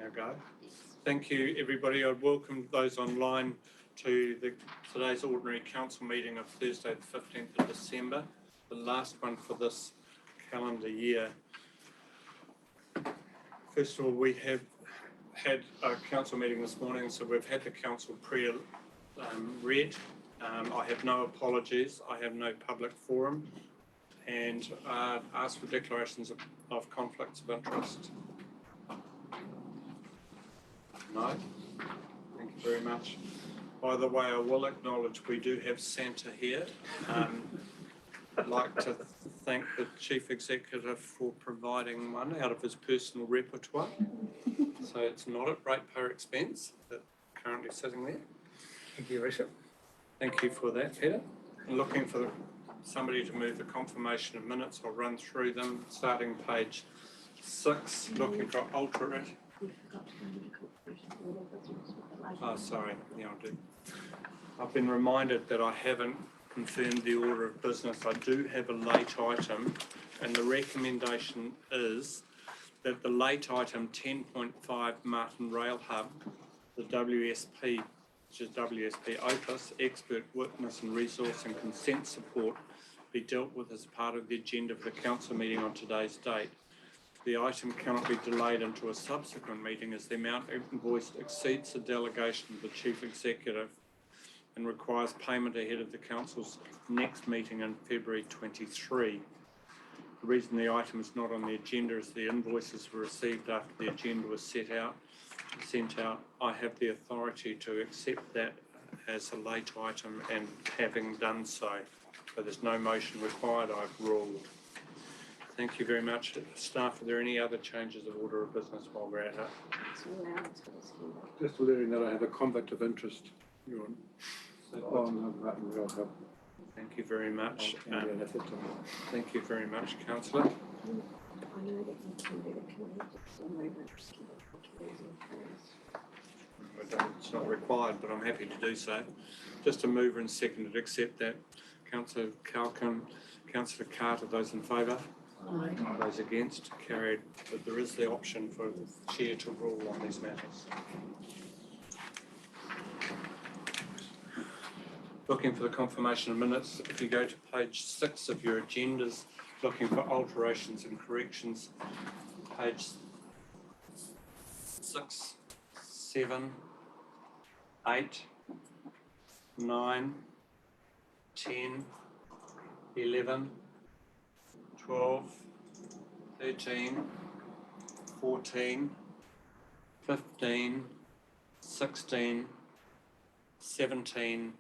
now go. Thank you, everybody. I welcome those online to today's ordinary council meeting of Thursday, the 15th of December, the last one for this calendar year. First of all, we have had a council meeting this morning, so we've had the council prayer read. I have no apologies. I have no public forum, and ask for declarations of conflicts of interest. No? Thank you very much. By the way, I will acknowledge we do have Santa here. I'd like to thank the Chief Executive for providing one out of his personal repertoire. So it's not at ratepayer expense, that's currently sitting there. Thank you, Bishop. Thank you for that, Peter. I'm looking for somebody to move the confirmation of minutes. I'll run through them, starting page 6, looking for alternate. Oh, sorry. Yeah, I'll do. I've been reminded that I haven't confirmed the order of business. I do have a late item, and the recommendation is that the late item 10.5 Marton Rail Hub, the WSP, which is WSP Opus, expert witness and resource and consent support, be dealt with as part of the agenda of the council meeting on today's date. The item cannot be delayed into a subsequent meeting as the amount invoiced exceeds the delegation of the Chief Executive and requires payment ahead of the council's next meeting in February 23. The reason the item is not on the agenda is the invoices were received after the agenda was sent out. I have the authority to accept that as a late item, and having done so, there's no motion required, I've ruled. Thank you very much. Staff, are there any other changes of order of business while we're at it? Just to let you know, I have a conflict of interest. Thank you very much. Thank you very much, Councillor. It's not required, but I'm happy to do so. Just a mover and seconder to accept that. Councillor Calkin, Councillor Carter, those in favour? Aye. Those against? Carried. But there is the option for the chair to rule on these matters. Looking for the confirmation of minutes. If you go to page 6 of your agendas, looking for alterations and corrections, page 6, 7, 8, 9, 10, 11, 12, 13, 14, 15, 16, 17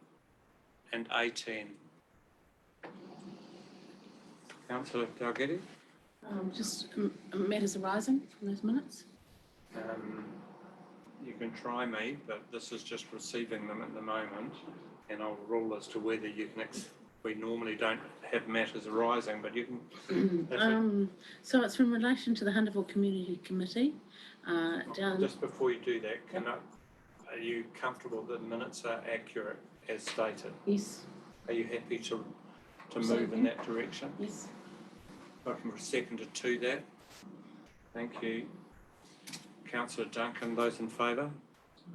and 18. Councillor Dalgety? Just matters arising from those minutes. You can try me, but this is just receiving them at the moment, and I'll rule as to whether you can. We normally don't have matters arising, but you can. So it's in relation to the Hunterville Community Committee. Just before you do that, are you comfortable that the minutes are accurate as stated? Yes. Are you happy to move in that direction? Yes. Looking for a seconder to that. Thank you. Councillor Duncan, those in favour?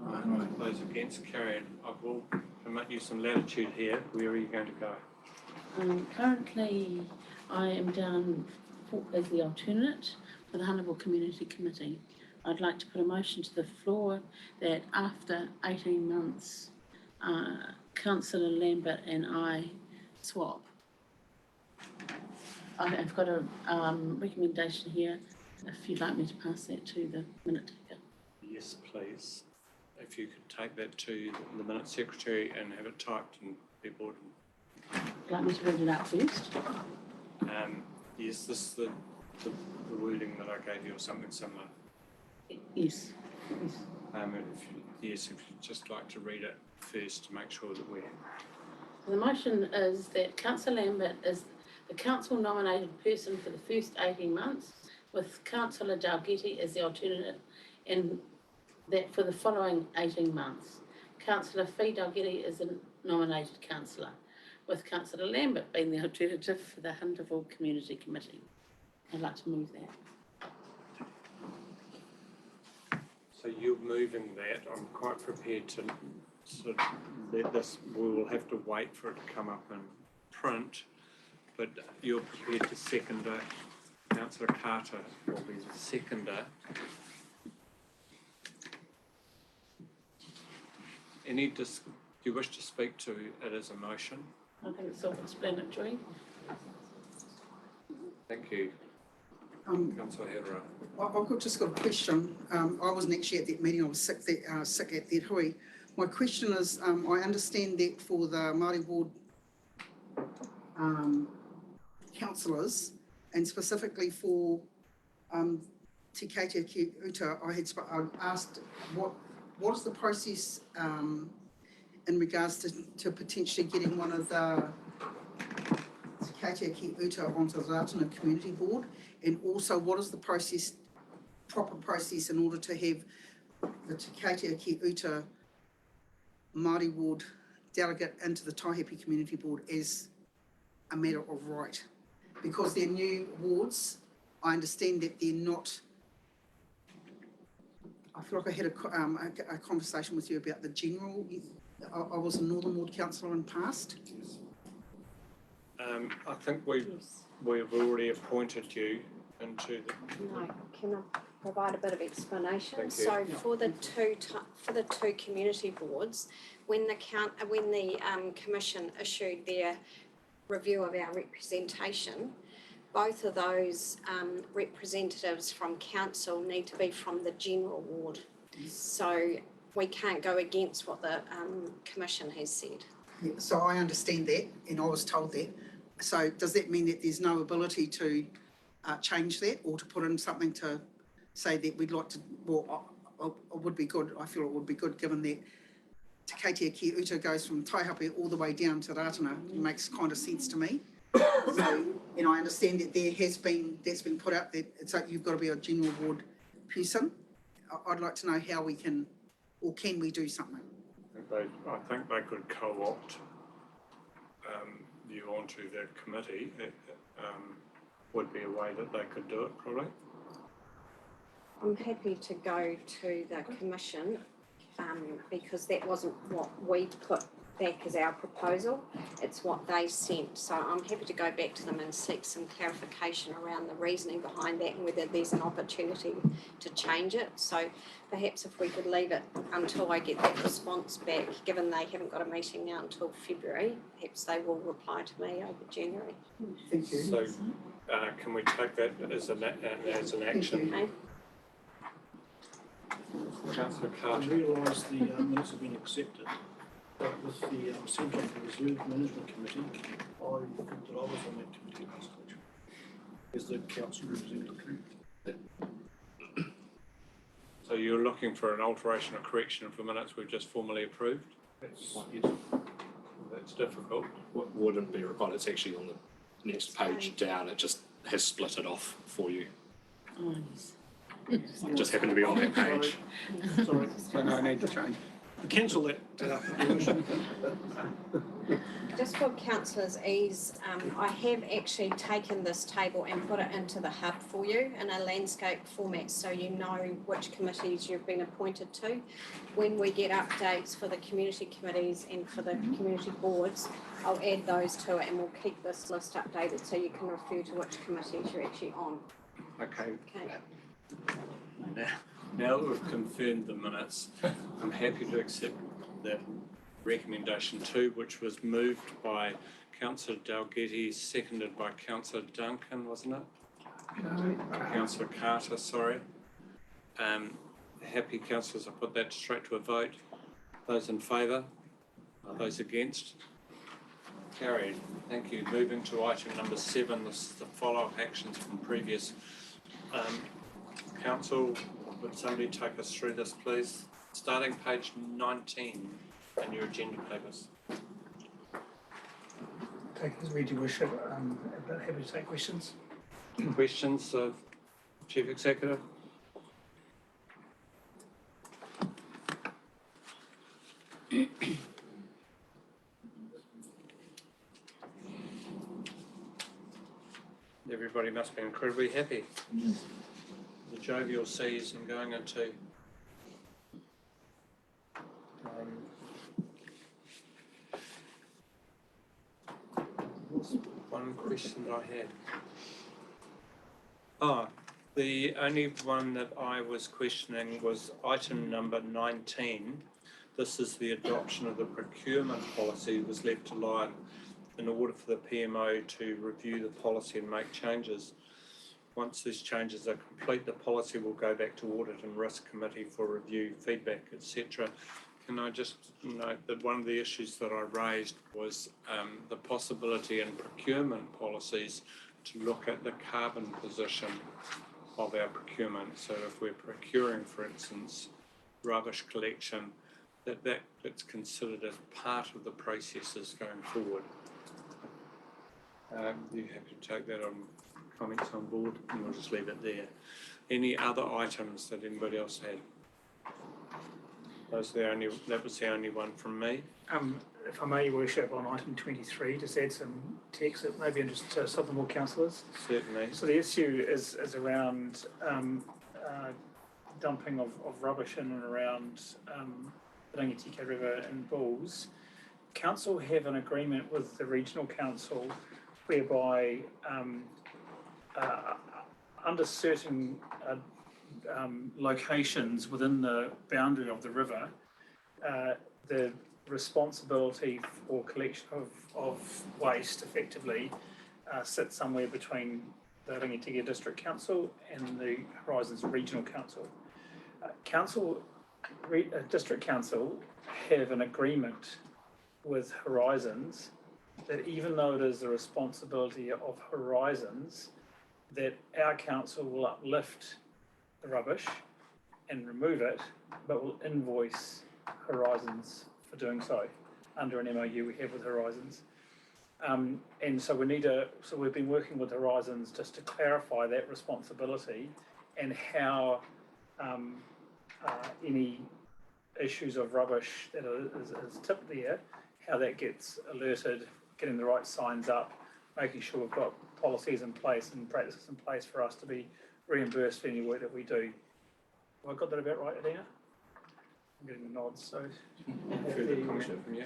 Aye. Those against? Carried. I will permit you some latitude here. Where are you going to go? Currently, I am down as the alternate for the Hunterville Community Committee. I'd like to put a motion to the floor that after 18 months, Councillor Lambert and I swap. I've got a recommendation here, if you'd like me to pass that to the minute taker. Yes, please. If you could take that to the minute secretary and have it typed and be board. Would you like me to read it out first? Yes, this is the wording that I gave you, or something similar. Yes. If you'd just like to read it first to make sure that we're... The motion is that Councillor Lambert is the council nominated person for the first 18 months, with Councillor Dalgety as the alternate, and that for the following 18 months. Councillor Fee Dalgety is a nominated councillor, with Councillor Lambert being the alternative for the Hunterville Community Committee. I'd like to move that. So you're moving that. I'm quite prepared to sort of let this, we will have to wait for it to come up in print, but you're prepared to second it. Councillor Carter will be the seconder. Do you wish to speak to it as a motion? I think it's self-explanatory. Thank you. Councillor Hedera. Just got a question. I wasn't actually at that meeting. I was sick at that hui. My question is, I understand that for the Māori ward councillors, and specifically for Te Keitea Ki Uta, I asked what is the process in regards to potentially getting one of the Te Keitea Ki Uta onto the Ratana Community Board, and also what is the proper process in order to have the Te Keitea Ki Uta Māori ward delegate into the Taihape Community Board as a matter of right? Because they're new wards, I understand that they're not. I feel like I had a conversation with you about the general. I was a Northern Ward councillor in past. I think we've already appointed you into the. No, can I provide a bit of explanation? Thank you. So for the two community boards, when the commission issued their review of our representation, both of those representatives from council need to be from the general ward. So we can't go against what the commission has said. Yeah, so I understand that, and I was told that. So does that mean that there's no ability to change that, or to put in something to say that we'd like to? Well, it would be good. I feel it would be good, given that Te Keitea Ki Uta goes from Taihape all the way down to Ratana. It makes kind of sense to me. So, and I understand that that's been put out that it's like you've got to be a general ward person. I'd like to know how we can, or can we do something? I think they could co-opt you onto their committee. It would be a way that they could do it, probably. I'm happy to go to the commission because that wasn't what we put back as our proposal. It's what they sent. So I'm happy to go back to them and seek some clarification around the reasoning behind that and whether there's an opportunity to change it. So perhaps if we could leave it until I get that response back, given they haven't got a meeting now until February, perhaps they will reply to me over January. Thank you. So can we take that as an action? Okay. Councillor I Carter. realise the minutes have been accepted, but with the sent off the Reserve Management Committee, I thought that I was on that committee last election as the council representative. So you're looking for an alteration or correction of the minutes we've just formally approved? Yes. That's difficult. Wouldn't be required. It's actually on the next page down. It just has split it off for you. Oh, yes. It just happened to be on that page. Sorry. So no need to change. Cancel that motion. Just for councillors' ease, I have actually taken this table and put it into the hub for you in a landscape format so you know which committees you've been appointed to. When we get updates for the community committees and for the community boards, I'll add those to it and we'll keep this list updated so you can refer to which committees you're actually on. Okay. Okay. Now that we've confirmed the minutes, I'm happy to accept the recommendation 2, which was moved by Councillor Dalgety, seconded by Councillor Duncan, wasn't it? Councillor Carter, sorry. Happy councillors, I put that straight to a vote. Those in favour? Those against? Carried. Thank you. Moving to item number 7, this is the follow-up actions from previous council. Would somebody take us through this, please? Starting page 19 in your agenda papers. Take as read your worship. But happy to take questions. Questions of Chief Executive? Everybody must be incredibly happy. The jovial season going into was one question that I had. The only one that I was questioning was item number 19. This is the adoption of the procurement policy was left alone in order for the PMO to review the policy and make changes. Once these changes are complete, the policy will go back to audit and risk committee for review, feedback, etc. Can I just note that one of the issues that I raised was the possibility in procurement policies to look at the carbon position of our procurement. So if we're procuring, for instance, rubbish collection, that's considered as part of the processes going forward. You have to take that on comments on board, and we'll just leave it there. Any other items that anybody else had? That was the only one from me. If I may, Your Worship, on item 23, just add some text that may be interesting to some of the more councillors. Certainly. So the issue is around dumping of rubbish in and around the Rangitika River and Bulls. Council have an agreement with the regional council whereby under certain locations within the boundary of the river, the responsibility for collection of waste effectively sits somewhere between the Rangitika District Council and the Horizons Regional Council. District Council have an agreement with Horizons that even though it is the responsibility of Horizons, that our council will uplift the rubbish and remove it, but will invoice Horizons for doing so under an MOU we have with Horizons. And so we've been working with Horizons just to clarify that responsibility and how any issues of rubbish that is tipped there, how that gets alerted, getting the right signs up, making sure we've got policies in place and practices in place for us to be reimbursed for any work that we do. Have I got that about right, Adina? I'm getting the nods, so. Further comment from you?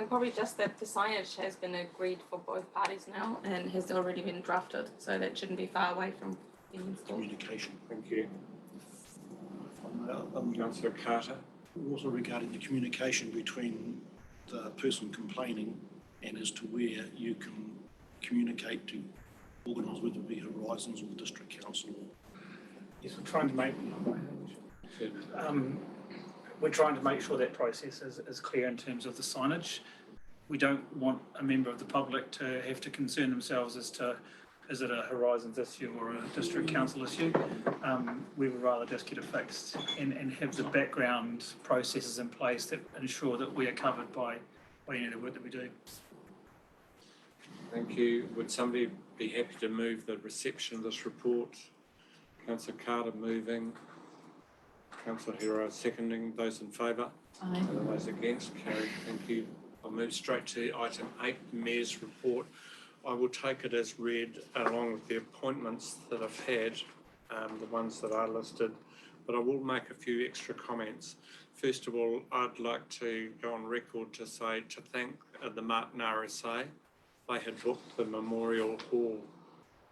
Probably just that the signage has been agreed for both parties now and has already been drafted, so that shouldn't be far away from being installed. Communication. Thank you. Um, Councillor Carter. Also regarding the communication between the person complaining and as to where you can communicate to organise, whether it be Horizons or the District Council. Yes, we're trying to make sure that process is clear in terms of the signage. We don't want a member of the public to have to concern themselves as to is it a Horizons issue or a District Council issue. We would rather just get it fixed and have the background processes in place that ensure that we are covered by any of the work that we do. Thank you. Would somebody be happy to move the reception of this report? Councillor Carter moving. Councillor Hero seconding. Those in favour? Aye. And those against? Carried. Thank you. I'll move straight to item 8, the Mayor's report. I will take it as read along with the appointments that I've had, the ones that are listed, but I will make a few extra comments. First of all, I'd like to go on record to thank the Marton RSA. They had booked the Memorial Hall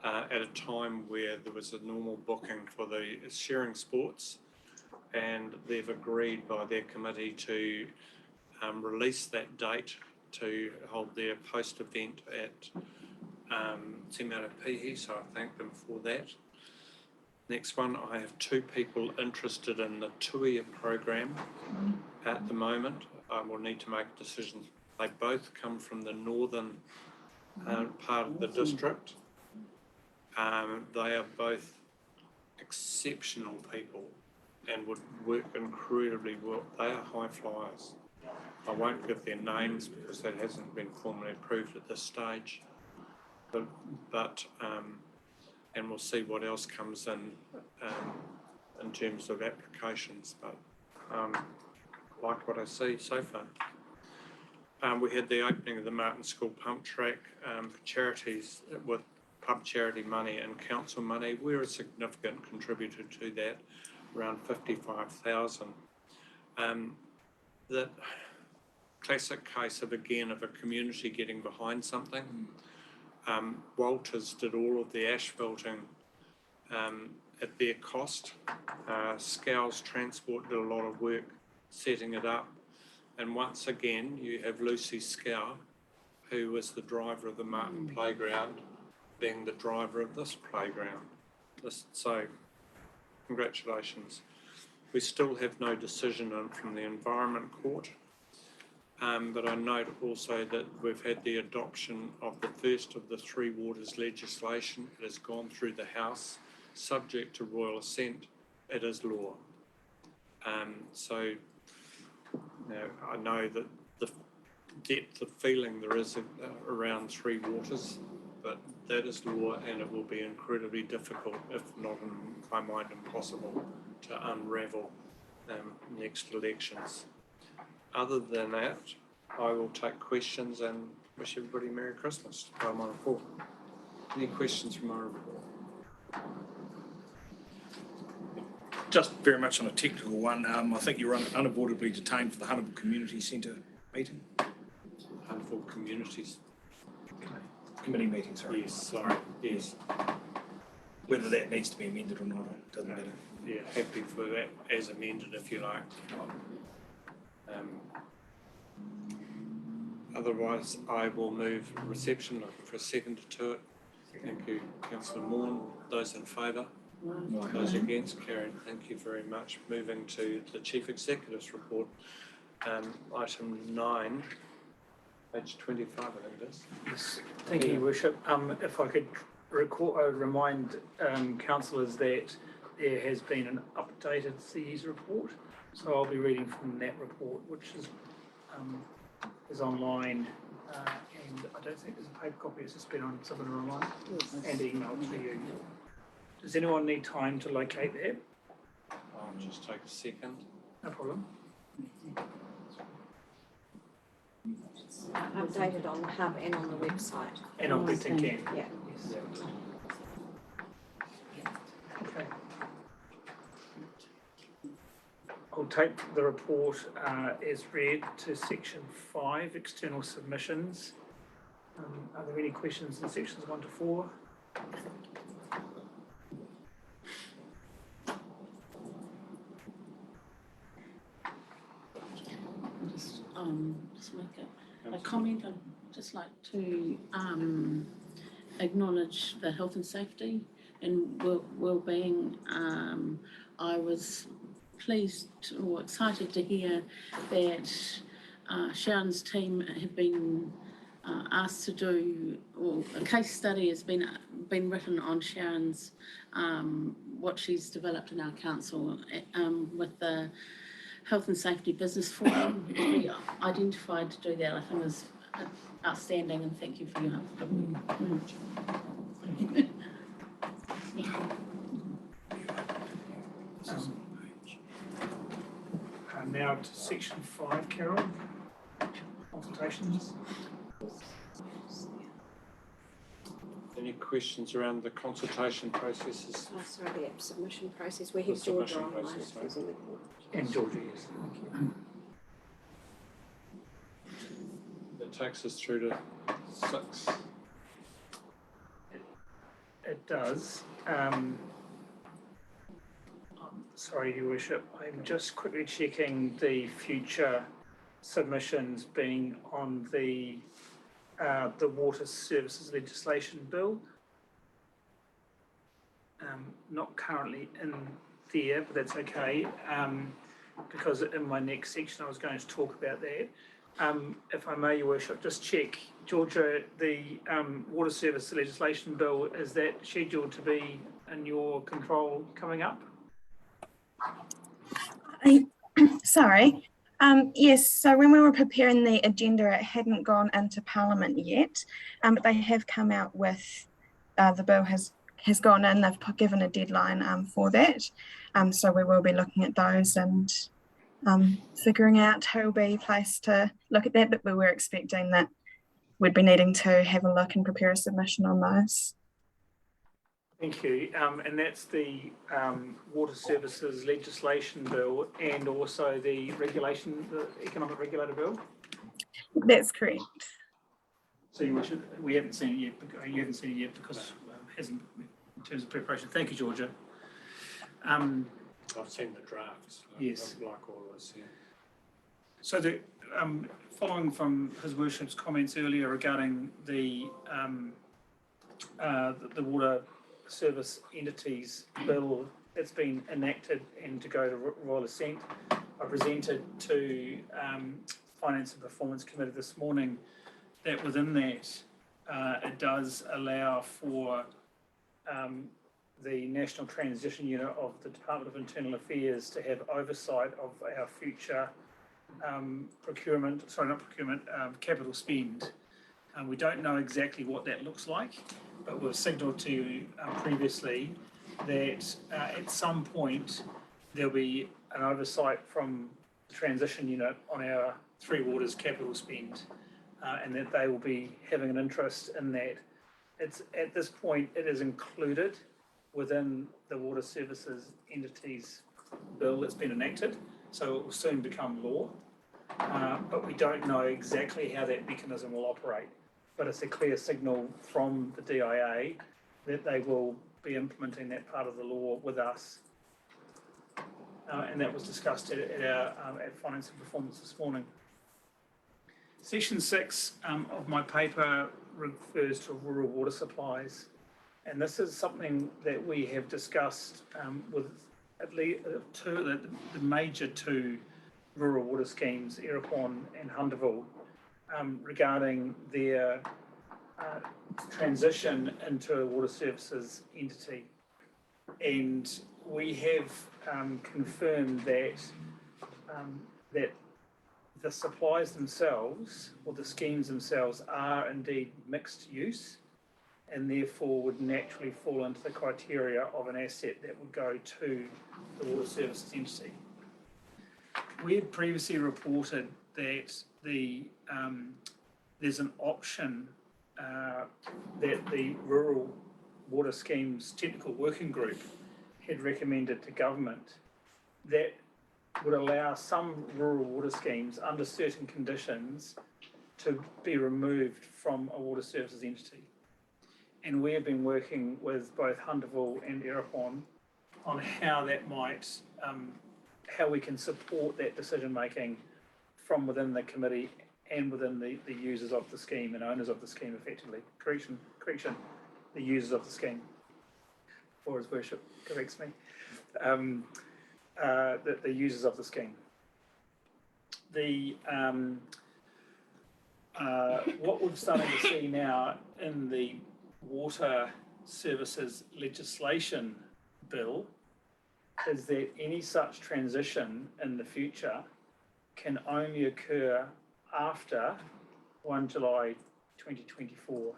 at a time where there was a normal booking for the sharing sports, and they've agreed by their committee to release that date to hold their post event at Te Marapihi, so I thank them for that. Next one, I have 2 people interested in the Tuia program at the moment. I will need to make decisions. They both come from the northern part of the district. They are both exceptional people and would work incredibly well. They are high flyers. I won't give their names because that hasn't been formally approved at this stage. But and we'll see what else comes in terms of applications. But like what I see so far. We had the opening of the Marton School pump track for charities with pub charity money and council money. We're a significant contributor to that, around 55,000. The classic case of a community getting behind something. Walters did all of the asphalting at their cost. Scows Transport did a lot of work setting it up. And once again, you have Lucy Scow, who was the driver of the Marton playground, being the driver of this playground. So, congratulations. We still have no decision from the Environment Court, but I note also that we've had the adoption of the first of the Three Waters legislation. It has gone through the House, subject to royal assent. It is law. So, I know that the depth of feeling there is around Three Waters, but that is law, and it will be incredibly difficult, if not in my mind impossible, to unravel next elections. Other than that, I will take questions and wish everybody Merry Christmas. I'm on a call. Any questions from my report? Just very much on a technical one, I think you were unabortably detained for the Huntable Community Centre meeting. Huntable Communities. Committee meeting, sorry. Yes, sorry. Yes. Whether that needs to be amended or not, it doesn't matter. Yeah, happy for that as amended, if you like. Otherwise, I will move reception, looking for a second to it. Thank you, Councillor Morn. Those in favour? Those against? Carried. Thank you very much. Moving to the Chief Executive's report. Item 9, page 25, I think it is. Yes, thank you, Your Worship. If I could remind councillors that there has been an updated CE's report, so I'll be reading from that report, which is online, and I don't think there's a paper copy. It's just been submitted online and emailed to you. Does anyone need time to locate that? I'll just take a second. No problem. Updated on the hub and on the website. And on Britain Can. Yeah. Yes. Okay. I'll take the report as read to section 5, external submissions. Are there any questions in sections 1 to 4? Just make a comment. I'd just like to acknowledge the health and safety and well-being. I was pleased or excited to hear that Sharon's team have been asked to do, or a case study has been written on Sharon's what she's developed in our council with the Health and Safety Business Forum. We identified to do that. I think it was outstanding, and thank you for your help. Now to section 5, Carol. Consultations. Any questions around the consultation processes? Oh, sorry, the submission process. We have Georgia online. And Georgia, yes. Thank you. That takes us through to 6. It does. Sorry, Your Worship, I'm just quickly checking the future submissions being on the Water Services Legislation Bill. Not currently in there, but that's okay, because in my next section I was going to talk about that. If I may, Your Worship, just check, Georgia, the Water Service Legislation Bill, is that scheduled to be in your control coming up? Sorry. Yes, so when we were preparing the agenda, it hadn't gone into Parliament yet, but they have come out with, the bill has gone in, they've given a deadline for that. So we will be looking at those and figuring out who will be placed to look at that, but we were expecting that we'd be needing to have a look and prepare a submission on those. Thank you. And that's the Water Services Legislation Bill and also the Economic Regulator Bill? That's correct. So we haven't seen it yet, you haven't seen it yet because it hasn't, in terms of preparation. Thank you, Georgia. I've seen the drafts. Yes. Like all of us, yeah. So following from His Worship's comments earlier regarding the water service entities bill that's been enacted and to go to Royal Assent, I presented to Finance and Performance Committee this morning that within that it does allow for the National Transition Unit of the Department of Internal Affairs to have oversight of our future capital spend. We don't know exactly what that looks like, but we've signalled to you previously that at some point there'll be an oversight from the transition unit on our Three Waters capital spend, and that they will be having an interest in that. It's at this point it is included within the water services entities bill that's been enacted, so it will soon become law. But we don't know exactly how that mechanism will operate. But it's a clear signal from the DIA that they will be implementing that part of the law with us. And that was discussed at Finance and Performance this morning. Section 6 of my paper refers to rural water supplies. And this is something that we have discussed with at least the major two rural water schemes, Erepon and Hunterville, regarding their transition into a water services entity. And we have confirmed that that the supplies themselves, or the schemes themselves, are indeed mixed use, and therefore would naturally fall into the criteria of an asset that would go to the water services entity. We had previously reported that there's an option that the Rural Water Schemes Technical Working Group had recommended to government that would allow some rural water schemes under certain conditions to be removed from a water services entity. And we have been working with both Hunterville and Erepon on how that might, how we can support that decision making from within the committee and within the users of the scheme and owners of the scheme effectively. Correction, the users of the scheme, or His Worship corrects me, the users of the scheme. What we're starting to see now in the water services legislation bill is that any such transition in the future can only occur after 1 July 2024,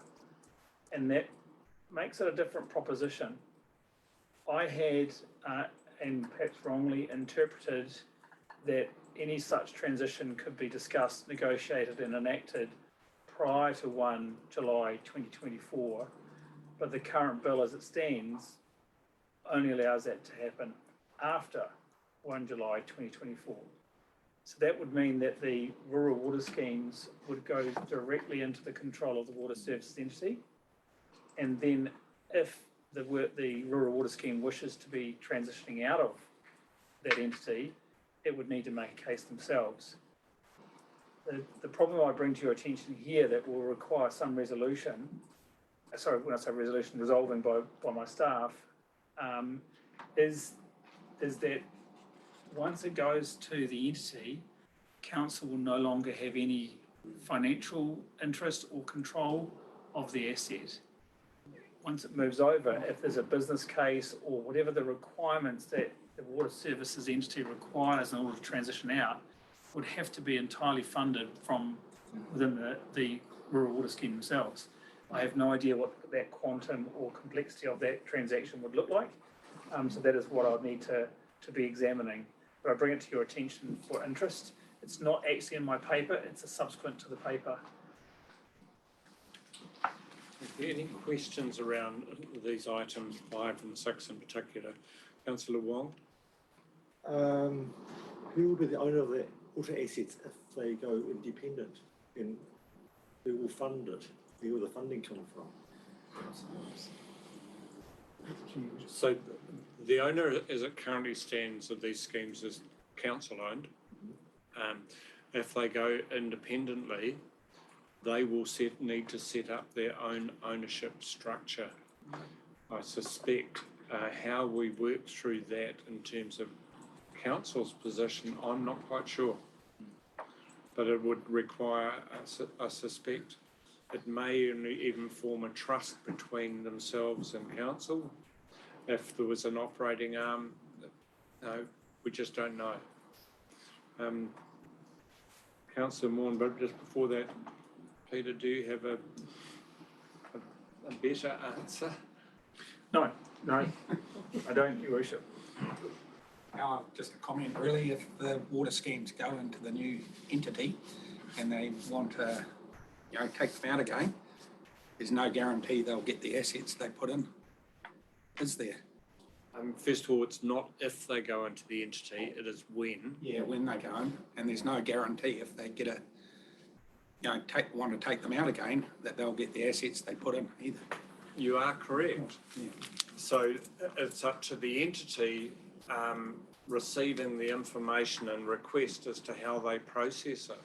and that makes it a different proposition. I had, and perhaps wrongly interpreted, that any such transition could be discussed, negotiated and enacted prior to 1 July 2024, but the current bill as it stands only allows that to happen after 1 July 2024. So that would mean that the rural water schemes would go directly into the control of the water services entity, and then if the rural water scheme wishes to be transitioning out of that entity, it would need to make a case themselves. The problem I bring to your attention here that will require some resolution, sorry, when I say resolution, resolving by my staff, is that once it goes to the entity, council will no longer have any financial interest or control of the asset. Once it moves over, if there's a business case or whatever the requirements that the water services entity requires in order to transition out, would have to be entirely funded from within the rural water scheme themselves. I have no idea what that quantum or complexity of that transaction would look like. So that is what I would need to be examining. But I bring it to your attention for interest. It's not actually in my paper, it's a subsequent to the paper. Any questions around these items 5 and 6 in particular? Councillor Wong? Who will be the owner of the water assets if they go independent, and who will fund it? Where will the funding come from? So the owner, as it currently stands, of these schemes is council owned. If they go independently, they will need to set up their own ownership structure. I suspect how we work through that in terms of council's position, I'm not quite sure. But it would require, I suspect, it may even form a trust between themselves and council. If there was an operating arm, no, we just don't know. Councillor Morn, but just before that, Peter, do you have a better answer? No, I don't, Your Worship. Just a comment really, if the water schemes go into the new entity and they want to, take them out again, there's no guarantee they'll get the assets they put in, is there? First of all, it's not if they go into the entity, it is when. Yeah, when they go in, and there's no guarantee if they get want to take them out again, that they'll get the assets they put in either. You are correct. Yeah. So it's up to the entity receiving the information and request as to how they process it.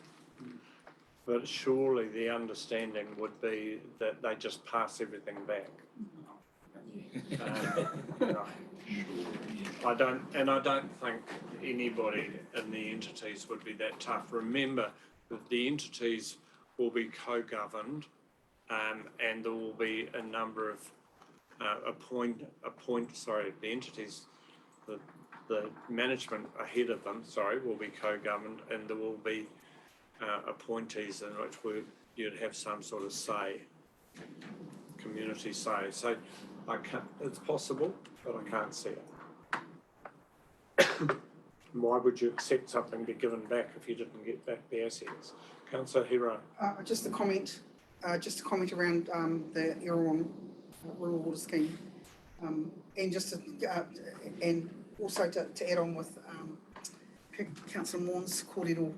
But surely the understanding would be that they just pass everything back. No. I don't think anybody in the entities would be that tough. Remember that the entities will be co-governed, and there will be a number of the entities, the management ahead of them, will be co-governed, and there will be appointees in which you'd have some sort of say, community say. So it's possible, but I can't see it. Why would you accept something be given back if you didn't get back the assets? Councillor Hero. Just a comment around the Erewhon Rural Water Scheme, and just to, and also to add on with Councillor Morn's cordial.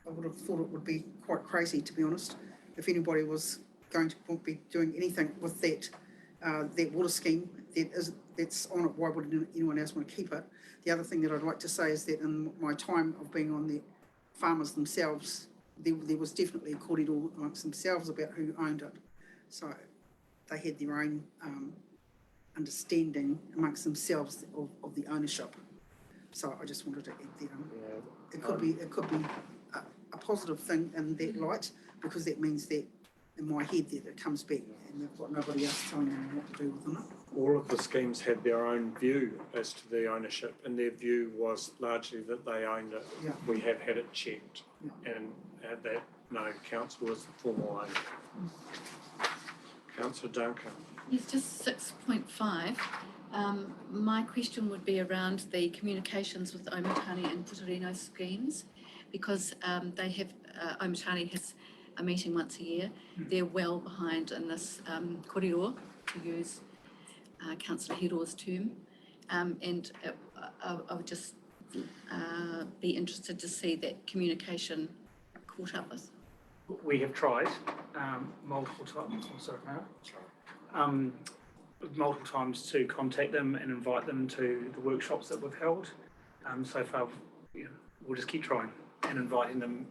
I would have thought it would be quite crazy, to be honest, if anybody was going to be doing anything with that water scheme that's on it. Why would anyone else want to keep it? The other thing that I'd like to say is that in my time of being on the farmers themselves, there was definitely a cordial amongst themselves about who owned it. So they had their own understanding amongst themselves of the ownership. So I just wanted to add that. It could be a positive thing in that light, because that means that in my head that it comes back and they've got nobody else telling them what to do within it. All of the schemes had their own view as to the ownership, and their view was largely that they owned it. Yeah. We have had it checked, and that no, council was the formal owner. Councillor Duncan. Yes, just 6.5. My question would be around the communications with the Omatani and Putorino schemes, because they have, Omatani has a meeting once a year. They're well behind in this korero, to use Councillor Hiro's term, and I would just be interested to see that communication caught up with. We have tried multiple times. Multiple times to contact them and invite them to the workshops that we've held. So far, we'll just keep trying and inviting them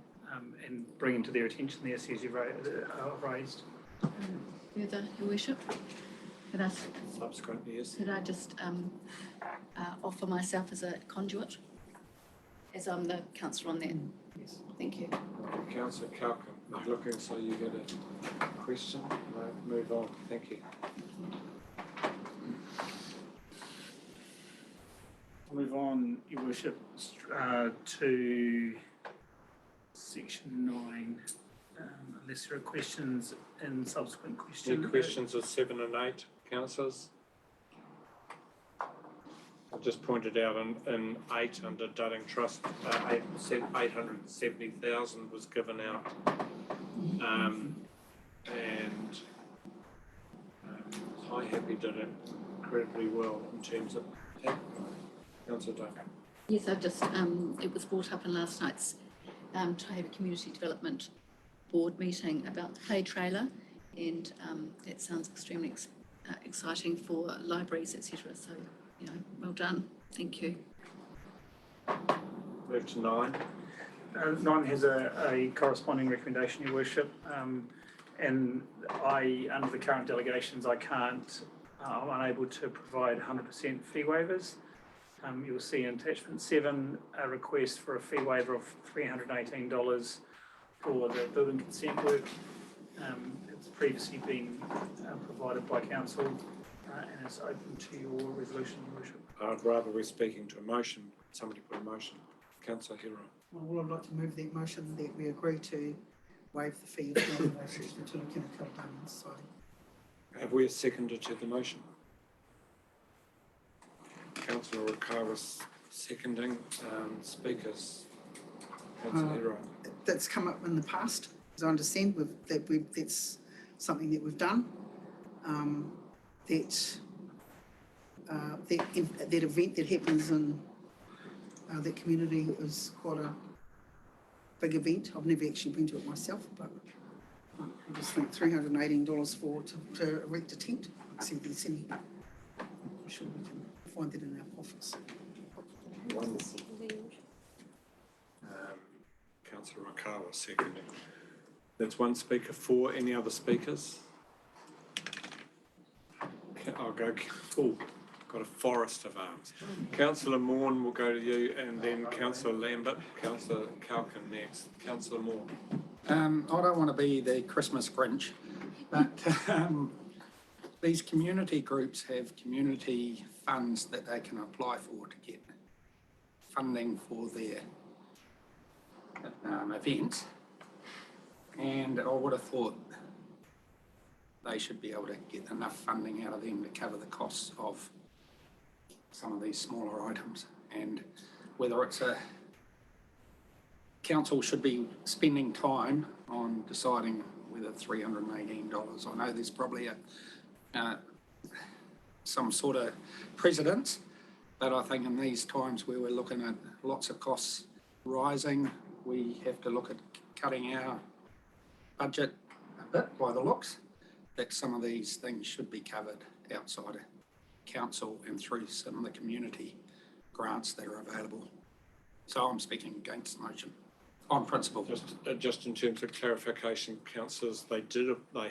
and bringing to their attention the issues you've raised. Further, Your Worship, Subsequently, yes. could I just offer myself as a conduit, as I'm the councillor on that? Yes. Thank you. Councillor Calkin, looking so you get a question. No, move on. Thank you. I'll move on, Your Worship, to section 9, unless there are questions in subsequent questions. Any questions of 7 and 8, councillors? I just pointed out in 8 under Dudding Trust, 870,000 was given out, and High Happy did it incredibly well in terms of. Councillor Duncan. Yes, I've just, it was brought up in last night's Taihape Community Development Board meeting about the play trailer, and that sounds extremely exciting for libraries, etc. So, you know, well done. Thank you. Move to 9. 9 has a corresponding recommendation, Your Worship, and under the current delegations, I'm unable to provide 100% fee waivers. You'll see in attachment 7 a request for a fee waiver of $318 for the building consent work. It's previously been provided by council and is open to your resolution, Your Worship. I'd rather we're speaking to a motion. Somebody put a motion. Councillor Hero. Well, I'd like to move that motion that we agree to waive the fee of donations for Tunakina Diamond Society. Have we seconded to the motion? Councillor Rakawa seconding. Speakers. Councillor Hero. That's come up in the past, as I understand, that's something that we've done. That event that happens in that community is quite a big event. I've never actually been to it myself, but I just think $318 to erect a tent. I see there's any. I'm sure we can find that in our office. Councillor Rakawa seconding. That's one speaker. For any other speakers? I'll go. Oh, got a forest of arms. Councillor Morn will go to you, and then Councillor Lambert, Councillor Calkin next. Councillor Morn. I don't want to be the Christmas Grinch, but these community groups have community funds that they can apply for to get funding for their events, and I would have thought they should be able to get enough funding out of them to cover the costs of some of these smaller items. And whether it's a council should be spending time on deciding whether $318. I know there's probably some sort of precedence, but I think in these times where we're looking at lots of costs rising, we have to look at cutting our budget a bit by the looks, that some of these things should be covered outside of council and through some of the community grants that are available. So I'm speaking against the motion on principle. Just in terms of clarification, councillors, they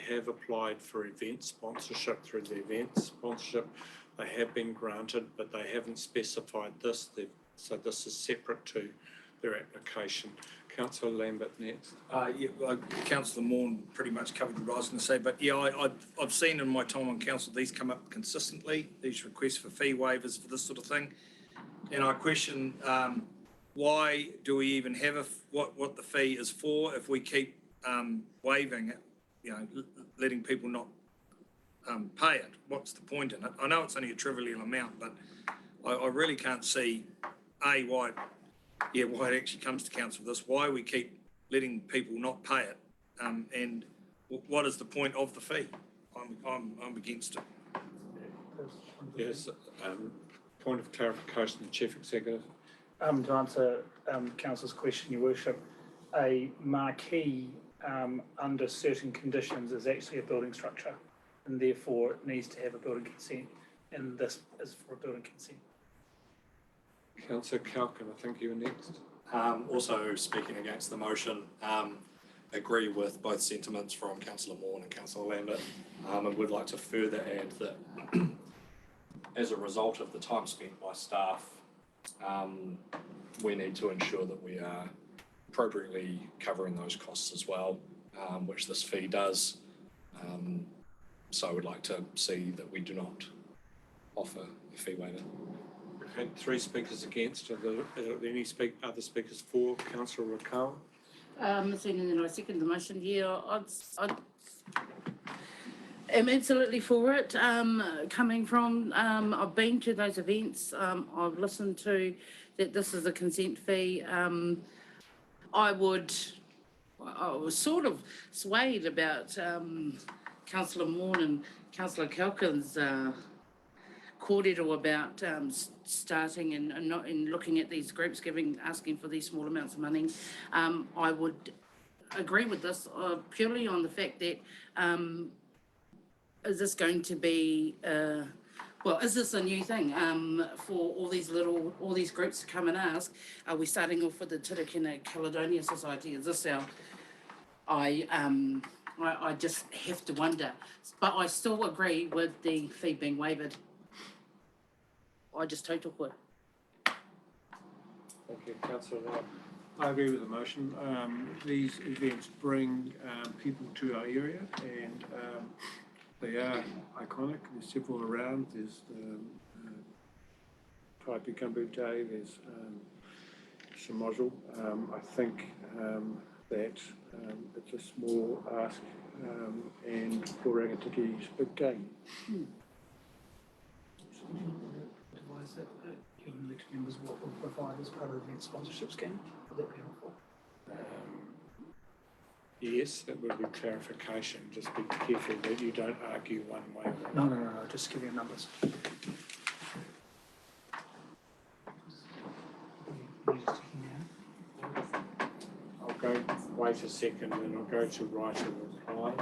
have applied for event sponsorship through the event sponsorship. They have been granted, but they haven't specified this. So this is separate to their application. Councillor Lambert next. Councillor Morn pretty much covered what I was going to say, but yeah, I've seen in my time on council these come up consistently, these requests for fee waivers for this sort of thing, and I question why do we even have what the fee is for if we keep waiving it, you know, letting people not pay it? What's the point in it? I know it's only a trivial amount, but I really can't see why it actually comes to council with this, why we keep letting people not pay it, and what is the point of the fee? I'm against it. Yes, point of clarification, the Chief Executive. To answer council's question, Your Worship, a marquee under certain conditions is actually a building structure, and therefore it needs to have a building consent, and this is for a building consent. Councillor Calkin, I think you were next. Also speaking against the motion, agree with both sentiments from Councillor Morn and Councillor Lambert, and would like to further add that as a result of the time spent by staff, we need to ensure that we are appropriately covering those costs as well, which this fee does. So I would like to see that we do not offer a fee waiver. We've had 3 speakers against. Are there any other speakers for? Councillor Rakawa. I second the motion. Yeah, I am absolutely for it. Coming from, I've been to those events. I've listened to that this is a consent fee. I was sort of swayed about Councillor Morn and Councillor Calkin's cordial about starting and not in looking at these groups asking for these small amounts of money. I would agree with this purely on the fact that, is this going to be, is this a new thing for all these groups to come and ask? Are we starting off with the Tirakina Caledonia Society? Is this our, I just have to wonder. But I still agree with the fee being waived. I just tautoko. Thank you, Councillor Lau. I agree with the motion. These events bring people to our area, and they are iconic. There's several around. There's Taipikambu Day, there's Shimozul. I think that it's a small ask, and for Rangatiki's big game. Advise that your elected members what will provide as part of the event sponsorship scheme. Would that be helpful? Yes, that would be clarification. Just be careful that you don't argue one way or another. No. Just give you numbers. I'll go, wait a second, and I'll go to write a reply.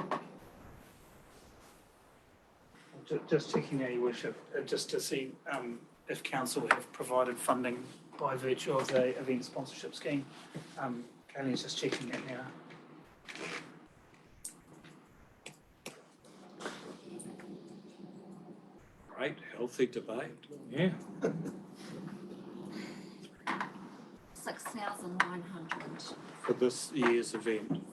Just checking, Your Worship, just to see if council have provided funding by virtue of the event sponsorship scheme. Kaylene's just checking that now. Great, healthy debate. Yeah. 6,900. For this year's event.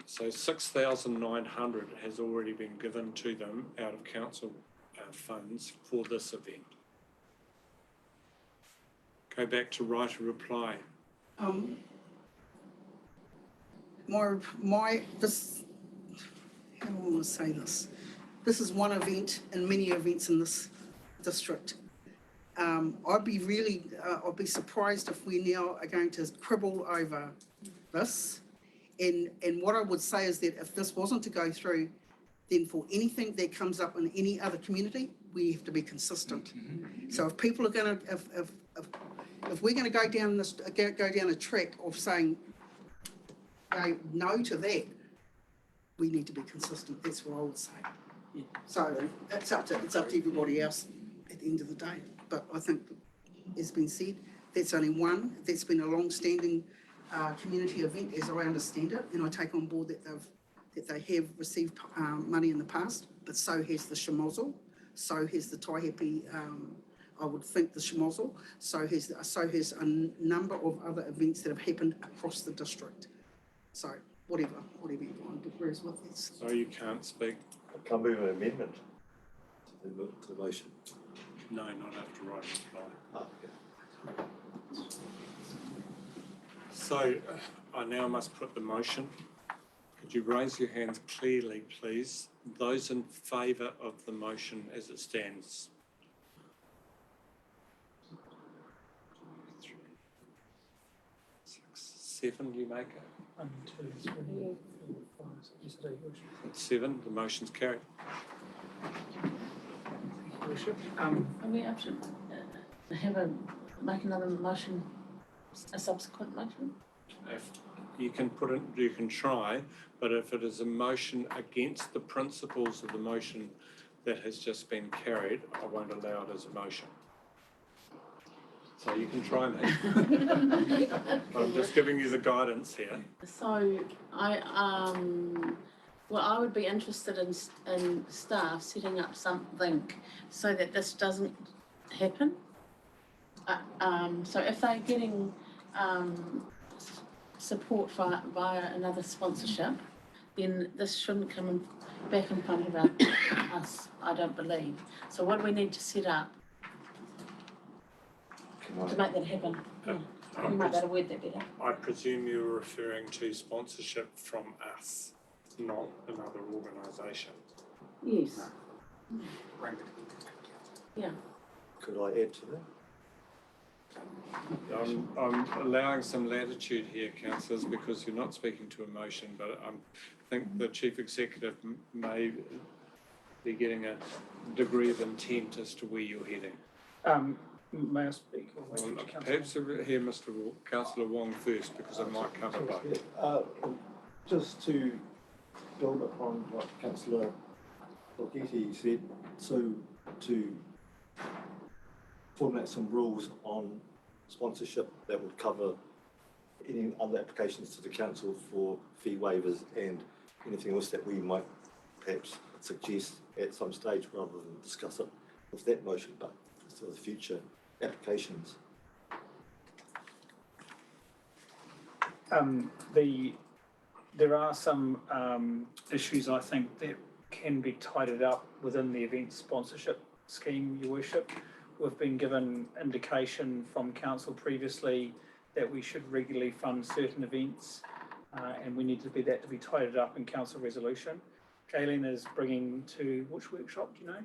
So 6,900 has already been given to them out of council funds for this event. Go back to write a reply. This, how do I want to say this? This is one event in many events in this district. I'd be surprised if we now are going to quibble over this. And what I would say is that if this wasn't to go through, then for anything that comes up in any other community, we have to be consistent. So if people are going to, if we're going to go down a track of saying no to that, we need to be consistent. That's what I would say. Yeah. So it's up to everybody else at the end of the day. But I think, as been said, that's only one. That's been a long-standing community event, as I understand it, and I take on board that they have received money in the past. But so has the Shimozul, so has the Taihape. I would think the Shimozul, so has a number of other events that have happened across the district. So whatever everyone agrees with this. So you can't speak? Can we have an amendment to the motion? No, not after write a reply. Okay. So I now must put the motion. Could you raise your hands clearly, please? Those in favour of the motion as it stands. 2, 3, 4, 5, 6, 7, you make it? 1, 2, 3, 4, 5, 6, 7, 8, 9. 7, the motion's carried. Worship. Are we up to make another motion, a subsequent motion? If you can put it, you can try, but if it is a motion against the principles of the motion that has just been carried, I won't allow it as a motion. So you can try, mate. But I'm just giving you the guidance here. So I would be interested in staff setting up something so that this doesn't happen. So if they're getting support via another sponsorship, then this shouldn't come back in front of us, I don't believe. So what do we need to set up to make that happen? You might better word that better. I presume you're referring to sponsorship from us, not another organisation. Yes. Yeah. Could I add to that? I'm allowing some latitude here, councillors, because you're not speaking to a motion, but I think the Chief Executive may be getting a degree of intent as to where you're heading. May I speak? Or wait Well, for Councillor perhaps hear Councillor Wong first, because it might cover both. Just to build upon what Councillor Borghetti said, so to formulate some rules on sponsorship that would cover any other applications to the council for fee waivers and anything else that we might perhaps suggest at some stage rather than discuss it with that motion, but for the future applications. There are some issues, I think, that can be tidied up within the event sponsorship scheme, Your Worship. We've been given indication from council previously that we should regularly fund certain events, and we need that to be tidied up in council resolution. Galen is bringing to which workshop, do you know?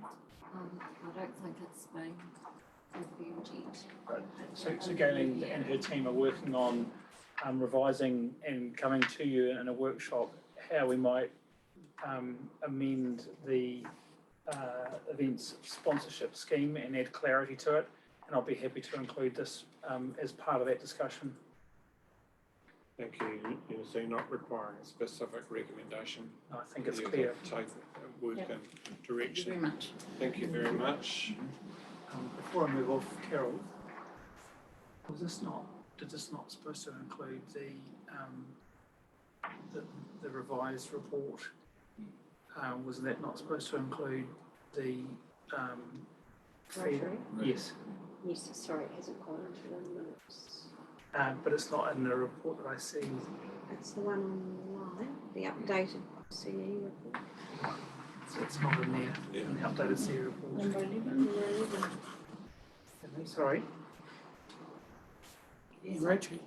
I don't think it's been confirmed yet. Right. So Galen and her team are working on revising and coming to you in a workshop how we might amend the events sponsorship scheme and add clarity to it. And I'll be happy to include this as part of that discussion. Thank you. So you're not requiring a specific recommendation? I think it's You clear. Take work Yep. in direction. Thank you very much. Thank you very much. Before I move off, Carol, did this not supposed to include the revised report? Was that not supposed to include the fee? Rotary? Yes, Yes, sorry, it hasn't gone into the minutes. but it's not in the report that I see. It's the one online, the updated CE report. So it's not in there, in the updated CE report. Number 11. Sorry. Rotary,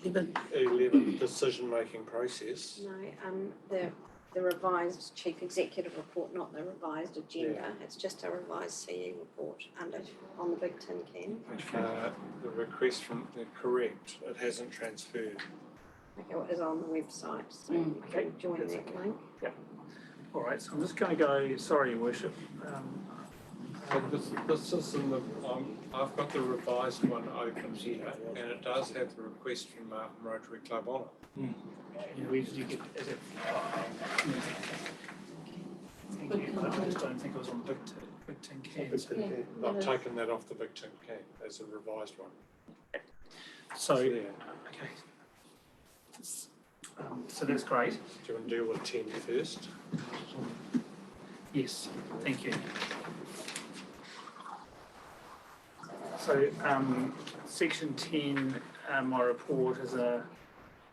11, decision-making process. No, the revised chief executive report, not the revised agenda. It's just a revised CE report on the big tin can. The request from, correct, it hasn't transferred. Okay, it is on the website, so you can join that link. All right, so I'm just going to go, sorry, Your Worship. This is in the, I've got the revised one open here, and it does have the request from Marton Rotary Club on it. Where did you get, is it? Thank you, I just don't think it was on the big tin cans. I've taken that off the big tin can as a revised one. So, Yeah. okay. So that's great. Do you want to deal with 10 first? Yes, thank you. So, section 10, my report is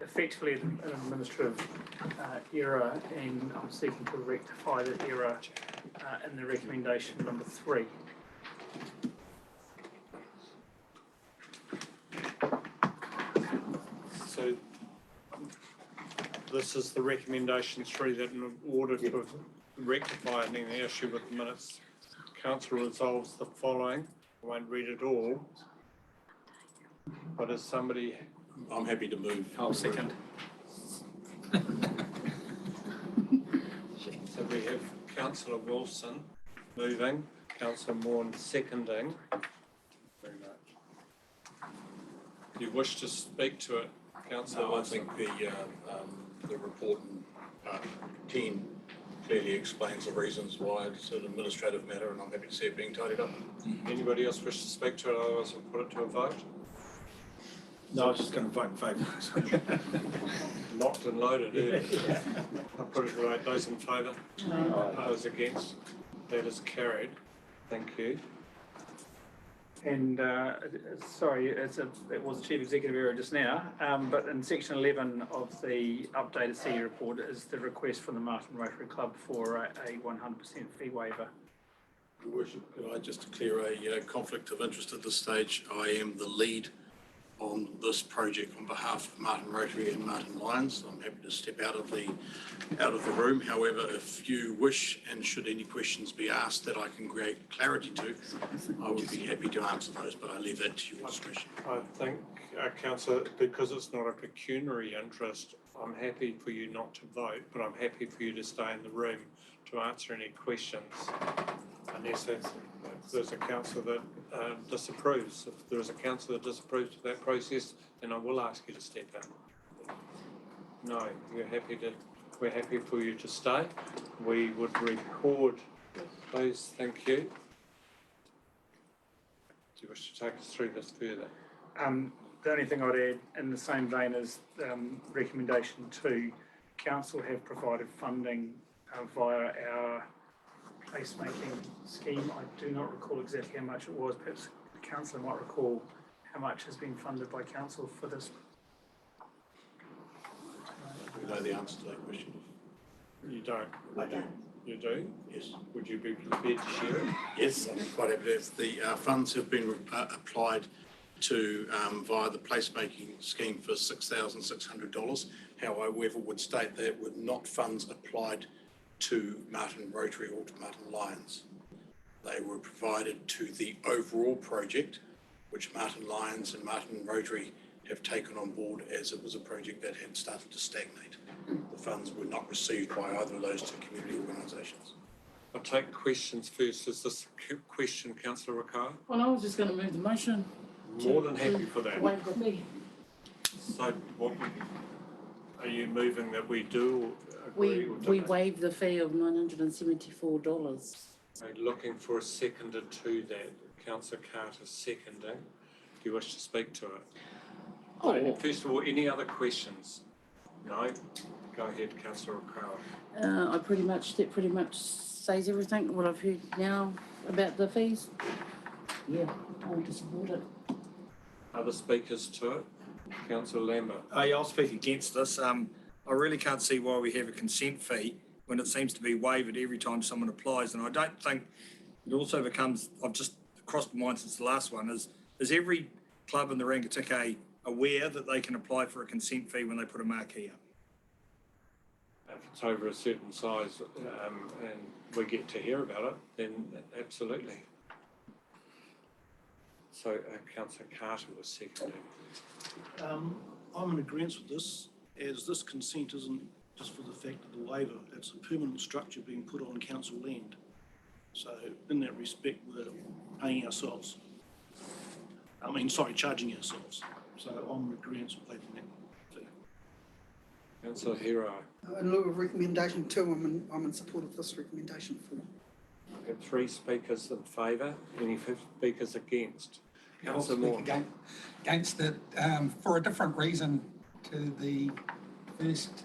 effectively an administrative error, and I'm seeking to rectify that error in the recommendation number 3. So this is the recommendation 3, that in order to rectify any issue with the minutes, council resolves the following. I won't read it all, but as somebody... I'm happy to move. I'll second. So we have Councillor Wilson moving, Councillor Morn seconding. Very much. Do you wish to speak to it, Councillor No, I Wilson? think the report in part 10 clearly explains the reasons why it's an administrative matter, and I'm happy to see it being tidied up. Anybody else wish to speak to it? Otherwise, I'll put it to a vote. No, I was just going to vote in favour. Locked and loaded, eh? I'll put it to a vote. Those in favour? Those against? That is carried. Thank you. And sorry, it was a chief executive error just now, but in section 11 of the updated CE report is the request from the Marton Rotary Club for a 100% fee waiver. Your Worship, could I just declare a conflict of interest at this stage? I am the lead on this project on behalf of Marton Rotary and Marton Lions. I'm happy to step out of the room. However, if you wish, and should any questions be asked that I can create clarity to, I would be happy to answer those, but I leave that to your discretion. I think, Councillor, because it's not a pecuniary interest, I'm happy for you not to vote, but I'm happy for you to stay in the room to answer any questions, unless that's there's a councillor that disapproves. If there is a councillor that disapproves of that process, then I will ask you to step in. No, we're happy for you to stay. We would record those, thank you. Do you wish to take us through this further? The only thing I'd add in the same vein as recommendation 2, council have provided funding via our placemaking scheme. I do not recall exactly how much it was. Perhaps the councillor might recall how much has been funded by council for this. We know the answer to that question. You don't? I do. You do? Yes. Would you be prepared to share it? Yes, I'm quite happy to. The funds have been applied to via the placemaking scheme for $6,600. However, would state that were not funds applied to Marton Rotary or to Marton Lions. They were provided to the overall project, which Marton Lions and Marton Rotary have taken on board as it was a project that had started to stagnate. The funds were not received by either of those two community organisations. I'll take questions first. Is this question, Councillor Rakawa? Well, I was just going to move the motion. More than happy for that. Waive the fee. So what, are you moving that we do agree or We deny? waive the fee of $974. I'm looking for a seconder to that. Councillor Carter seconding. Do you wish to speak to it? Oh. First of all, any other questions? No? Go ahead, Councillor Rakawa. That pretty much says everything what I've heard now about the fees. Yeah, I want to support it. Other speakers to it? Councillor Lambert. I'll speak against this. I really can't see why we have a consent fee when it seems to be waived every time someone applies. And I don't think it also becomes, I've just crossed my mind since the last one, is every club in the Rangitikei aware that they can apply for a consent fee when they put a marquee up? If it's over a certain size and we get to hear about it, then absolutely. So Councillor Carter was seconding. I'm in agreement with this, as this consent isn't just for the fact of the waiver, it's a permanent structure being put on council land. So in that respect, we're paying ourselves. Charging ourselves. So I'm in agreement with waiving that fee. Councillor Hero. In lieu of recommendation 2, I'm in support of this recommendation 4. We have 3 speakers in favour. Any speakers against? I'll speak against it for a different reason to the first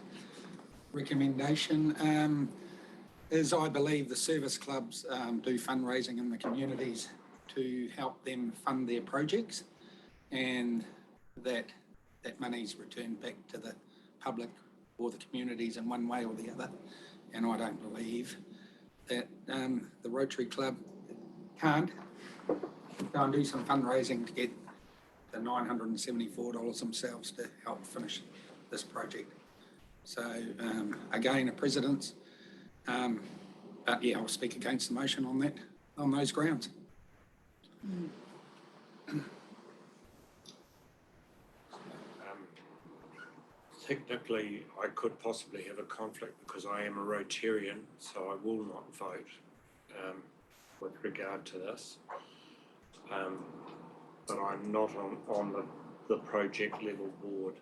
recommendation. Is I believe the service clubs do fundraising in the communities to help them fund their projects, and that money's returned back to the public or the communities in one way or the other. And I don't believe that the Rotary Club can't go and do some fundraising to get the $974 themselves to help finish this project. So again, a precedence, but yeah, I'll speak against the motion on that, on those grounds. Technically, I could possibly have a conflict because I am a Rotarian, so I will not vote with regard to this. But I'm not on the project level board.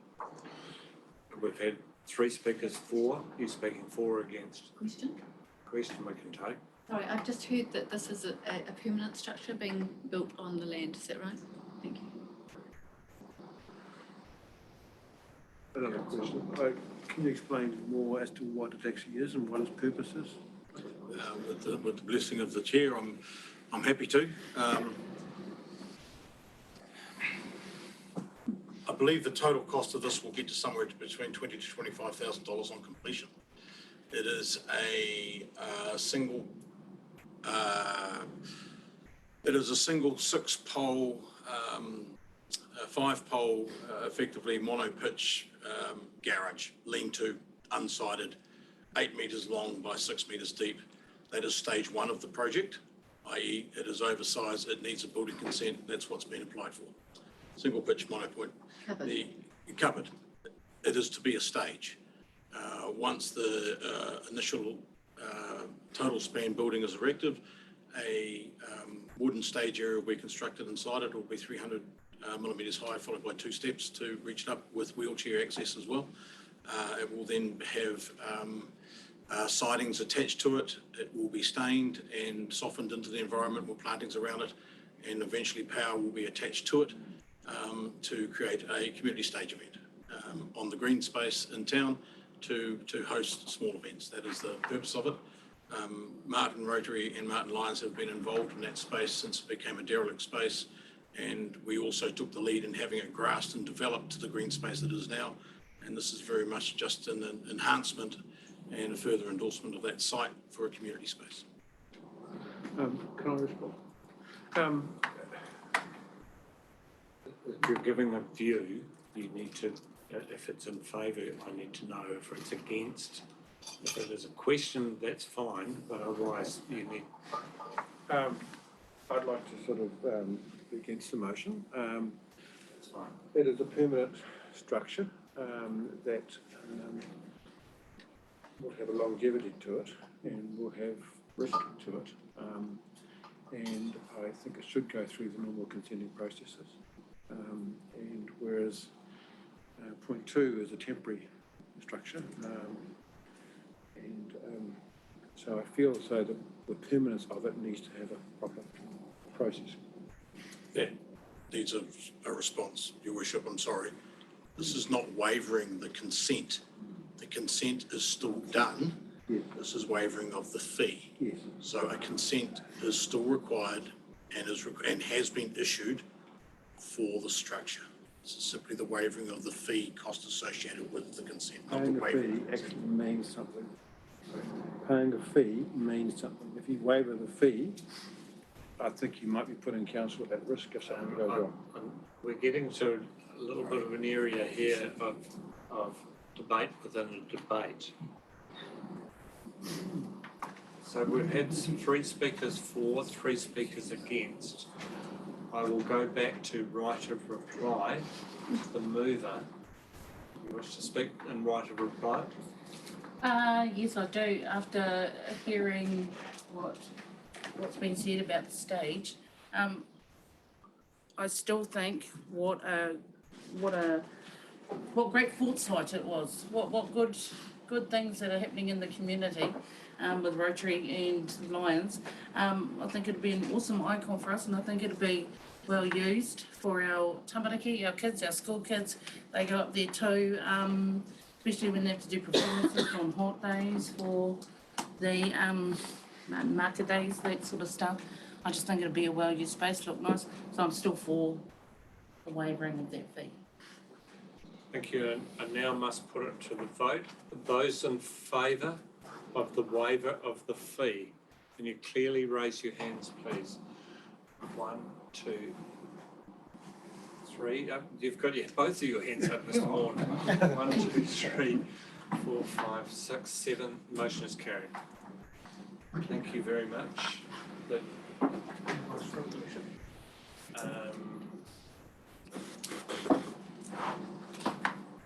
We've had 3 speakers for. You speaking for or against? Question? Question we can take. Sorry, I've just heard that this is a permanent structure being built on the land. Is that right? Thank you. Another question. Can you explain more as to what it actually is and what its purpose is? With the blessing of the chair, I'm happy to. I believe the total cost of this will get to somewhere between $20,000 to $25,000 on completion. It is a single 6-pole, 5-pole, effectively mono-pitch garage, lean-to, unsided, 8 metres long by 6 metres deep. That is stage 1 of the project, i.e. it is oversized, it needs a building consent, that's what's been applied for. Single pitch monopoint. Covered. It is to be a stage. Once the initial total span building is erected, A wooden stage area will be constructed inside it. It will be 300 millimetres high, followed by 2 steps to reach it up with wheelchair access as well. It will then have sidings attached to it. It will be stained and softened into the environment with plantings around it, and eventually power will be attached to it to create a community stage event on the green space in town to host small events. That is the purpose of it. Marton Rotary and Marton Lions have been involved in that space since it became a derelict space, and we also took the lead in having it grassed and developed to the green space it is now. And this is very much just an enhancement and a further endorsement of that site for a community space. Can I respond? If you're giving a view, you need to, if it's in favour, I need to know. If it's against, if it is a question, that's fine, but otherwise you need. I'd like to sort of be against the motion. That's fine. It is a permanent structure that will have a longevity to it and will have risk to it. And I think it should go through the normal consenting processes. And whereas point 2 is a temporary structure, so I feel as though the permanence of it needs to have a proper process. That needs a response, Your Worship. I'm sorry. This is not wavering the consent. The consent is still done. Yes. This is wavering of the fee. Yes. So a consent is still required and has been issued for the structure. This is simply the wavering of the fee cost associated with the consent, not the Paying a wavering. fee actually means something. Paying a fee means something. If you waiver the fee, I think you might be putting council at risk if something goes wrong. We're getting to a little bit of an area here of debate within a debate. So we've had 3 speakers for, 3 speakers against. I will go back to right of reply. The mover, you wish to speak in right of reply? Yes, I do. After hearing what's been said about the stage, I still think what great foresight it was. What good things that are happening in the community with Rotary and Lions. I think it'd be an awesome icon for us, and I think it'd be well used for our tamariki, our kids, our school kids. They go up there too, especially when they have to do performances on hot days for the market days, that sort of stuff. I just think it'd be a well-used space, look nice. So I'm still for the wavering of that fee. Thank you, and I now must put it to the vote. Those in favour of the waiver of the fee, can you clearly raise your hands, please? 1, 2, 3. You've got both of your hands up, Mr. Moore. 1, 2, 3, 4, 5, 6, 7. Motion is carried. Thank you very much.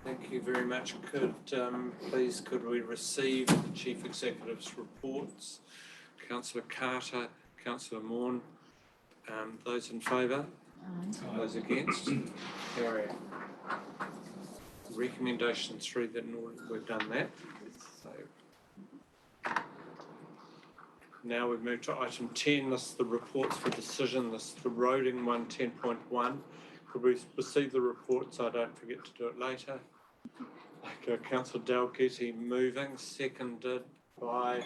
Thank you very much. Please could we receive the Chief Executive's reports? Councillor Carter, Councillor Morn, those in favour? Those against? Carry. Recommendation 3, that we've done that. So now we've moved to item 10. This is the reports for decision. This is the roading one, 10.1. Could we receive the reports so I don't forget to do it later? Okay, Councillor Dalgetty moving, seconded by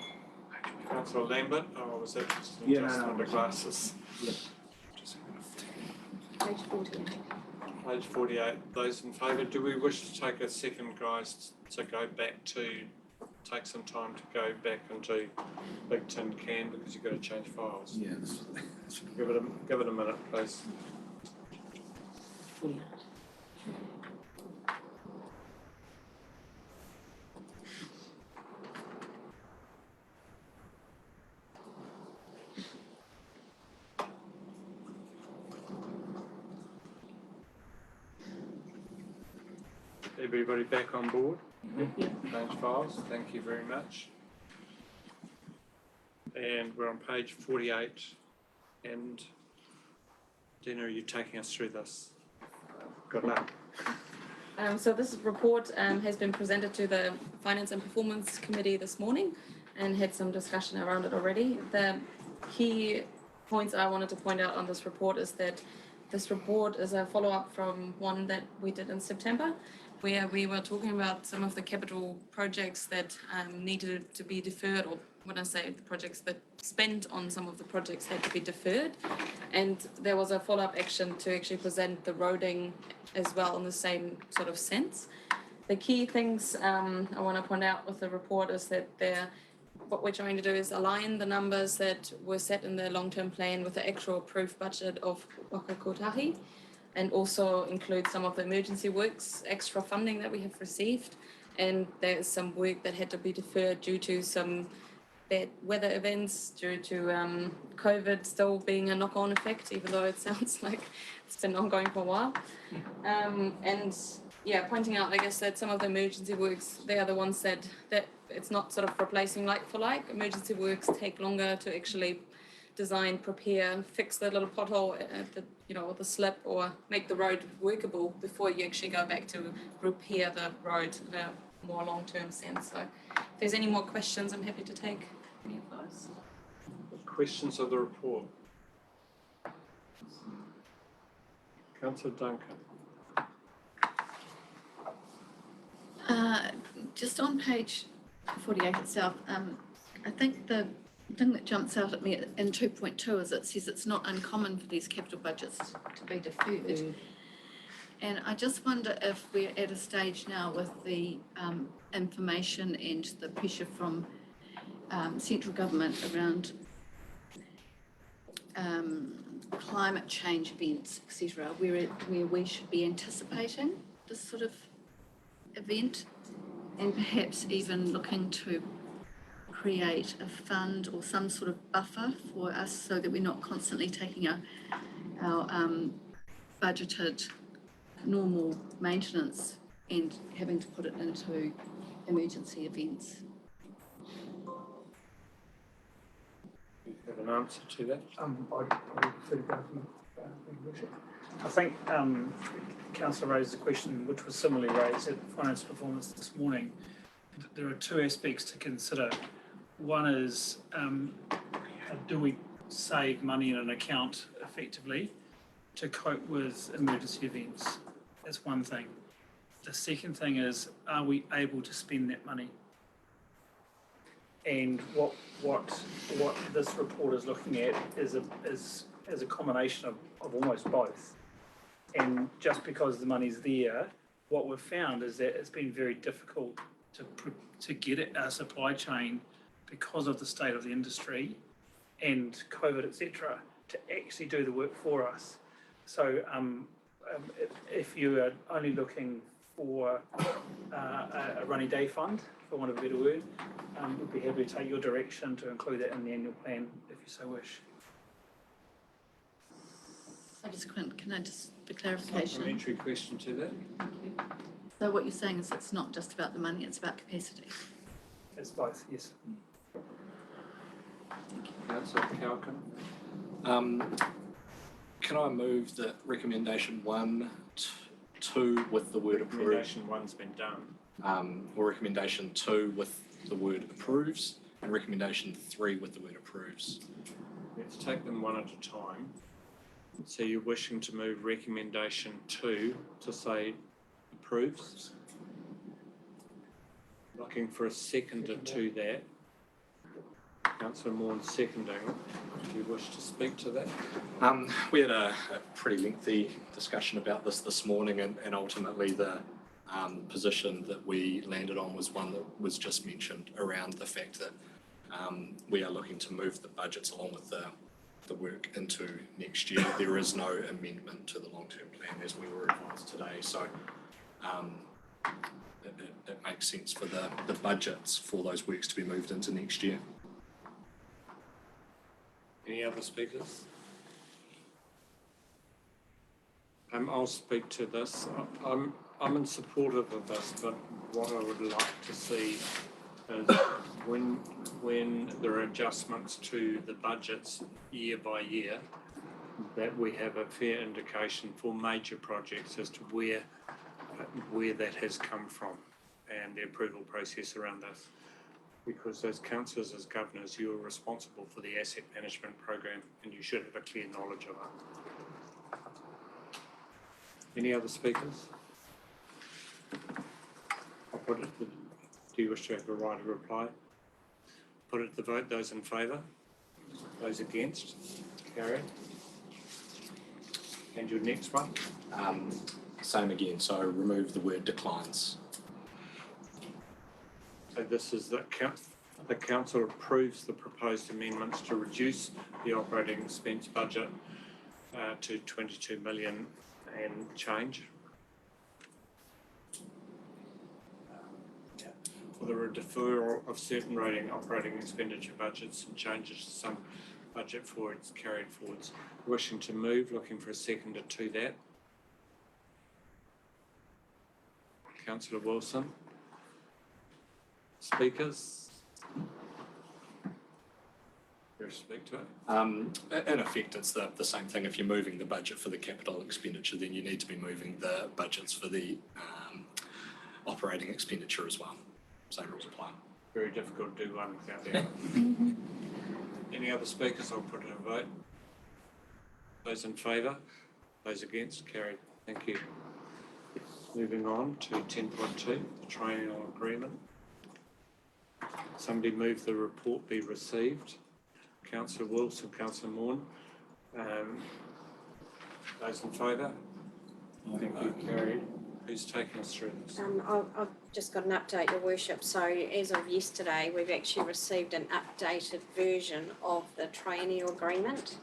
Councillor Lambert. Oh, was that just an adjustment under glasses? Yeah. Page 48. Page 48. Those in favour. Do we wish to take a second, guys, to go back to take some time to go back into Big Tin Can because you've got to change files? Yeah. Give it a minute, please. Everybody back on board? Change files, thank you very much. and we're on page 48. And Dina, are you taking us through this? Good luck. So this report has been presented to the Finance and Performance Committee this morning and had some discussion around it already. The key points I wanted to point out on this report is that this report is a follow-up from one that we did in September, where we were talking about some of the capital projects that needed to be deferred, or when I say the projects that spent on some of the projects had to be deferred. And there was a follow-up action to actually present the roading as well in the same sort of sense. The key things I want to point out with the report is that what we're trying to do is align the numbers that were set in the long-term plan with the actual approved budget of Waka Kotahi, and also include some of the emergency works, extra funding that we have received. And there's some work that had to be deferred due to some bad weather events, due to COVID still being a knock-on effect, even though it sounds like it's been ongoing for a while. And yeah, pointing out, I guess, that some of the emergency works, they are the ones that it's not sort of replacing like for like. Emergency works take longer to actually design, prepare, fix the little pothole at the, the slip, or make the road workable before you actually go back to repair the road in a more long-term sense. So if there's any more questions, I'm happy to take any of those. Questions of the report? Councillor Duncan. Just on page 48 itself, I think the thing that jumps out at me in 2.2 is it says it's not uncommon for these capital budgets to be deferred. And I just wonder if we're at a stage now with the information and the pressure from central government around climate change events, etc., where we should be anticipating this sort of event, and perhaps even looking to create a fund or some sort of buffer for us so that we're not constantly taking our budgeted normal maintenance and having to put it into emergency events. You have an answer to that? I think Councillor raised a question which was similarly raised at Finance Performance this morning. There are two aspects to consider. One is, do we save money in an account effectively to cope with emergency events? That's one thing. The second thing is, are we able to spend that money? And what this report is looking at is a combination of almost both. And just because the money's there, what we've found is that it's been very difficult to get it our supply chain, because of the state of the industry and COVID, etc., to actually do the work for us. So if you are only looking for a rainy day fund, for want of a better word, we'd be happy to take your direction to include that in the annual plan if you so wish. Subsequent, can I just, for clarification? Supplementary question to that. Thank you. So what you're saying is it's not just about the money, it's about capacity. It's both, yes. Councillor Cowkin. Can I move that recommendation 1, 2 with the word approved? Recommendation 1's been done. Or recommendation 2 with the word approves, and recommendation 3 with the word approves. Let's take them one at a time. So you're wishing to move recommendation 2 to say approves? Looking for a seconder to that. Councillor Morn seconding. Do you wish to speak to that? We had a pretty lengthy discussion about this morning, and ultimately the position that we landed on was one that was just mentioned around the fact that we are looking to move the budgets along with the work into next year. There is no amendment to the long-term plan as we were advised today, so it makes sense for the budgets for those works to be moved into next year. Any other speakers? I'll speak to this. I'm in support of this, but what I would like to see is when there are adjustments to the budgets year by year, that we have a fair indication for major projects as to where that has come from and the approval process around this. Because as councillors, as governors, you are responsible for the asset management program and you should have a clear knowledge of it. Any other speakers? I'll put it, do you wish to have a right of reply? Put it to the vote, those in favour? Those against? Carried. And your next one? Same again, so remove the word declines. So this is the council approves the proposed amendments to reduce the operating expense budget to 22 million and change. For the deferral of certain operating expenditure budgets and changes to some budget for its carried forwards. Wishing to move, looking for a seconder to that. Councillor Wilson. Speakers? You speak to it? In effect, it's the same thing. If you're moving the budget for the capital expenditure, then you need to be moving the budgets for the operating expenditure as well. Same rules apply. Very difficult to do one without the other. Any other speakers? I'll put it to a vote. Those in favour? Those against? Carried. Thank you. Moving on to 10.2, the triennial agreement. Somebody move the report be received. Councillor Wilson, Councillor Morn. Those in favour? Thank you. Carried. Who's taking us through this? I've just got an update, Your Worship. So as of yesterday, we've actually received an updated version of the triennial agreement.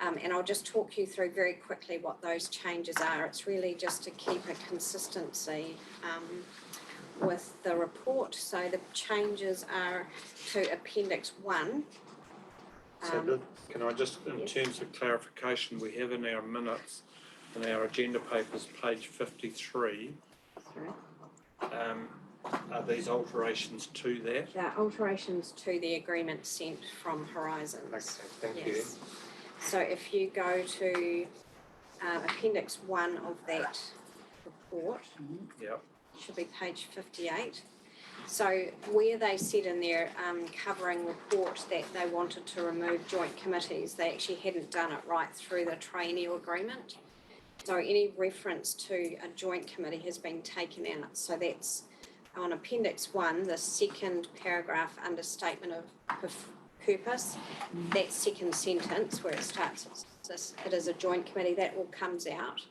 And I'll just talk you through very quickly what those changes are. It's really just to keep a consistency with the report. So the changes are to Appendix 1. Can I just, in terms of clarification, we have in our minutes, in our agenda papers, page 53. Are these alterations to that? They're alterations to the agreement sent from Horizons. Okay, thank you. So if you go to Appendix 1 of that report, Yep. should be page 58. So where they said in their covering report that they wanted to remove joint committees, they actually hadn't done it right through the triennial agreement. So any reference to a joint committee has been taken out. So that's on Appendix 1, the second paragraph under statement of purpose, that second sentence where it starts, it is a joint committee, that all comes out.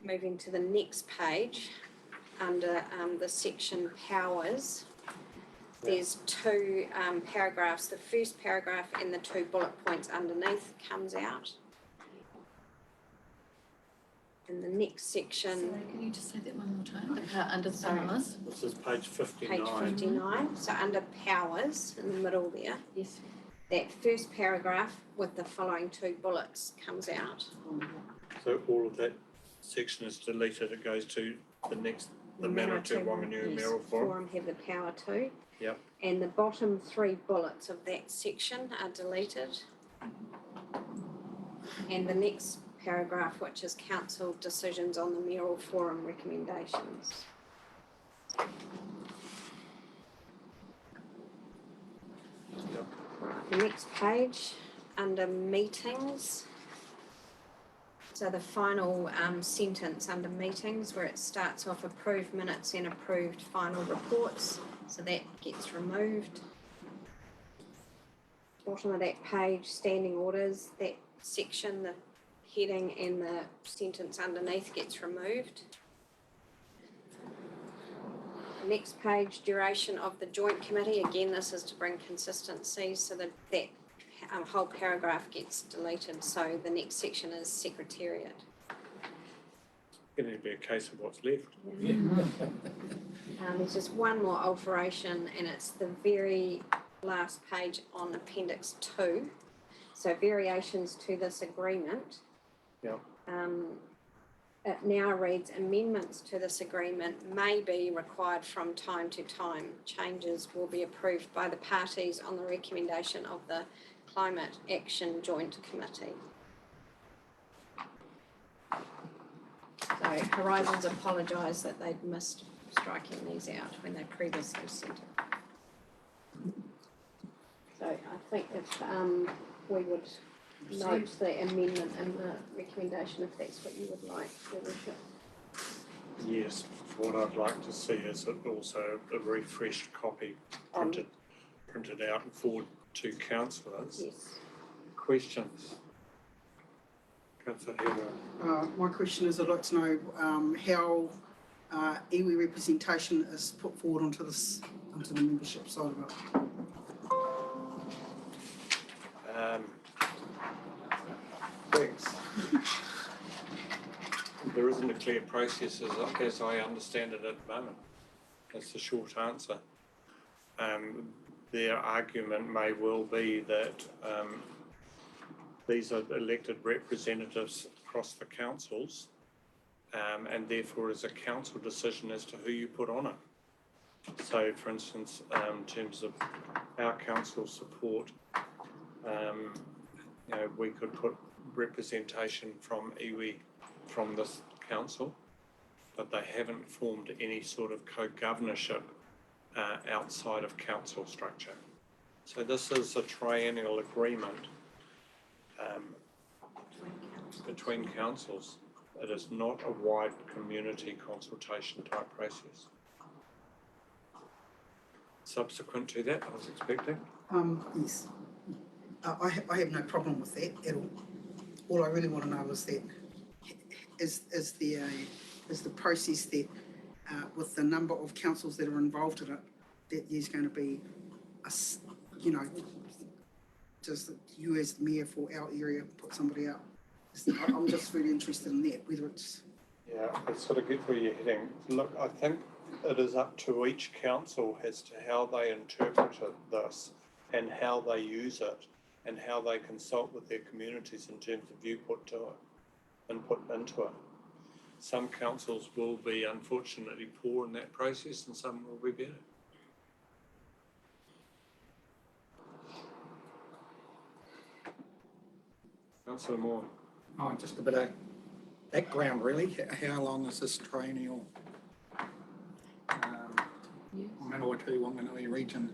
Moving to the next page, under the section powers, there's two paragraphs. The first paragraph and the two bullet points underneath comes out. In the next section. Sorry, can you just say that one more time? Under the powers. This is page 59. Page 59. So under powers, in the middle there. Yes. That first paragraph with the following two bullets comes out. So all of that section is deleted. It goes to the next, the Manawatu Wanganui Mayoral Forum. Have the power to. Yep. And the bottom three bullets of that section are deleted. And the next paragraph, which is council decisions on the mayoral forum recommendations. Yep. The next page, under meetings. So the final sentence under meetings where it starts off approved minutes and approved final reports. So that gets removed. Bottom of that page, standing orders, that section, the heading and the sentence underneath gets removed. Next page, duration of the joint committee. Again, this is to bring consistency so that whole paragraph gets deleted. So the next section is secretariat. Going to be a case of what's left. Yeah. There's just one more alteration and it's the very last page on Appendix 2. So variations to this agreement. Yeah. it now reads amendments to this agreement may be required from time to time. Changes will be approved by the parties on the recommendation of the Climate Action Joint Committee. So Horizons apologise that they'd missed striking these out when they previously sent it. So I think if we would note the amendment in the recommendation if that's what you would like, Your Worship. Yes, what I'd like to see is also a refreshed copy printed out and forward to councillors. Yes. Questions? Councillor Hero. My question is, I'd like to know how iwi representation is put forward onto the membership side of it. Thanks. There isn't a clear process as I understand it at the moment. That's the short answer. Their argument may well be that these are elected representatives across the councils, and therefore is a council decision as to who you put on it. So, for instance, in terms of our council support, we could put representation from iwi from this council, but they haven't formed any sort of co-governorship outside of council structure. So this is a triennial agreement between councils. It is not a wide community consultation type process. Subsequent to that, I was expecting. Yes. I have no problem with that at all. All I really want to know is that is the process that with the number of councils that are involved in it, that there's going to be just you as the mayor for our area put somebody out. I'm just really interested in that, whether it's... Yeah, I sort of get where you're heading. Look, I think it is up to each council as to how they interpret this and how they use it and how they consult with their communities in terms of input into it. Some councils will be unfortunately poor in that process and some will be better. Councillor Moore. Oh, just a bit of background really. How long is this triennial Manawatu Wanganui region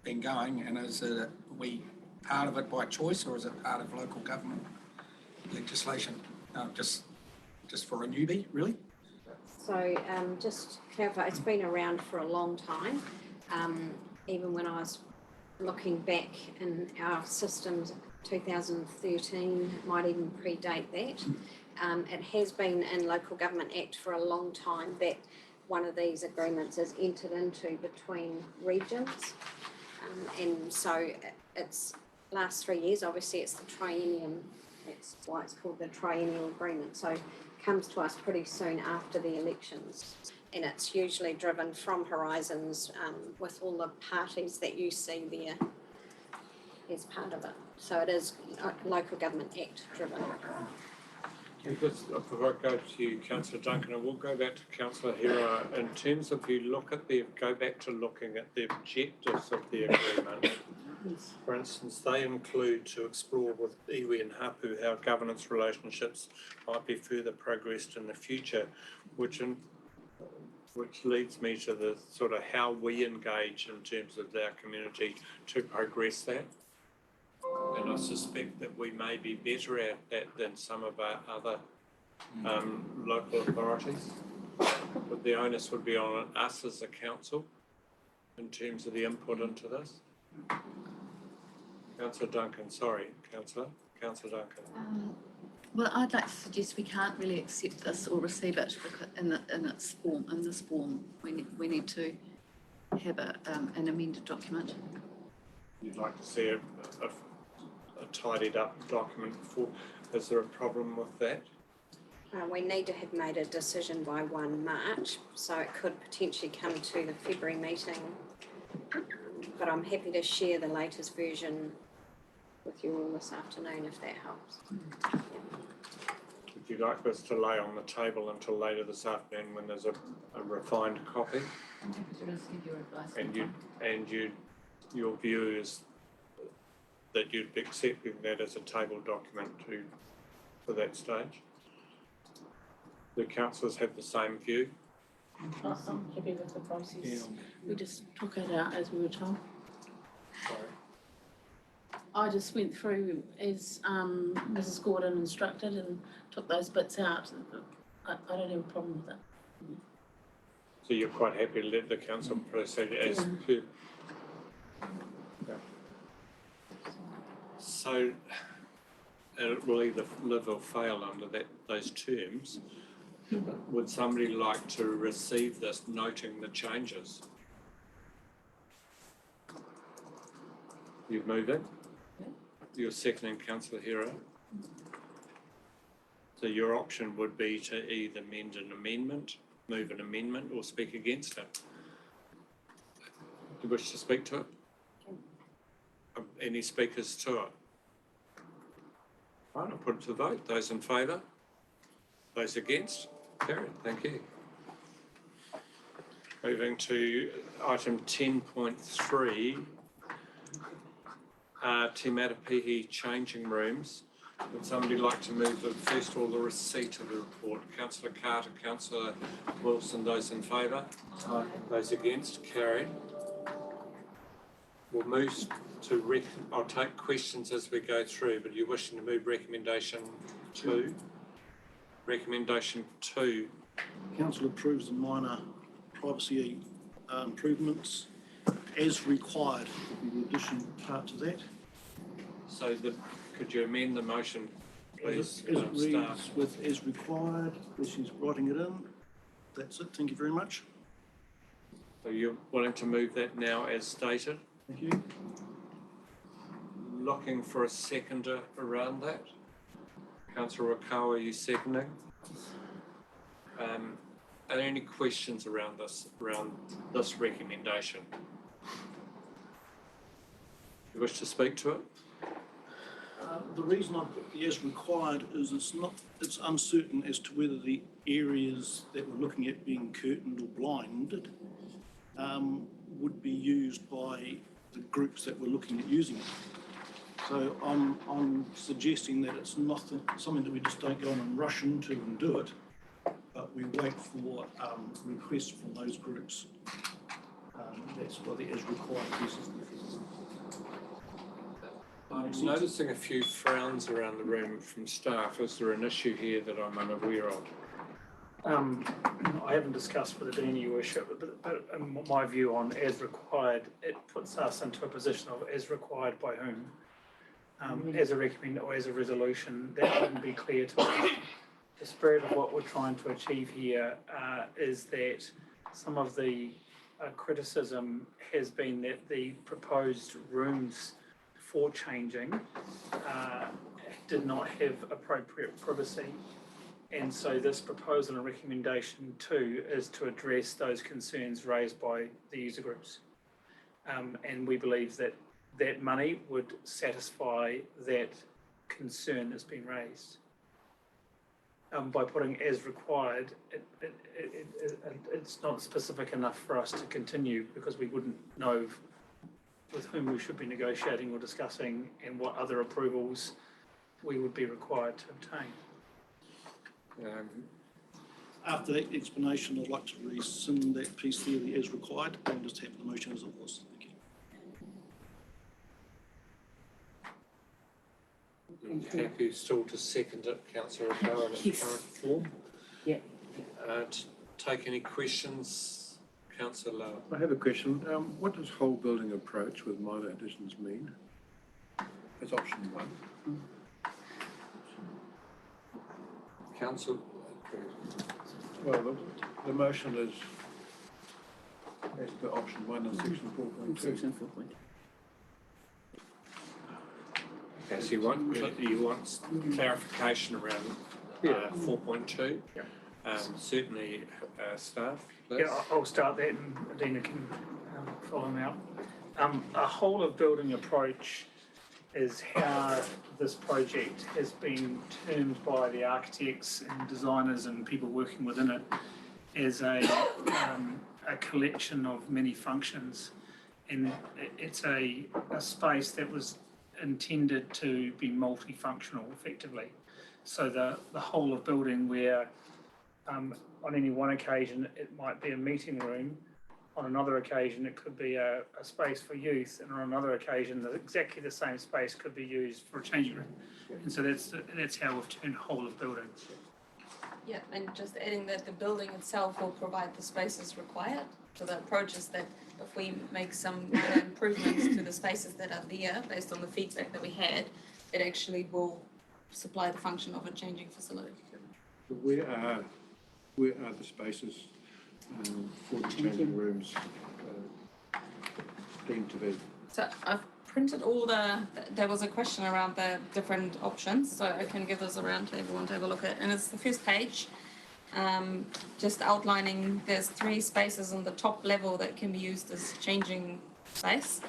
been going, and is it are we part of it by choice or is it part of local government legislation? Just for a newbie, really? So just to clarify, it's been around for a long time. Even when I was looking back in our systems, 2013, it might even predate that. It has been in Local Government Act for a long time that one of these agreements is entered into between regions. And so it's last 3 years, obviously it's the triennium, that's why it's called the triennial agreement. So it comes to us pretty soon after the elections. And it's usually driven from Horizons with all the parties that you see there as part of it. So it is Local Government Act driven. Because I go to you, Councillor Duncan, and we'll go back to Councillor Hira. In terms of you go back to looking at the objectives of the agreement. For instance, they include to explore with iwi and hapu how governance relationships might be further progressed in the future, which leads me to the sort of how we engage in terms of our community to progress that. And I suspect that we may be better at that than some of our other local authorities. But the onus would be on us as a council in terms of the input into this. Councillor Duncan, sorry, Councillor Duncan. Well, I'd like to suggest we can't really accept this or receive it in this form. We need to have an amended document. You'd like to see a tidied up document before. Is there a problem with that? We need to have made a decision by 1 March, so it could potentially come to the February meeting. But I'm happy to share the latest version with you all this afternoon if that helps. Would you like this to lay on the table until later this afternoon when there's a refined copy? I'm happy to just give your advice. And your view is that you'd be accepting that as a table document for that stage? The councillors have the same view? I'm happy with the process. Yeah. We just took it out as we were told. Sorry. I just went through as Mrs Gordon instructed and took those bits out. I don't have a problem with it. So you're quite happy to let the council proceed as per? Yeah. So it will either live or fail under those terms. Would somebody like to receive this, noting the changes? You've moved it? You're seconding, Councillor Hero. So your option would be to either move an amendment, or speak against it. Do you wish to speak to it? Any speakers to it? Right, I'll put it to the vote. Those in favour? Those against? Carried. Thank you. Moving to item 10.3. Te Matapihi changing rooms. Would somebody like to move first of all the receipt of the report? Councillor Carter, Councillor Wilson, those in favour? Aye. Those against? Carried. We'll move to I'll take questions as we go through, but you're wishing to move recommendation 2? Recommendation 2. Council approves the minor privacy improvements as required, with the additional part to that. So could you amend the motion, please? As it reads with as required, she's writing it in. That's it, thank you very much. So you're willing to move that now as stated? Thank you. Looking for a seconder around that? Councillor Rakawa, are you seconding? Are there any questions around this recommendation? You wish to speak to it? The reason I put the as required is it's uncertain as to whether the areas that we're looking at being curtained or blinded would be used by the groups that we're looking at using it. So I'm suggesting that it's not something that we just don't go on and rush into and do it, but we wait for requests from those groups. That's why the as required piece is there. I'm noticing a few frowns around the room from staff. Is there an issue here that I'm unaware of? I haven't discussed with it in any worship, but in my view on as required, it puts us into a position of as required by whom? As a recommend or as a resolution, that wouldn't be clear to us. The spirit of what we're trying to achieve here is that some of the criticism has been that the proposed rooms for changing did not have appropriate privacy. And so this proposal and recommendation 2 is to address those concerns raised by the user groups. And we believe that that money would satisfy that concern that's been raised. By putting as required, it's not specific enough for us to continue because we wouldn't know with whom we should be negotiating or discussing and what other approvals we would be required to obtain. After that explanation, I'd like to rescind that piece there, the as required, and just have the motion as it was. Thank you. Happy still to second it, Councillor O'Connor, in its current form? Yeah. Take any questions, Councillor Lowe? I have a question. What does whole building approach with minor additions mean? That's option 1. Council. Well, the motion is as per option 1 and section 4.2. Section 4.2. Okay, so you want clarification around 4.2? Yeah. Certainly, staff, please. Yeah, I'll start that and Adina can follow me out. A whole of building approach is how this project has been termed by the architects and designers and people working within it as a collection of many functions. And it's a space that was intended to be multifunctional effectively. So the whole of building where on any one occasion it might be a meeting room, on another occasion it could be a space for youth, and on another occasion exactly the same space could be used for a changing room. And so that's how we've turned whole of building. Yeah, and just adding that the building itself will provide the spaces required. So the approach is that if we make some minor improvements to the spaces that are there, based on the feedback that we had, it actually will supply the function of a changing facility. So where are the spaces for the changing rooms deemed to be? So I've printed all there was a question around the different options, so I can give this around to everyone to have a look at. And it's the first page, just outlining there's 3 spaces on the top level that can be used as changing space.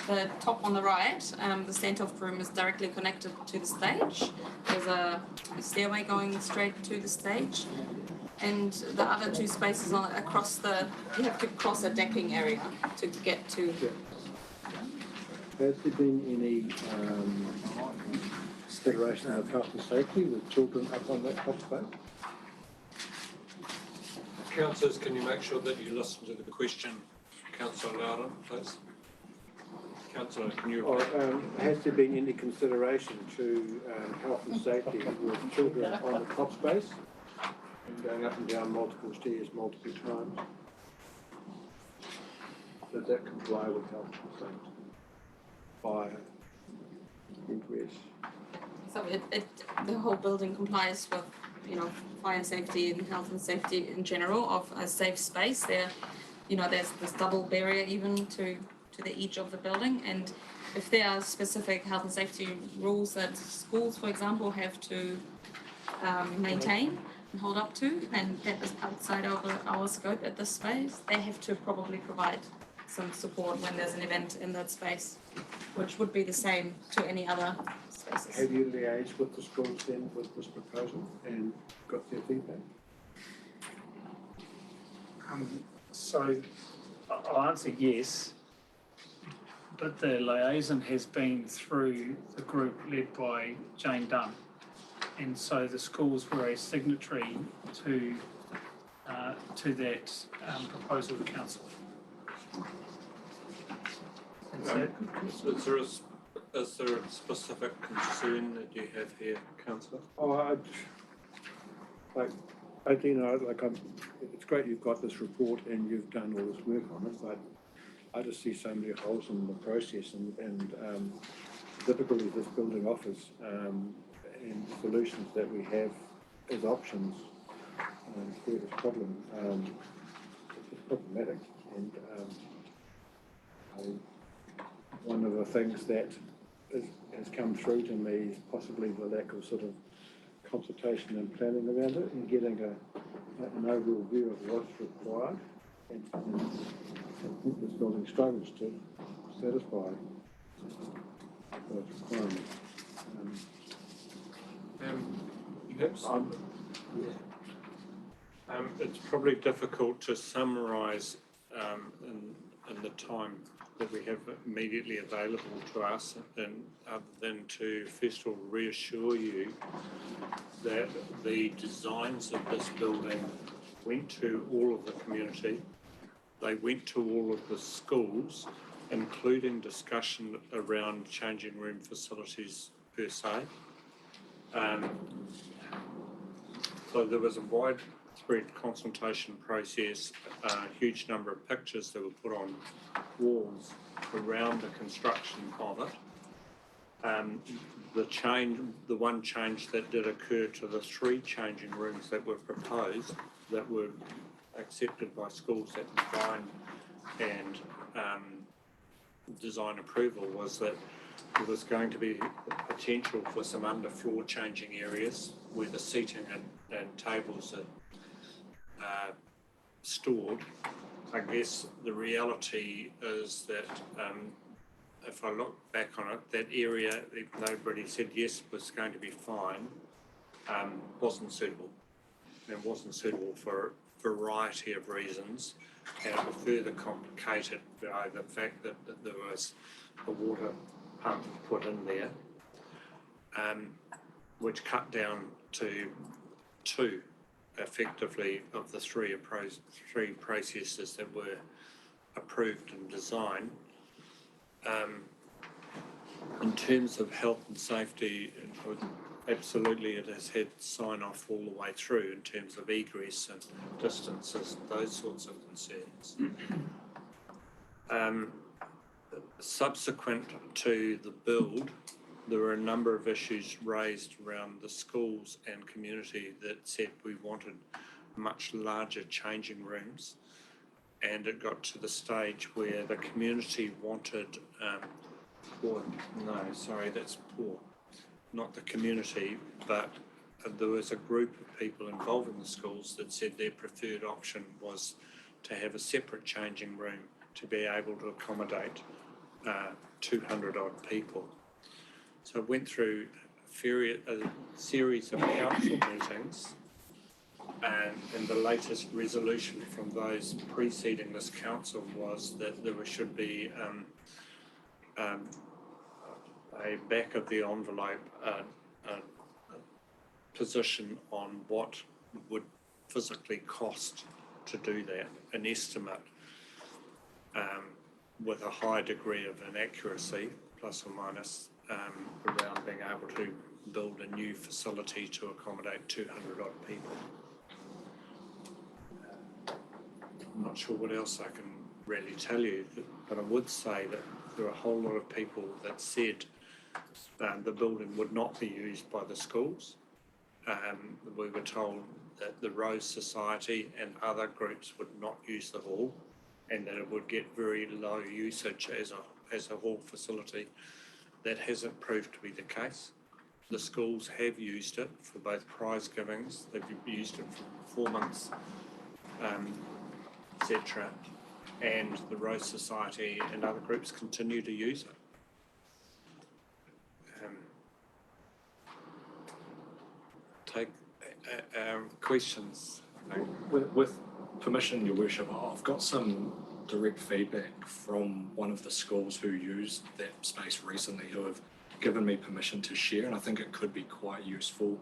The top on the right, the stand-off room is directly connected to the stage. There's a stairway going straight to the stage. And the other 2 spaces on across you have to cross a decking area to get to. Has there been any consideration of health and safety with children up on that top space? Councillors, can you make sure that you listen to the question, Councillor Loudon, please? Councillor, can you... Has there been any consideration to health and safety with children on the top space and going up and down multiple stairs multiple times? Does that comply with health and safety? Fire, ingress? So the whole building complies with, fire safety and health and safety in general of a safe space. There's this double barrier even to the edge of the building, and if there are specific health and safety rules that schools, for example, have to maintain and hold up to, and that is outside of our scope at this space, they have to probably provide some support when there's an event in that space, which would be the same to any other spaces. Have you liaised with the schools then with this proposal and got their feedback? So I'll answer yes, but the liaison has been through the group led by Jane Dunn. And so the schools were a signatory to that proposal to council. Is there a specific concern that you have here, Councillor? It's great you've got this report and you've done all this work on it, but I just see so many holes in the process and difficulties this building offers and solutions that we have as options for this problem. It's problematic, and one of the things that has come through to me is possibly the lack of sort of consultation and planning around it and getting an overall view of what's required. And I think this building struggles to satisfy those requirements. It's probably difficult to summarise in the time that we have immediately available to us, and other than to first of all reassure you that the designs of this building went to all of the community. They went to all of the schools, including discussion around changing room facilities per se. So there was a widespread consultation process, a huge number of pictures that were put on walls around the construction of it. The one change that did occur to the 3 changing rooms that were proposed, that were accepted by schools at design and design approval, was that there was going to be the potential for some underfloor changing areas where the seating and tables are stored. I guess the reality is that if I look back on it, that area, even though everybody said yes was going to be fine, wasn't suitable. It wasn't suitable for a variety of reasons, and it was further complicated by the fact that there was a water pump put in there, which cut down to two, effectively, of the three processes that were approved and designed. In terms of health and safety, absolutely it has had sign off all the way through in terms of egress and distances, those sorts of concerns. Subsequent to the build, there were a number of issues raised around the schools and community that said we wanted much larger changing rooms, and it got to the stage where the community wanted, that's poor, not the community, but there was a group of people involved in the schools that said their preferred option was to have a separate changing room to be able to accommodate 200 odd people. So I went through a series of council meetings, and the latest resolution from those preceding this council was that there should be a back of the envelope position on what would physically cost to do that, an estimate with a high degree of inaccuracy, plus or minus, around being able to build a new facility to accommodate 200 odd people. I'm not sure what else I can really tell you, but I would say that there are a whole lot of people that said the building would not be used by the schools. We were told that the Rose Society and other groups would not use the hall, and that it would get very low usage as a hall facility. That hasn't proved to be the case. The schools have used it for both prize givings, they've used it for performance, etc. And the Rose Society and other groups continue to use it. Take questions. With permission, Your Worship, I've got some direct feedback from one of the schools who used that space recently, who have given me permission to share, and I think it could be quite useful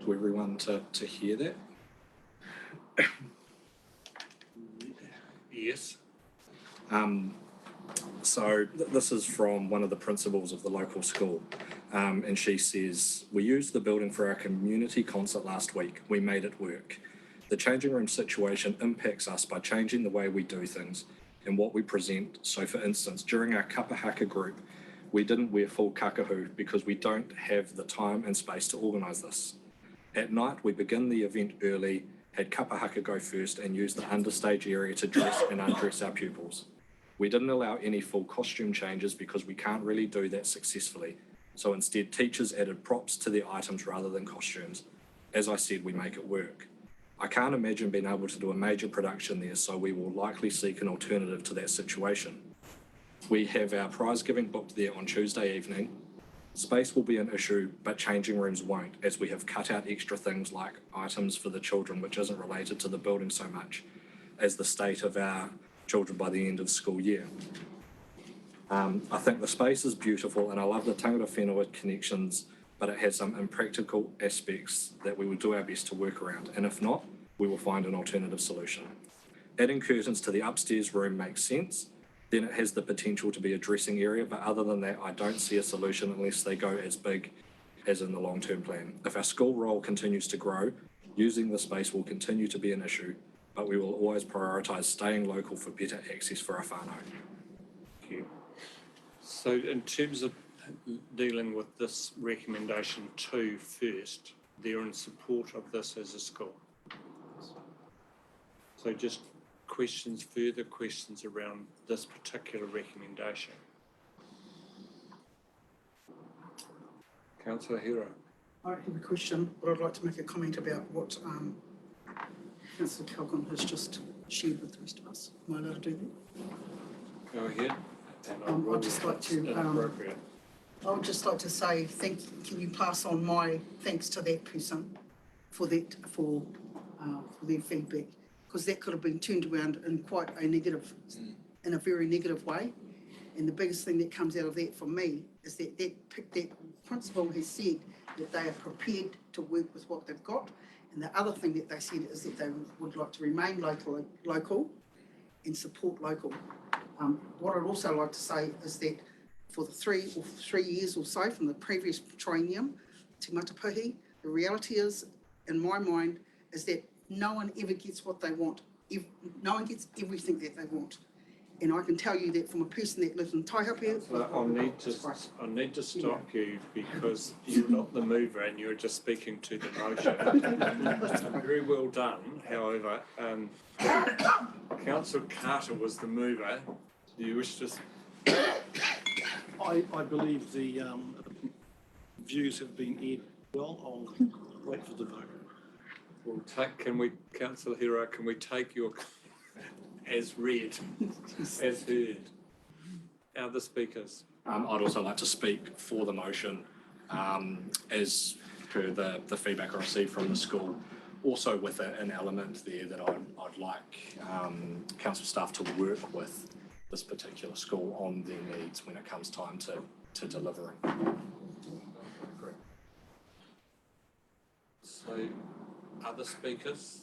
to everyone to hear that. Yes. So this is from one of the principals of the local school, and she says, "We used the building for our community concert last week. We made it work. The changing room situation impacts us by changing the way we do things and what we present. So for instance, during our kapa haka group, we didn't wear full kakahu because we don't have the time and space to organise this. At night, we begin the event early, had kapa haka go first and use the understage area to dress and undress our pupils. We didn't allow any full costume changes because we can't really do that successfully. So instead, teachers added props to their items rather than costumes. As I said, we make it work. I can't imagine being able to do a major production there, so we will likely seek an alternative to that situation. We have our prize giving booked there on Tuesday evening. Space will be an issue, but changing rooms won't, as we have cut out extra things like items for the children, which isn't related to the building so much as the state of our children by the end of the school year. I think the space is beautiful and I love the tangata whenua connections, but it has some impractical aspects that we will do our best to work around, and if not, we will find an alternative solution. Adding curtains to the upstairs room makes sense, then it has the potential to be a dressing area, but other than that, I don't see a solution unless they go as big as in the long-term plan. If our school roll continues to grow, using the space will continue to be an issue, but we will always prioritise staying local for better access for our whānau." Thank you. So in terms of dealing with this recommendation 2 first, they're in support of this as a school. So just further questions around this particular recommendation. Councillor Hero. I have a question, but I'd like to make a comment about what Councillor Calgon has just shared with the rest of us. Am I allowed to do that? Go ahead. And I I'd rule just if like it's to, inappropriate. I would just like to say can you pass on my thanks to that person for their feedback? Because that could have been turned around in quite a negative, in a very negative way. And the biggest thing that comes out of that for me is that principal has said that they are prepared to work with what they've got. And the other thing that they said is that they would like to remain local and support local. What I'd also like to say is that for the 3 years or so from the previous triennium to Matapuhi, the reality is, in my mind, is that no one ever gets what they want. No one gets everything that they want. And I can tell you that from a person that lives in Taihape. So I need to stop you because you're not the mover and you're just speaking to the motion. Very well done. However, Councillor Carter was the mover. Do you wish to? I believe the views have been aired well. I'll wait for the vote. We'll take. Can we, Councillor Hero? Can we take your as read, as heard? Other speakers. I'd also like to speak for the motion, as per the feedback I received from the school. Also with an element there that I'd like council staff to work with this particular school on their needs when it comes time to delivering. So, other speakers?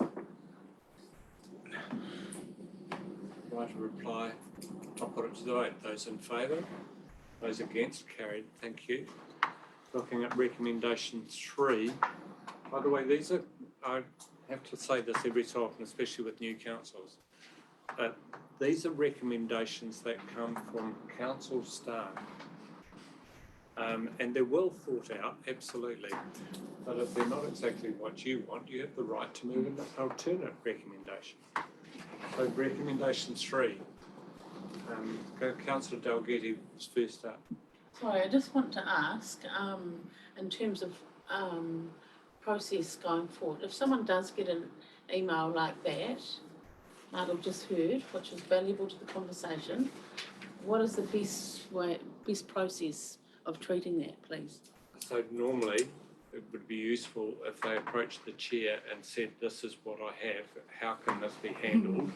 Right to reply. I'll put it to the vote. Those in favour? Those against? Carried. Thank you. Looking at recommendation 3. By the way, these are, I have to say this every so often, especially with new councils, but these are recommendations that come from council staff. And they're well thought out, absolutely. But if they're not exactly what you want, you have the right to move an alternate recommendation. So recommendation 3. Councillor Dalgety was first up. Sorry, I just want to ask, in terms of process going forward, if someone does get an email like that I've just heard, which is valuable to the conversation, what is the best process of treating that, please? So normally it would be useful if they approached the chair and said, this is what I have, how can this be handled?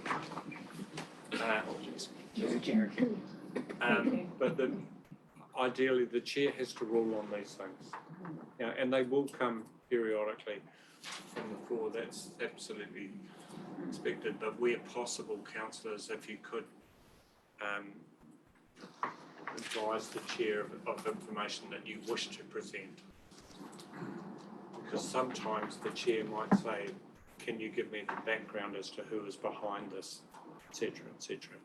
But ideally the chair has to rule on these things. And they will come periodically from the floor, that's absolutely expected, but where possible, councillors, if you could advise the chair of information that you wish to present. Because sometimes the chair might say, can you give me the background as to who is behind this, etc., etc.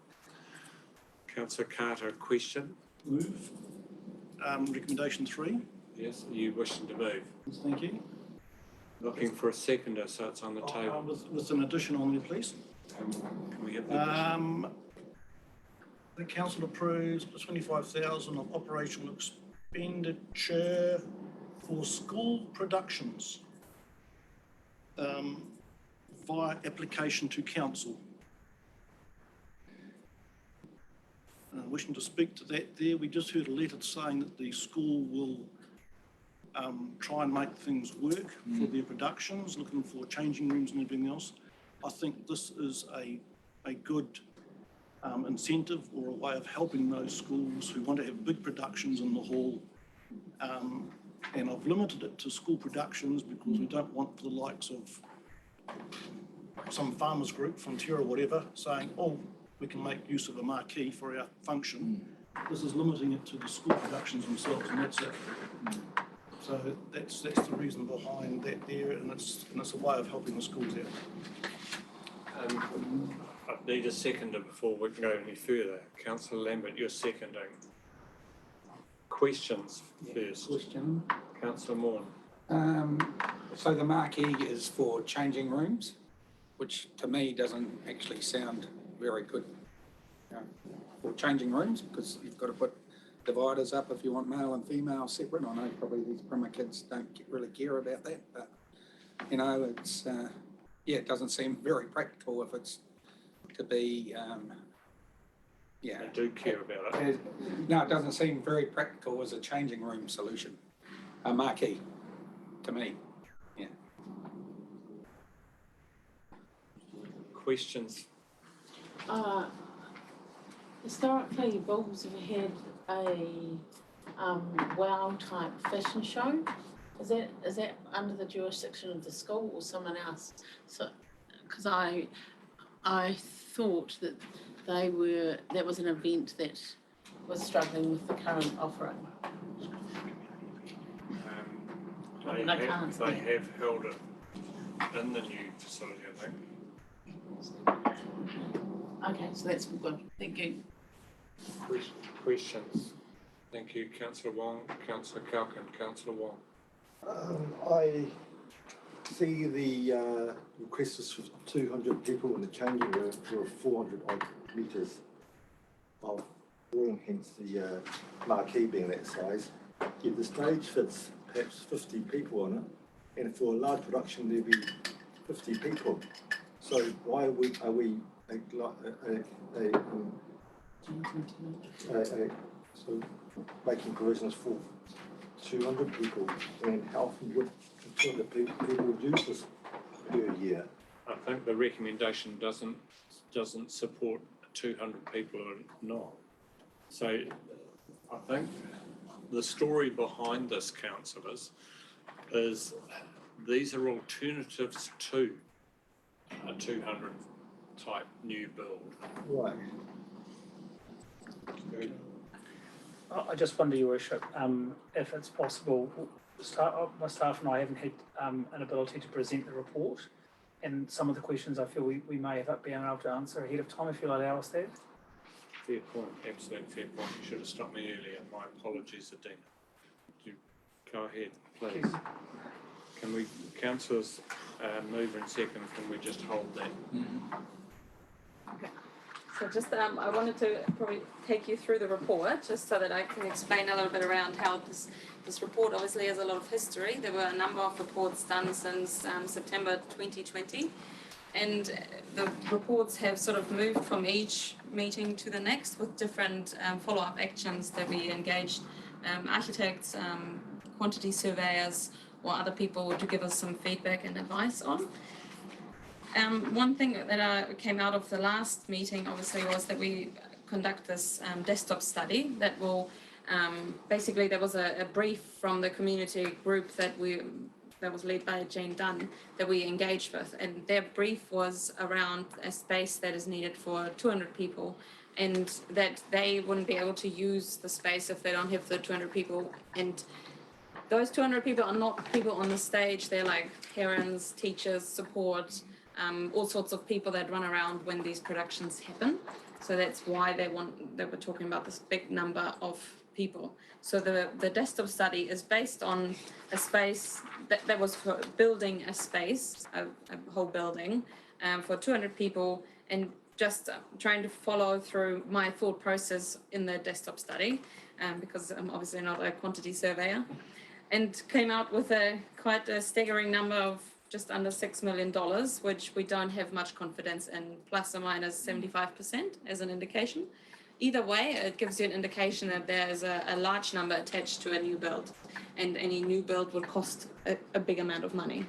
Councillor Carter, a question? Move. Recommendation 3. Yes, are you wishing to move? Thank you. Looking for a seconder, so it's on the table. With an addition on there, please. Can we have the addition? The council approves the 25,000 of operational expenditure for school productions via application to council. Wishing to speak to that there, we just heard a letter saying that the school will try and make things work for their productions, looking for changing rooms and everything else. I think this is a good incentive or a way of helping those schools who want to have big productions in the hall. And I've limited it to school productions because we don't want the likes of some farmers group from Tira or whatever saying, oh, we can make use of a marquee for our function. This is limiting it to the school productions themselves, and that's it. So that's the reason behind that there, and it's a way of helping the schools out. I need a seconder before we can go any further. Councillor Lambert, you're seconding. Questions first. Question. Councillor Morn. So the marquee is for changing rooms, which to me doesn't actually sound very good for changing rooms, because you've got to put dividers up if you want male and female separate. I know probably these Brima kids don't really care about that, but you know, it's it doesn't seem very practical if it's to be Yeah. They do care about it. No, it doesn't seem very practical as a changing room solution, a marquee, to me. Yeah. Questions? Historically, Bulls have had a wow type fashion show. Is that under the jurisdiction of the school or someone else? So, because I thought that that was an event that was struggling with the current offering. They have held it in the new facility, I think. Okay, so that's good. Thank you. Questions? Thank you, Councillor Wong, Councillor Kalkin, Councillor Wong. I see the request is for 200 people in the changing room for 400 odd metres of room, hence the marquee being that size. Yet the stage fits perhaps 50 people on it, and for a large production there'll be 50 people. So why are we so making provisions for 200 people, and how often would 200 people use this per year? I think the recommendation doesn't support 200 people or not. So I think the story behind this, councillors, is these are alternatives to a 200 type new build. Right. I just wonder, Your Worship, if it's possible, my staff and I haven't had an ability to present the report, and some of the questions I feel we may have been able to answer ahead of time, if you'll allow us that. Fair point, absolute fair point. You should have stopped me earlier. My apologies, Adina. Go ahead, please. Can we, councillors, move in second, can we just hold that? Okay. So just, I wanted to probably take you through the report, just so that I can explain a little bit around how this report obviously has a lot of history. There were a number of reports done since September 2020, and the reports have sort of moved from each meeting to the next with different follow-up actions that we engaged architects, quantity surveyors, or other people to give us some feedback and advice on. One thing that came out of the last meeting, obviously, was that we conduct this desktop study that will, basically there was a brief from the community group that was led by Jane Dunn that we engaged with, and their brief was around a space that is needed for 200 people, and that they wouldn't be able to use the space if they don't have the 200 people. And those 200 people are not people on the stage, they're like parents, teachers, support, all sorts of people that run around when these productions happen. So that's why they were talking about this big number of people. So the desktop study is based on a space that was for building a space, a whole building, for 200 people, and just trying to follow through my thought process in the desktop study, because I'm obviously not a quantity surveyor, and came out with quite a staggering number of just under $6 million, which we don't have much confidence in, plus or minus 75% as an indication. Either way, it gives you an indication that there is a large number attached to a new build, and any new build would cost a big amount of money.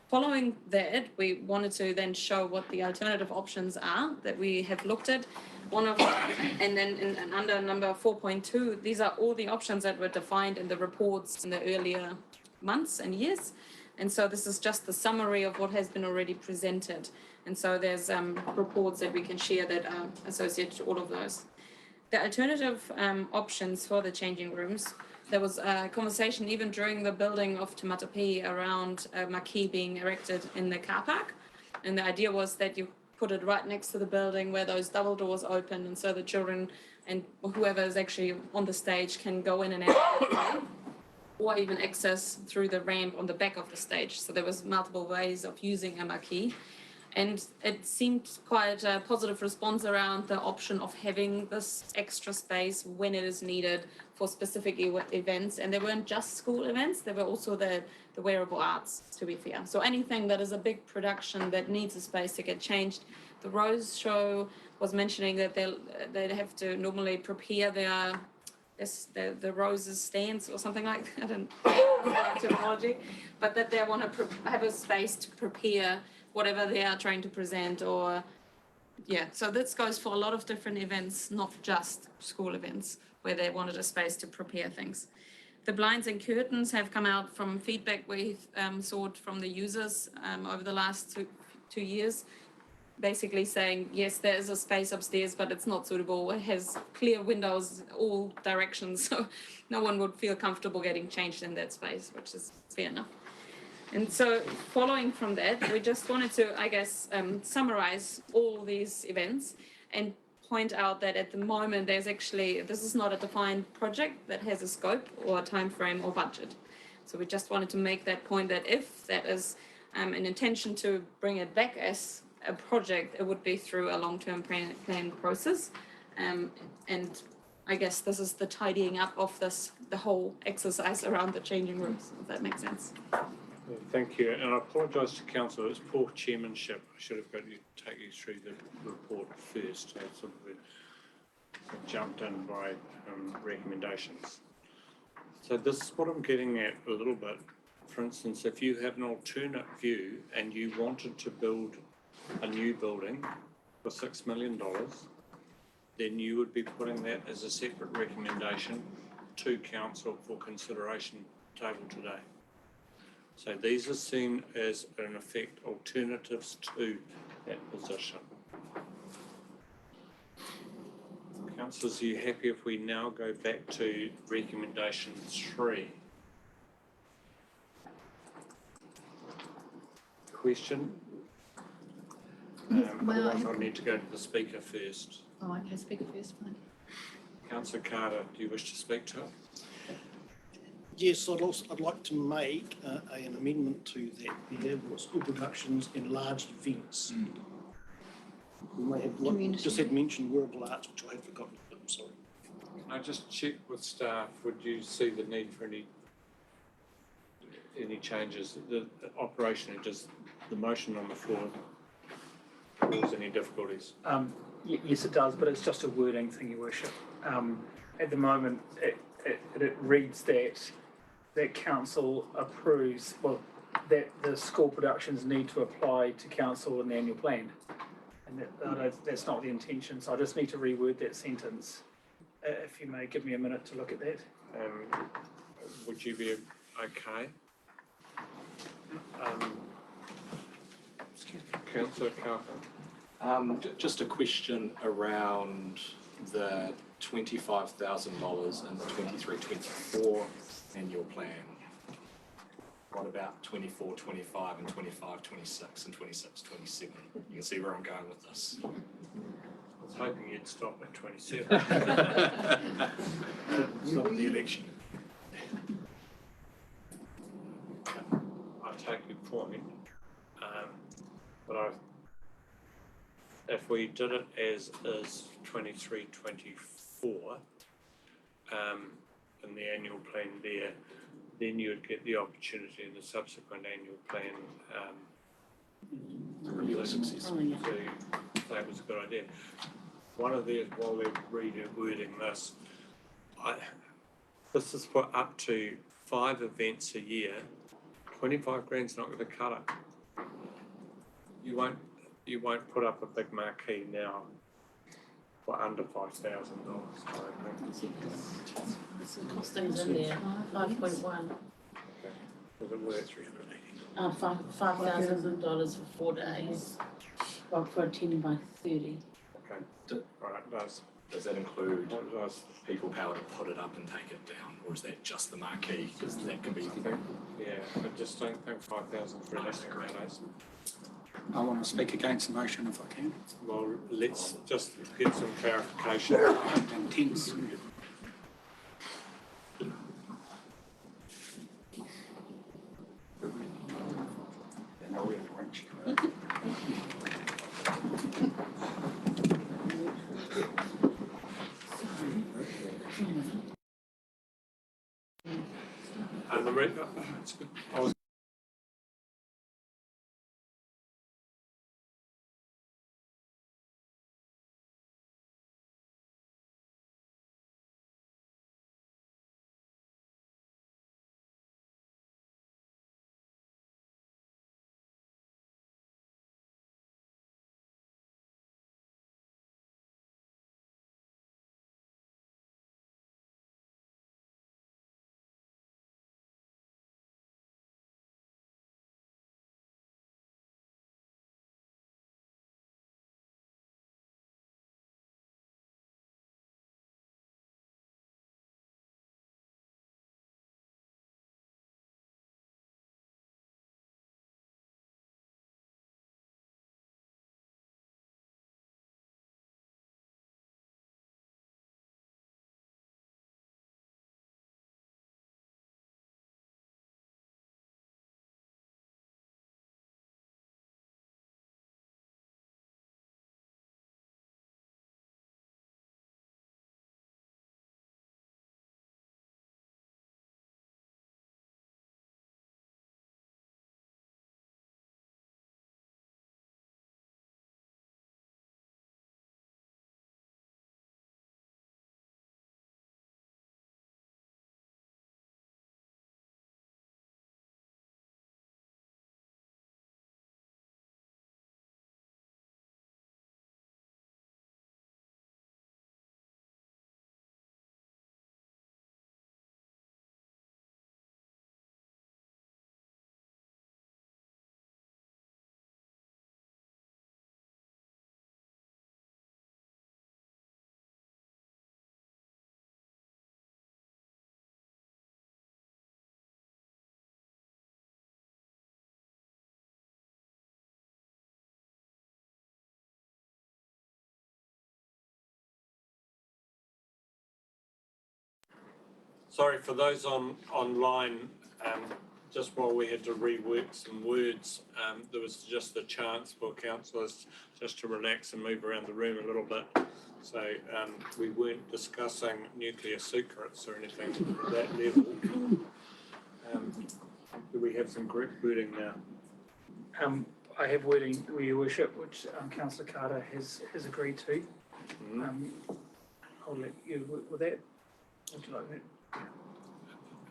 Following that, we wanted to then show what the alternative options are that we have looked at. And then in under number 4.2, these are all the options that were defined in the reports in the earlier months and years. And so this is just the summary of what has been already presented. And so there's reports that we can share that are associated to all of those. The alternative options for the changing rooms, there was a conversation even during the building of Te Matapi around a marquee being erected in the car park. And the idea was that you put it right next to the building where those double doors open, and so the children and whoever is actually on the stage can go in and out, or even access through the ramp on the back of the stage. So there was multiple ways of using a marquee. And it seemed quite a positive response around the option of having this extra space when it is needed for specific events. And they weren't just school events, they were also the wearable arts, to be fair. So anything that is a big production that needs a space to get changed, the Rose Show, was mentioning that they'd have to normally prepare the roses stands or something like that. I don't know the terminology, but that they want to have a space to prepare whatever they are trying to present, or so this goes for a lot of different events, not just school events, where they wanted a space to prepare things. The blinds and curtains have come out from feedback we've sought from the users over the last two years, basically saying, yes, there is a space upstairs, but it's not suitable. It has clear windows all directions, so no one would feel comfortable getting changed in that space, which is fair enough. And so following from that, we just wanted to, I guess, summarize all these events and point out that at the moment this is not a defined project that has a scope or a time frame or budget. So we just wanted to make that point that if that is an intention to bring it back as a project, it would be through a long-term plan process. And I guess this is the tidying up of the whole exercise around the changing rooms, if that makes sense. Thank you, and I apologise to council, it's poor chairmanship. I should have got you take you through the report first. I sort of jumped in by recommendations. So this is what I'm getting at a little bit. For instance, if you have an alternate view and you wanted to build a new building for $6 million, then you would be putting that as a separate recommendation to council for consideration table today. So these are seen as, in effect, alternatives to that position. Councillors, are you happy if we now go back to recommendation 3? Question? Otherwise I'll need to go to the speaker first. Oh, okay, speaker first, fine. Councillor Carter, do you wish to speak to it? Yes, I'd like to make an amendment to that. We have school productions and large events. We may have just had mentioned wearable arts, which I had forgotten. I'm sorry. Can I just check with staff? Would you see the need for any changes? The operation, does the motion on the floor cause any difficulties? Yes, it does, but it's just a wording thing, Your Worship. At the moment, it reads that council approves, that the school productions need to apply to council in the annual plan. And that's not the intention, so I just need to reword that sentence. If you may give me a minute to look at that. Would you be okay? Councillor Carter. Just a question around the $25,000 in the 23-24 annual plan. What about 24-25 and 25-26 and 26-27? You can see where I'm going with this. I was hoping you'd stop at 27. Stop the election. I take your point, but if we did it as is 23-24 in the annual plan there, then you would get the opportunity in the subsequent annual plan to say it was a good idea. One of theirs, while they're wording this, this is for up to 5 events a year. 25 grand's not going to cut it. You won't put up a big marquee now for under $5,000. Some costings in there, 5.1. Does it work? $5,000 for 4 days, or for a 10 by 30. Okay, all right, Does that include people power to put it up and take it down, or is that just the marquee? Because that can be. Yeah, I just don't think 5,000 is realistic nowadays. I want to speak against the motion if I can. Well, let's just get some clarification. Intense. And I was Sorry, for those online, just while we had to rework some words, there was just the chance for councillors just to relax and move around the room a little bit. So we weren't discussing nuclear secrets or anything at that level. Do we have some correct wording now? I have wording, Your Worship, which Councillor Carter has agreed to. I'll let you work with that. Would you like that?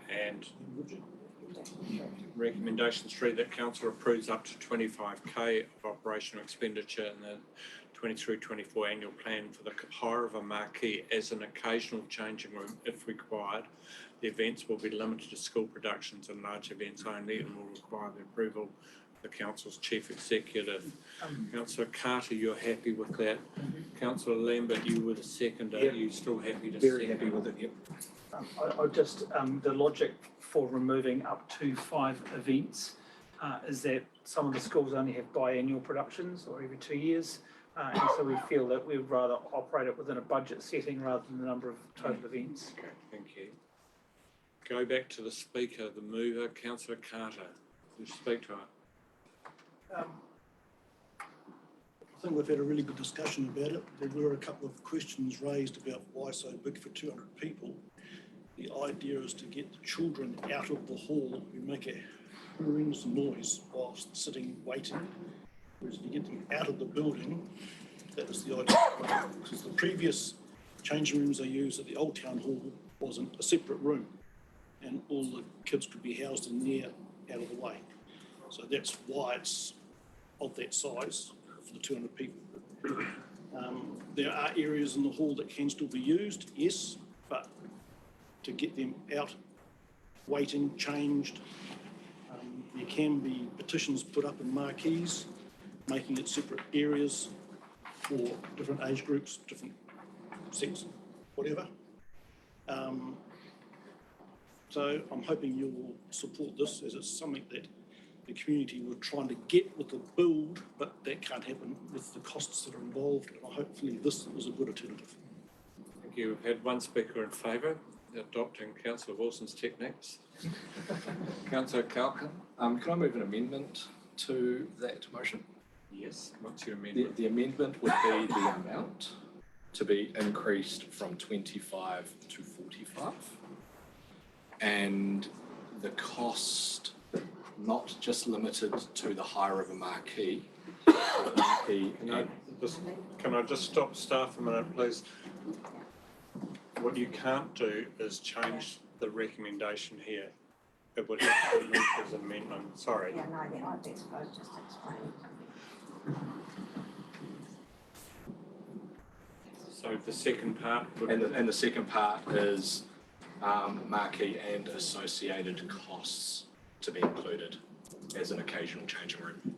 And recommendation 3, that council approves up to 25k of operational expenditure in the 23-24 annual plan for the hire of a marquee as an occasional changing room if required. The events will be limited to school productions and large events only and will require the approval of the council's chief executive. Councillor Carter, you're happy with that? Councillor Lambert, you were the seconder. Yep. Are you still happy to Very second? happy with it, yep. I just, the logic for removing up to 5 events is that some of the schools only have biannual productions or every 2 years. And so we feel that we'd rather operate it within a budget setting rather than the number of total events. Okay, thank you. Go back to the speaker, the mover, Councillor Carter. Will you speak to it? I think we've had a really good discussion about it. There were a couple of questions raised about why so big for 200 people. The idea is to get the children out of the hall who make a horrendous noise whilst sitting waiting. Whereas if you get them out of the building, that is the idea. Because the previous changing rooms they used at the Old Town Hall wasn't a separate room, and all the kids could be housed in there out of the way. So that's why it's of that size for the 200 people. There are areas in the hall that can still be used, yes, but to get them out, waiting, changed, there can be petitions put up in marquees, making it separate areas for different age groups, different sex, whatever. So I'm hoping you will support this, as it's something that the community were trying to get with the build, but that can't happen with the costs that are involved, and hopefully this is a good alternative. Thank you. We've had one speaker in favour, adopting Councillor Wilson's techniques. Councillor Calkin. Can I move an amendment to that motion? Yes. What's your amendment? The amendment would be the amount to be increased from 25 to 45, and the cost not just limited to the hire of a marquee. Can I just stop staff a minute, please? What you can't do is change the recommendation here. It would have to be moved as an amendment. Sorry. Yeah, no, the idea suppose just explain. So the second part would... And the second part is marquee and associated costs to be included as an occasional changing room.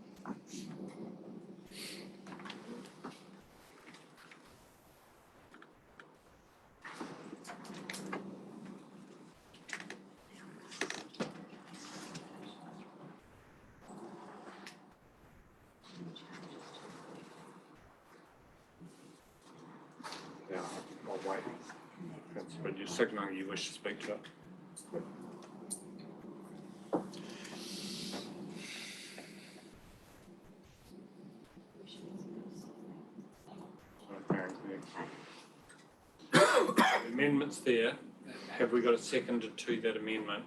Yeah, I'll wait. But you're signalling you wish to speak to it. Amendments there. Have we got a seconder to that amendment?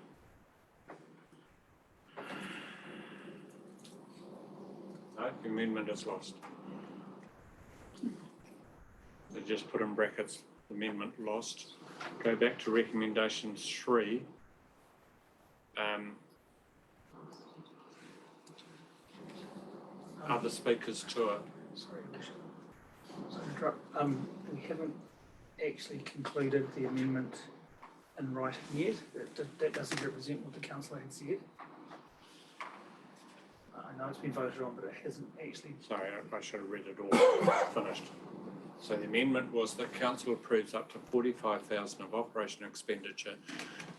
No, the amendment is lost. So just put in brackets, amendment lost. Go back to recommendation 3. Other speakers to it. Sorry, we haven't actually concluded the amendment in writing yet. That doesn't represent what the councillor had said. I know it's been voted on, but it hasn't actually... Sorry, I should have read it all. Finished. So the amendment was that council approves up to 45,000 of operational expenditure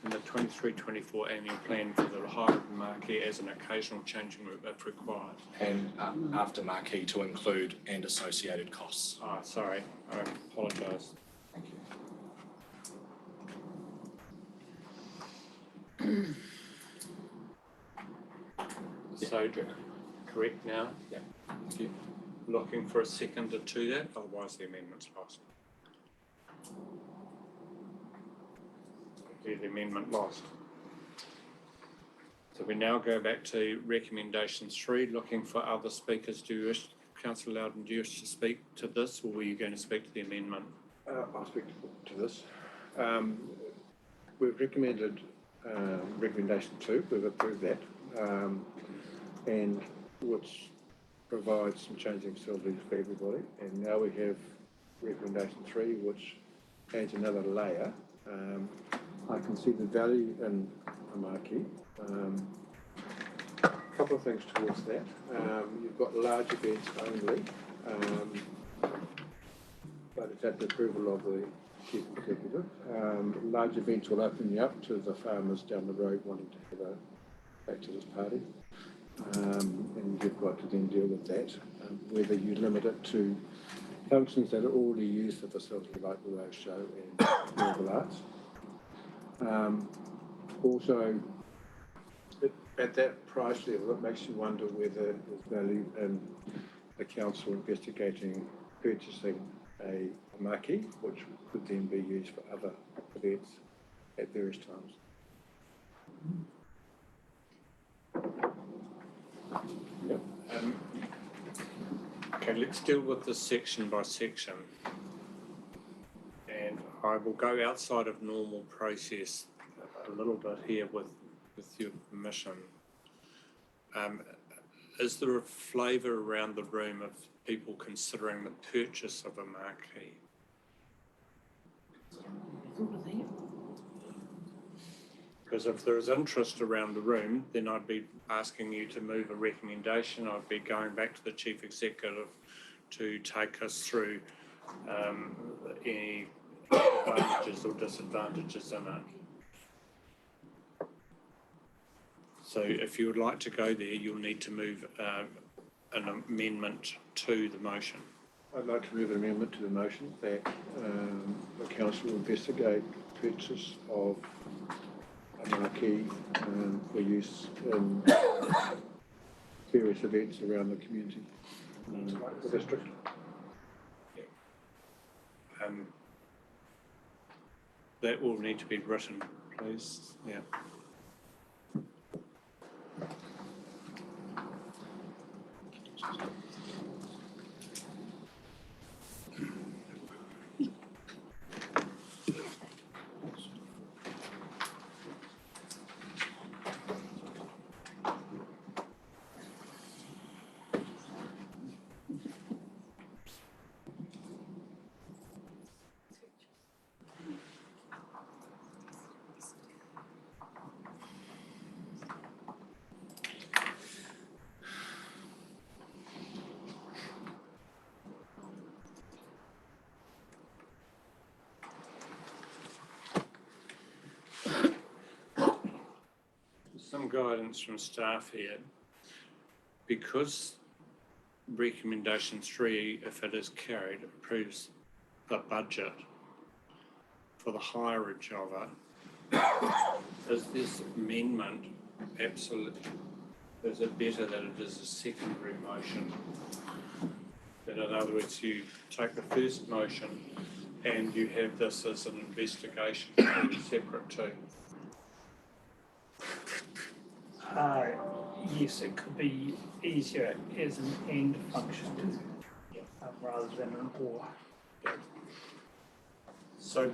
in the 23-24 annual plan for the hire of marquee as an occasional changing room if required. And after marquee to include and associated costs. Sorry, I apologise. Thank you. So, correct now? Yeah. Thank you. Looking for a seconder to that, otherwise the amendment's lost. Okay, the amendment lost. So we now go back to recommendation 3, looking for other speakers. Do you wish, Councillor Loudon, do you wish to speak to this, or were you going to speak to the amendment? I'll speak to this. We've recommended recommendation 2, we've approved that, and which provides some changing facilities for everybody. And now we have recommendation 3, which adds another layer. I can see the value in a marquee. A couple of things towards that. You've got large events only, but it's at the approval of the Chief Executive. Large events will open you up to the farmers down the road wanting to have a activist party. And you've got to then deal with that, whether you limit it to functions that already use the facility like the Rose Show and Global Arts. Also, at that price level, it makes you wonder whether there's value in the council investigating purchasing a marquee, which could then be used for other events at various times. Yep. Okay, let's deal with this section by section. And I will go outside of normal process a little bit here with your permission. Is there a flavour around the room of people considering the purchase of a marquee? Because if there is interest around the room, then I'd be asking you to move a recommendation. I'd be going back to the Chief Executive to take us through any advantages or disadvantages in it. So if you would like to go there, you'll need to move an amendment to the motion. I'd like to move an amendment to the motion that the council will investigate purchase of a marquee for use in various events around the community, the district. That will need to be written, please. Yeah. Some guidance from staff here. Because recommendation 3, if it is carried, approves the budget for the hireage of it, is this amendment absolute? Is it better that it is a secondary motion? That in other words, you take the first motion and you have this as an investigation separate too? Yes, it could be easier as an end function rather than an or. So,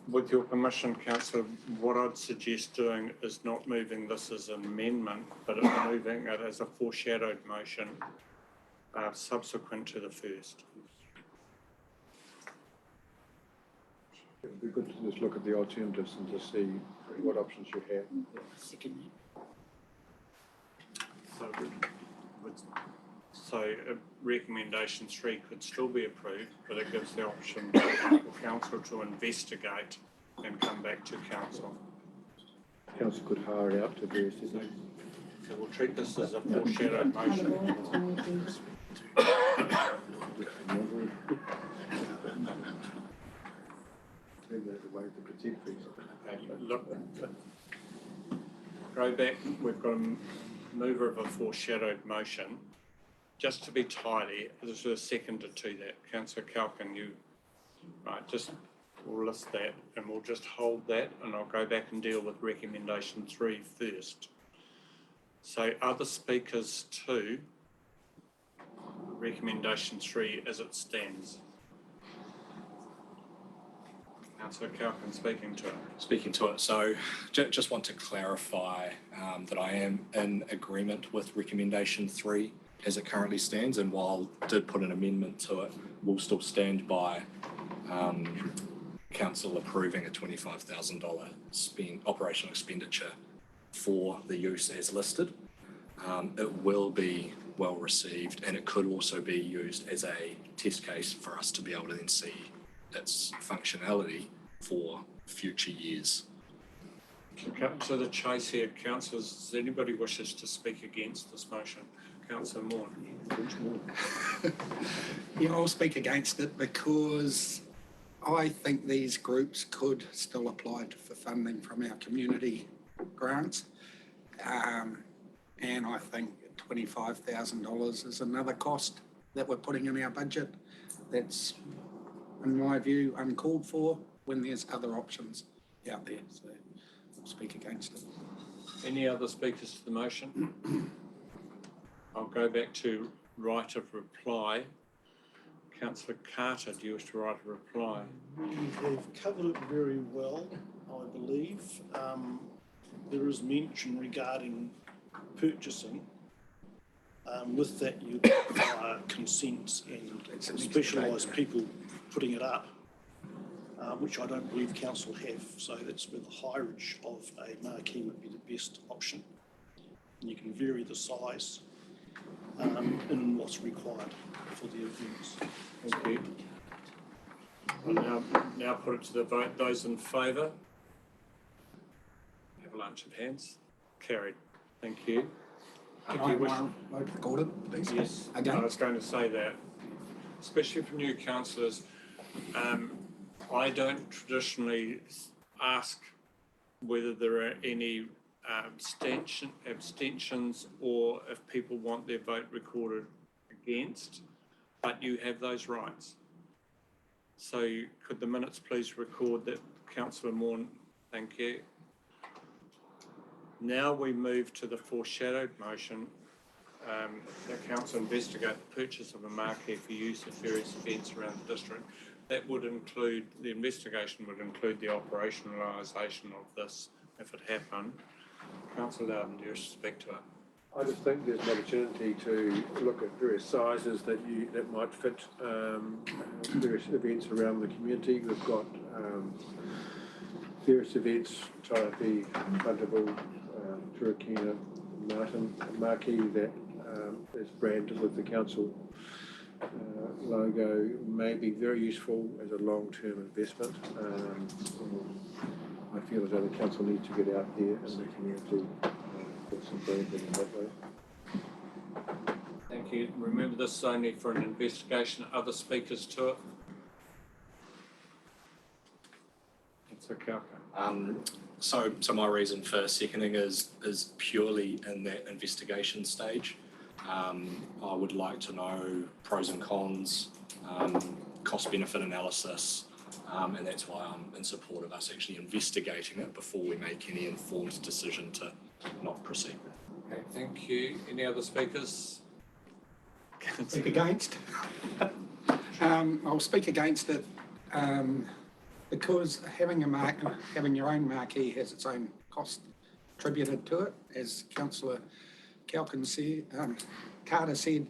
with your permission, Councillor, what I'd suggest doing is not moving this as an amendment, but moving it as a foreshadowed motion subsequent to the first. It would be good to just look at the alternatives and to see what options you have. So recommendation 3 could still be approved, but it gives the option for council to investigate and come back to council. Council could hire it out to various events. So we'll treat this as a foreshadowed motion. Look, go back, we've got a mover of a foreshadowed motion. Just to be tidy, there's a seconder to that. Councillor Calkin, we'll list that and we'll just hold that, and I'll go back and deal with recommendation 3 first. So other speakers to recommendation 3 as it stands. Councillor Calkin speaking to it. Speaking to it, so just want to clarify that I am in agreement with recommendation 3 as it currently stands, and while I did put an amendment to it, we'll still stand by council approving a $25,000 operational expenditure for the use as listed. It will be well received, and it could also be used as a test case for us to be able to then see its functionality for future years. To cut to the chase here, councillors, does anybody wishes to speak against this motion? Councillor Marton. Yeah, I'll speak against it because I think these groups could still apply for funding from our community grants. And I think $25,000 is another cost that we're putting in our budget that's, in my view, uncalled for when there's other options out there. So I'll speak against it. Any other speakers to the motion? I'll go back to right of reply. Councillor Carter, do you wish to write a reply? We have covered it very well, I believe. There is mention regarding purchasing. With that, you require consents and specialised people putting it up, which I don't believe council have. So that's where the hireage of a marquee would be the best option. And you can vary the size in what's required for the events. Thank you. I'll now put it to the vote. Those in favour? Avalanche of hands. Carried. Thank you. Can I vote recorded, please? Yes, Again? I was going to say that, especially for new councillors, I don't traditionally ask whether there are any abstentions or if people want their vote recorded against, but you have those rights. So could the minutes please record that, Councillor Morn? Thank you. Now we move to the foreshadowed motion that council investigate the purchase of a marquee for use at various events around the district. That would include, the investigation would include the operationalisation of this if it happened. Councillor Loudon, do you wish to speak to it? I just think there's an opportunity to look at various sizes that might fit various events around the community. We've got various events, Taipi, Huntable, Turakina, Marton, marquee that is branded with the council logo may be very useful as a long-term investment. I feel as though the council needs to get out there in the community with some branding in that way. Thank you. Remember, this is only for an investigation. Other speakers to it? It's okay. So my reason for seconding is purely in that investigation stage. I would like to know pros and cons, cost benefit analysis, and that's why I'm in support of us actually investigating it before we make any informed decision to not proceed. Okay, thank you. Any other speakers? Speak against. I'll speak against it because having your own marquee has its own cost attributed to it, as Councillor Calkin said, Carter said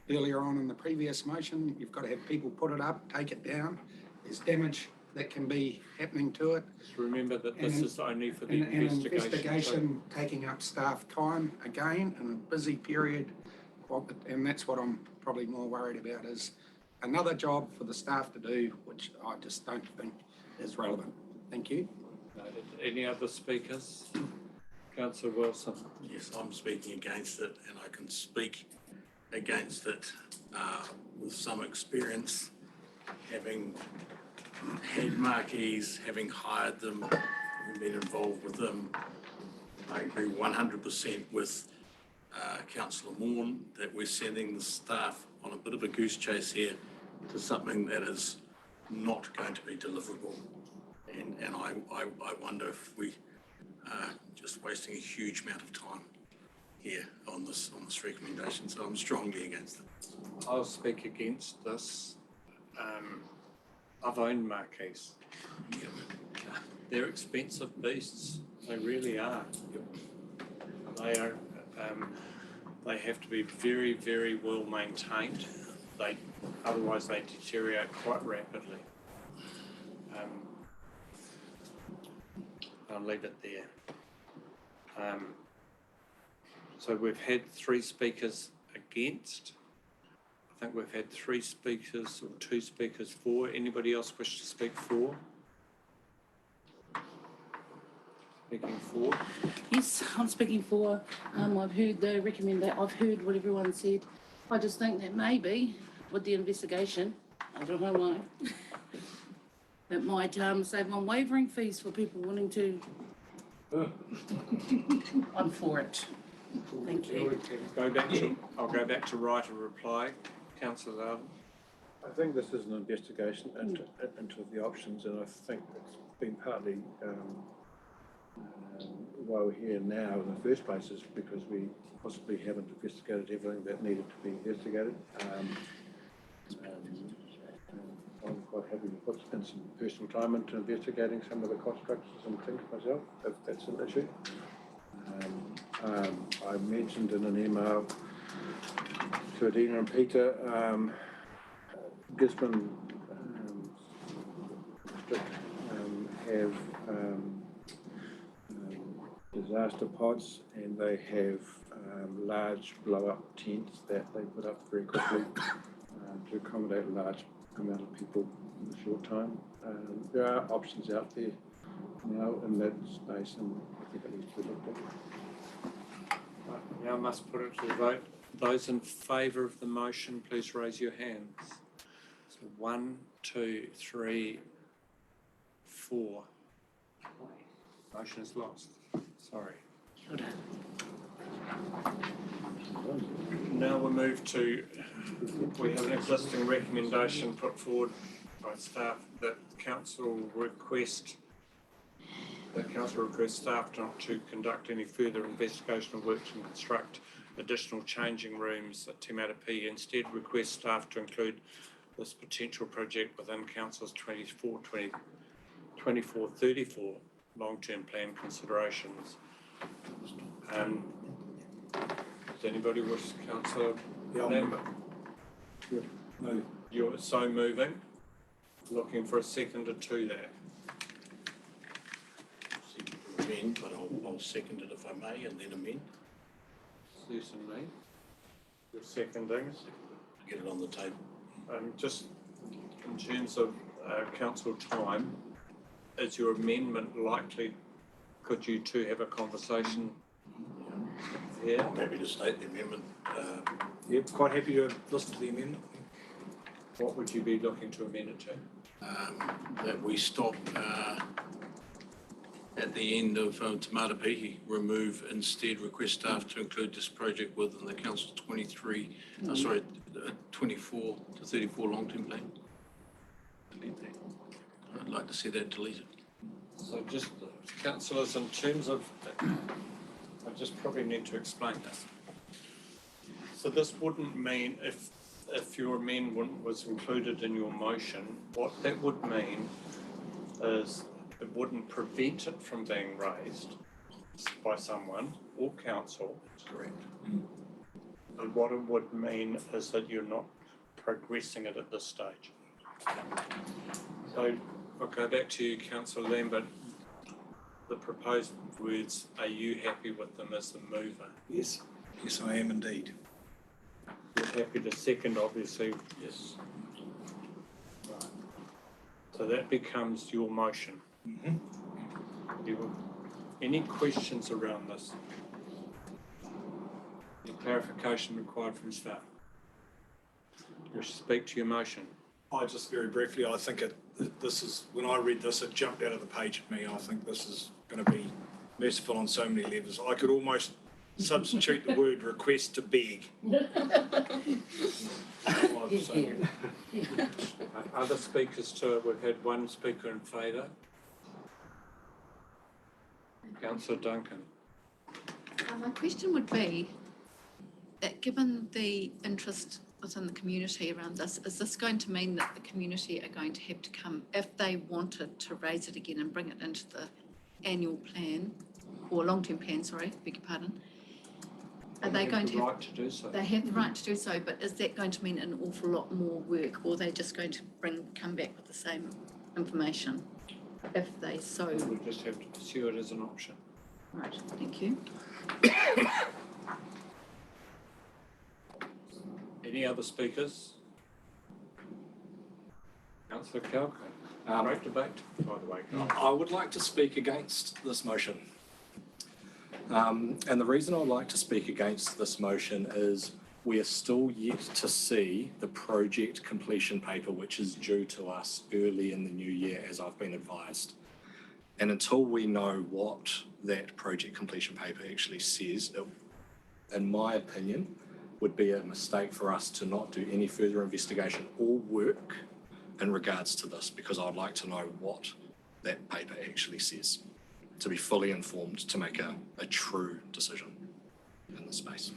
earlier on in the previous motion. You've got to have people put it up, take it down. There's damage that can be happening to it. Just remember that this is only for the investigation. Investigation taking up staff time again in a busy period, and that's what I'm probably more worried about, is another job for the staff to do, which I just don't think is relevant. Thank you. Any other speakers? Councillor Wilson. Yes, I'm speaking against it, and I can speak against it with some experience, having had marquees, having hired them, having been involved with them. I agree 100% with councillor Morn that we're sending the staff on a bit of a goose chase here to something that is not going to be deliverable. And I wonder if we are just wasting a huge amount of time here on this recommendation. So I'm strongly against it. I'll speak against this. I've owned marquees. They're expensive beasts. They really are. They are. They have to be very, very well maintained. Otherwise they deteriorate quite rapidly. I'll leave it there. So we've had 3 speakers against. I think we've had 3 speakers or 2 speakers for. Anybody else wish to speak for? Speaking for? Yes, I'm speaking for. I've heard I've heard what everyone said. I just think that maybe with the investigation, I don't know why, it might save on wavering fees for people wanting to. I'm for it. Thank you. I'll go back to write a reply. Councillor Loudon. I think this is an investigation into the options, and I think it's been partly why we're here now in the first place is because we possibly haven't investigated everything that needed to be investigated. I'm quite happy to put in some personal time into investigating some of the cost structures and things myself, if that's an issue. I mentioned in an email to Adina and Peter, Gisborne district have disaster pods, and they have large blow-up tents that they put up very quickly to accommodate a large amount of people in a short time. There are options out there now in that space, and I think it needs to be looked at. Now I must put it to the vote. Those in favour of the motion, please raise your hands. So 1, 2, 3, 4. Motion is lost. Sorry. Now we move to, we have an existing recommendation put forward by staff that council request staff not to conduct any further investigational work to construct additional changing rooms at Te Matapi. Instead, request staff to include this potential project within council's 24-34 long-term plan considerations. Does anybody wish to councillor Lambert? No. You're so moving. Looking for a seconder to that. Amend, but I'll second it if I may, and then amend. Certainly. You're seconding. Get it on the table. Just in terms of council time, is your amendment likely? Could you two have a conversation? Yeah. I'm happy to state the amendment. Yep, quite happy to listen to the amendment. What would you be looking to amend it to? That we stop at the end of Te Matapi, remove instead request staff to include this project within the council 24 to 34 long-term plan. Delete that. I'd like to see that deleted. So just councillors, in terms of, I just probably need to explain this. So this wouldn't mean if your amendment was included in your motion, what that would mean is it wouldn't prevent it from being raised by someone or council. That's correct. And what it would mean is that you're not progressing it at this stage. So I'll go back to you, Councillor Lambert. The proposed words, are you happy with them as the mover? Yes. Yes, I am indeed. You're happy to second, obviously. Yes. Right. So that becomes your motion. Mm-hmm. Any questions around this? Any clarification required from staff? You should speak to your motion. I just very briefly, I think this is, when I read this, it jumped out of the page at me. I think this is going to be merciful on so many levels. I could almost substitute the word request to beg. Other speakers to it? We've had one speaker in favour. Councillor Duncan. My question would be, that given the interest within the community around this, is this going to mean that the community are going to have to come, if they wanted to raise it again and bring it into the annual plan, or long-term plan, sorry, beg your pardon, are they going to have... Right to do so. They have the right to do so, but is that going to mean an awful lot more work, or are they just going to come back with the same information if they so... We just have to pursue it as an option. Right, thank you. Any other speakers? Councillor Calco. Great debate, by the way. I would like to speak against this motion. And the reason I would like to speak against this motion is we are still yet to see the project completion paper, which is due to us early in the new year, as I've been advised. And until we know what that project completion paper actually says, it, in my opinion, would be a mistake for us to not do any further investigation or work in regards to this, because I'd like to know what that paper actually says, to be fully informed, to make a true decision in this space.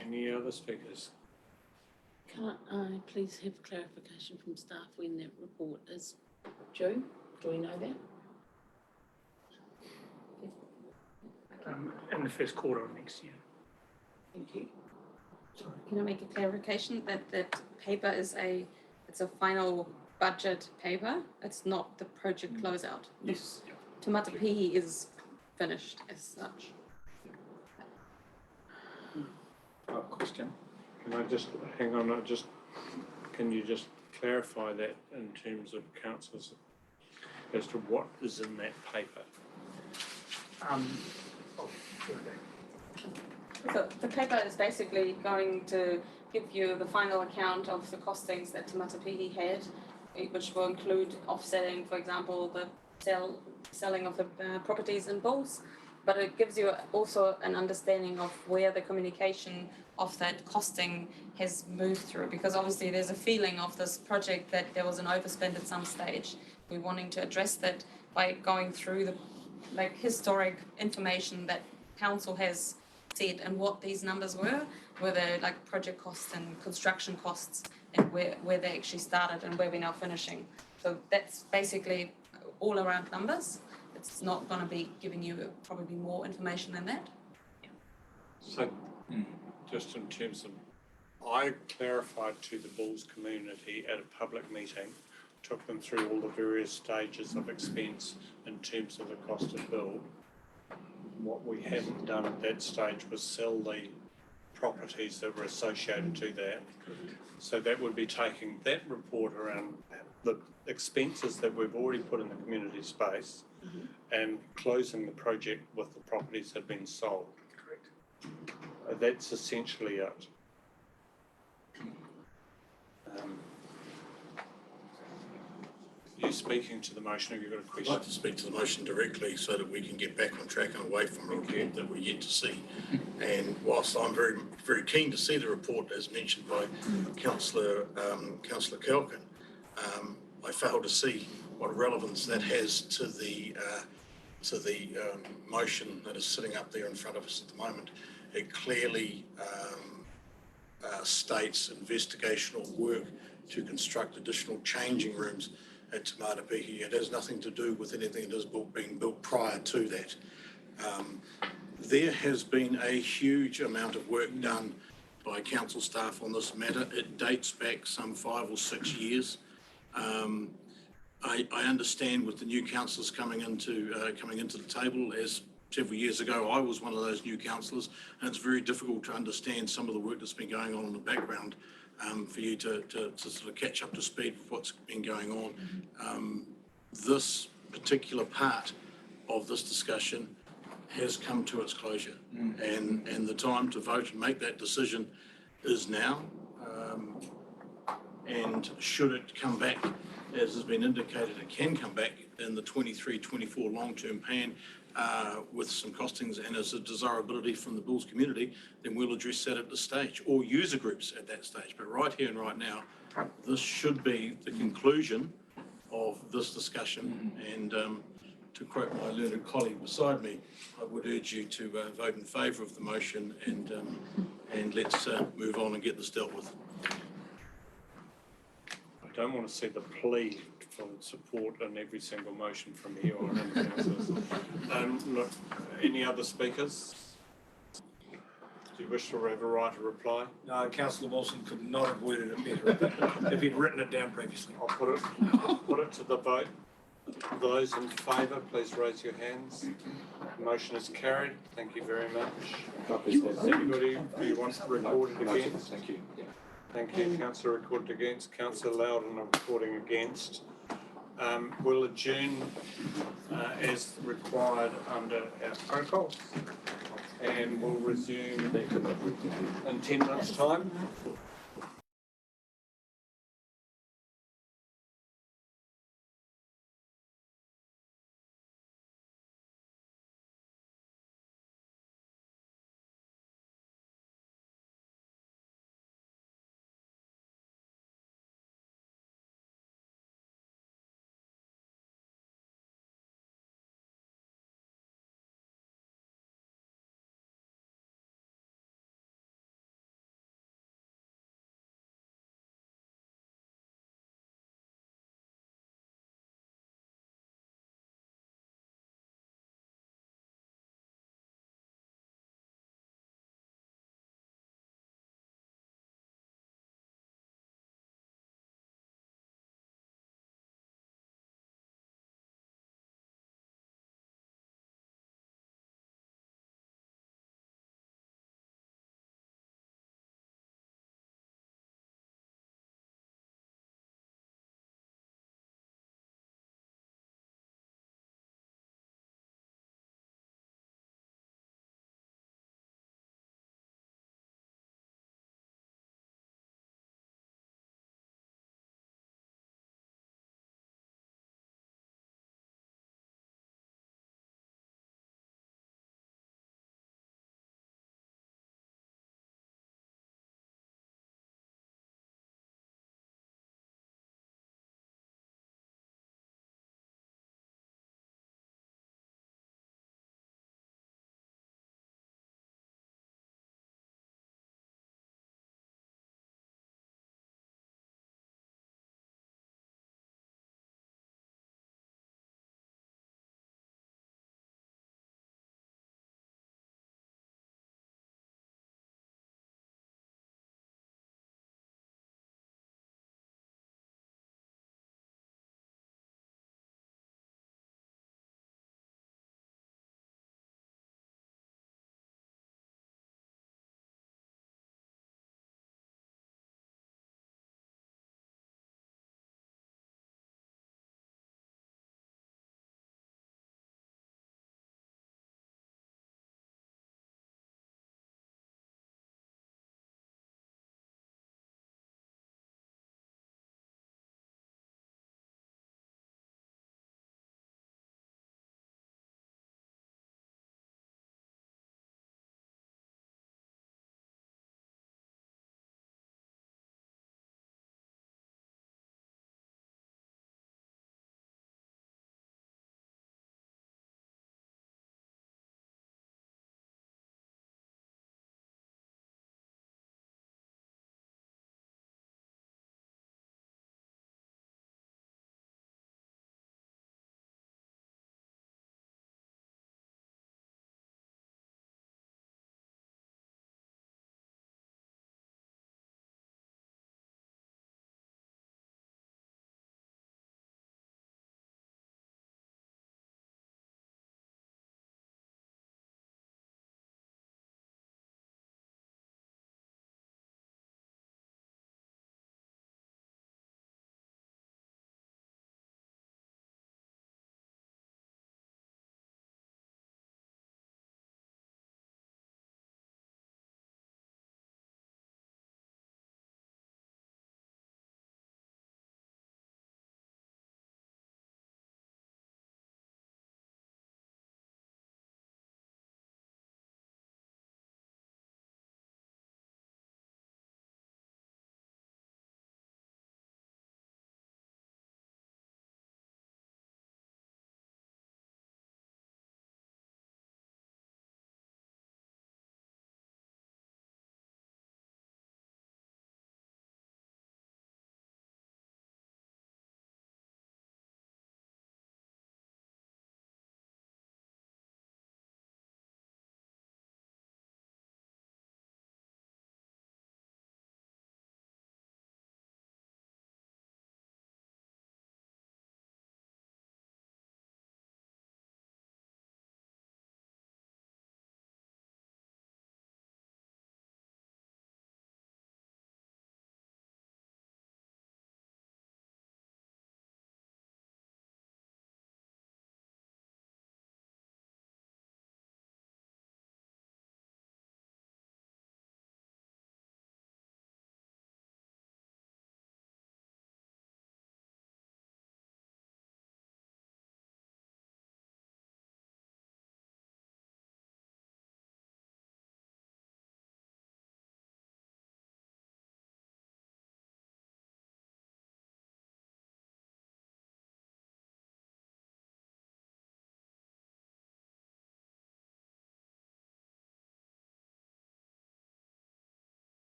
Any other speakers? Can I please have clarification from staff when that report is due? Do we know that? In the first quarter of next year. Thank you. Can I make a clarification that that paper is it's a final budget paper? It's not the project closeout. Yes. Te Matapihi is finished as such. Question. Can I just, hang on, can you just clarify that in terms of councillors as to what is in that paper? So the paper is basically going to give you the final account of the costings that Te Matapihi had, which will include offsetting, for example, the selling of the properties in bulls, but it gives you also an understanding of where the communication of that costing has moved through, because obviously there's a feeling of this project that there was an overspend at some stage. We're wanting to address that by going through the historic information that council has said and what these numbers were they like project costs and construction costs and where they actually started and where we're now finishing. So that's basically all around numbers. It's not going to be giving you probably more information than that. So, just in terms of, I clarified to the Bulls community at a public meeting, took them through all the various stages of expense in terms of the cost of build. What we hadn't done at that stage was sell the properties that were associated to that. So that would be taking that report around the expenses that we've already put in the community space and closing the project with the properties that have been sold. Correct. That's essentially it. You speaking to the motion, have you got a I'd question? like to speak to the motion directly so that we can get back on track and away from a report that we're yet to see. And whilst I'm very, very keen to see the report, as mentioned by Councillor Kelkin, I fail to see what relevance that has to the motion that is sitting up there in front of us at the moment. It clearly states investigational work to construct additional changing rooms at Te Matapihi. It has nothing to do with anything that is being built prior to that. There has been a huge amount of work done by council staff on this matter. It dates back some 5 or 6 years. I understand with the new councillors coming into the table, as several years ago I was one of those new councillors, and it's very difficult to understand some of the work that's been going on in the background. For you to sort of catch up to speed with what's been going on. This particular part of this discussion has come to its closure, and the time to vote and make that decision is now. And should it come back, as has been indicated, it can come back in the 23-24 long-term plan with some costings and as a desirability from the Bulls community, then we'll address that at this stage, or user groups at that stage. But right here and right now, this should be the conclusion of this discussion. And to quote my learned colleague beside me, I would urge you to vote in favour of the motion and let's move on and get this dealt with. I don't want to see the plea for support in every single motion from here on in, councillors. Look, any other speakers? Do you wish to have a right to reply? No, Councillor Wilson could not have worded it better if he'd written it down previously. I'll put it to the vote. Those in favour, please raise your hands. The motion is carried. Thank you very much. Anybody who wants to record it against? Thank you. Thank you. Councillor recorded against. Councillor Loudon recording against. We'll adjourn as required under our protocols, and we'll resume in 10 minutes' time.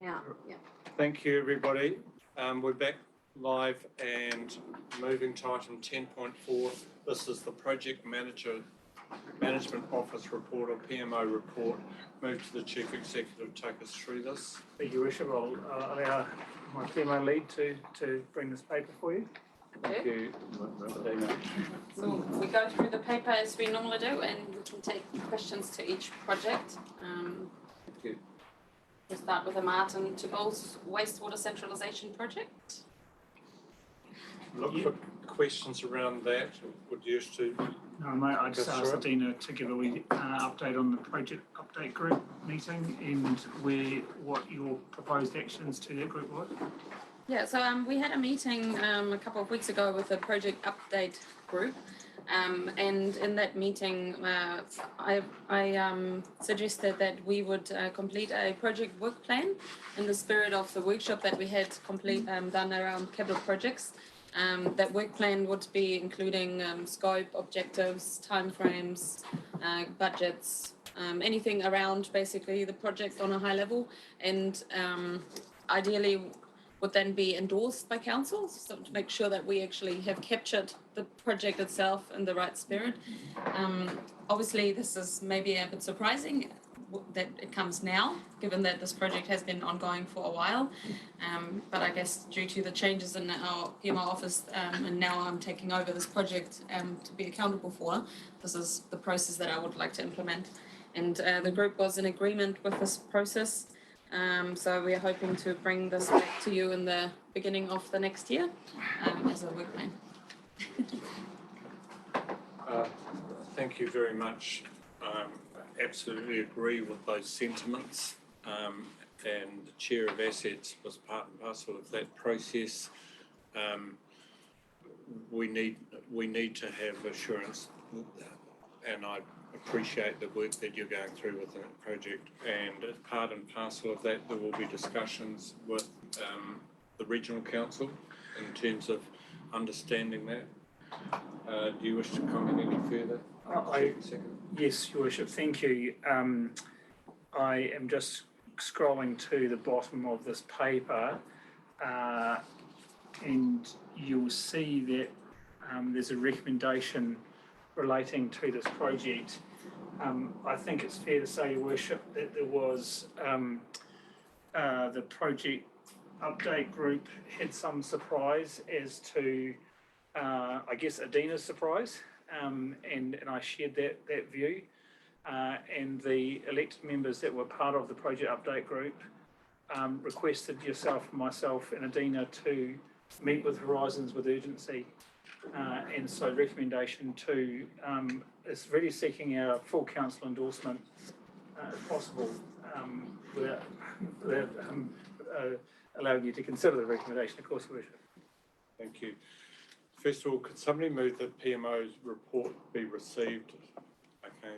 Yeah, yeah. Thank you, everybody. We're back live and moving to item 10.4. This is the Project Management Office report or PMO report. Move to the Chief Executive to take us through this. Thank you, Worship. I'll allow my PMO lead to bring this paper for you. Thank you. So we go through the paper as we normally do, and we can take questions to each project. Thank you. We'll start with the Marton to Bowles wastewater centralisation project. Look for questions around that. Would you used to? No, mate, I just asked Adina to give a wee update on the project update group meeting and what your proposed actions to that group were. Yeah, so we had a meeting a couple of weeks ago with the project update group. And in that meeting, I suggested that we would complete a project work plan in the spirit of the workshop that we had done around capital projects. That work plan would be including scope, objectives, timeframes, budgets, anything around basically the project on a high level, and ideally would then be endorsed by council, so to make sure that we actually have captured the project itself in the right spirit. Obviously, this is maybe a bit surprising that it comes now, given that this project has been ongoing for a while. But I guess due to the changes in our PMO office, and now I'm taking over this project to be accountable for, this is the process that I would like to implement. And the group was in agreement with this process. So we are hoping to bring this back to you in the beginning of the next year as a work plan. Thank you very much. I absolutely agree with those sentiments. And the Chair of Assets was part and parcel of that process. We need to have assurance, and I appreciate the work that you're going through with that project, and as part and parcel of that there will be discussions with the regional council in terms of understanding that. Do you wish to comment any further? Yes, Your Worship, thank you. I am just scrolling to the bottom of this paper, and you'll see that there's a recommendation relating to this project. I think it's fair to say, Your Worship, that there was the project update group had some surprise as to, I guess, Adina's surprise, and I shared that view. And the elected members that were part of the project update group requested yourself, myself, and Adina to meet with Horizons with urgency. And so recommendation 2 is really seeking our full council endorsement if possible, without allowing you to consider the recommendation, of course, Your Worship. Thank you. First of all, could somebody move that PMO's report be received? Okay,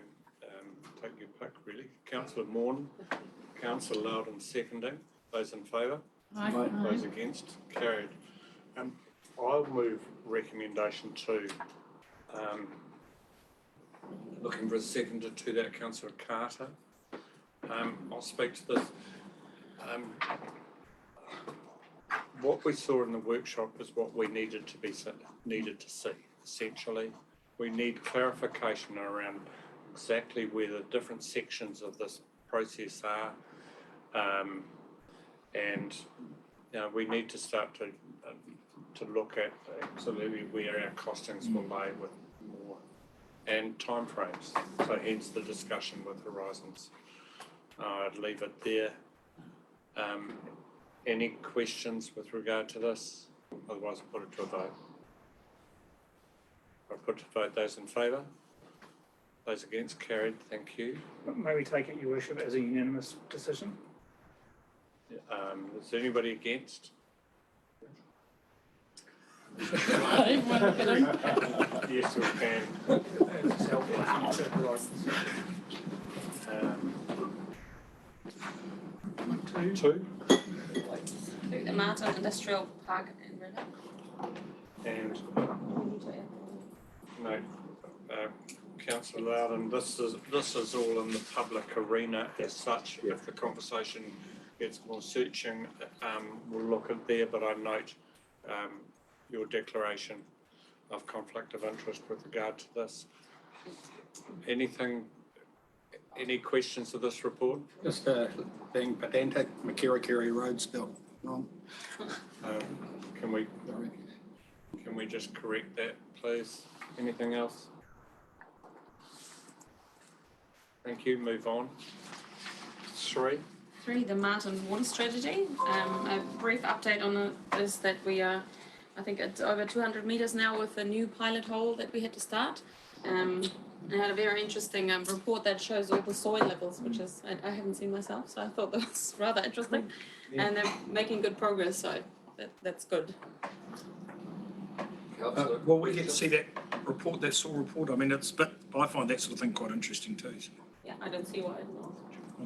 take your pick, really. Councillor Marton, Councillor Loudon seconding. Those in favour? Aye. Those against? Carried. I'll move recommendation 2. Looking for a seconder to that, Councillor Carter. I'll speak to this. What we saw in the workshop is what we needed to see. Essentially, we need clarification around exactly where the different sections of this process are, and we need to start to look at absolutely where our costings will lay with more and timeframes. So hence the discussion with Horizons. I'd leave it there. Any questions with regard to this? Otherwise, I'll put it to a vote. I'll put to vote those in favour. Those against? Carried. Thank you. May we take it, Your Worship, as a unanimous decision? Is there anybody against? Yes, we can. Two. The Marton Industrial Park in Redhill. And no, Councillor Loudon, this is all in the public arena as such. If the conversation gets more searching, will look at there, but I note your declaration of conflict of interest with regard to this. Any questions of this report? Just being pedantic, Makirikiri Road spelled wrong. Can we just correct that, please? Anything else? Thank you. Move on. 3. 3, the Marton water strategy. A brief update on it is that we are, I think it's over 200 metres now with a new pilot hole that we had to start. I had a very interesting report that shows all the soil levels, which is, I haven't seen myself, so I thought that was rather interesting. Yeah. And they're making good progress, so that's good. Well, we get to see that report, that soil report. I mean, I find that sort of thing quite interesting too. So. Yeah, I don't see why not.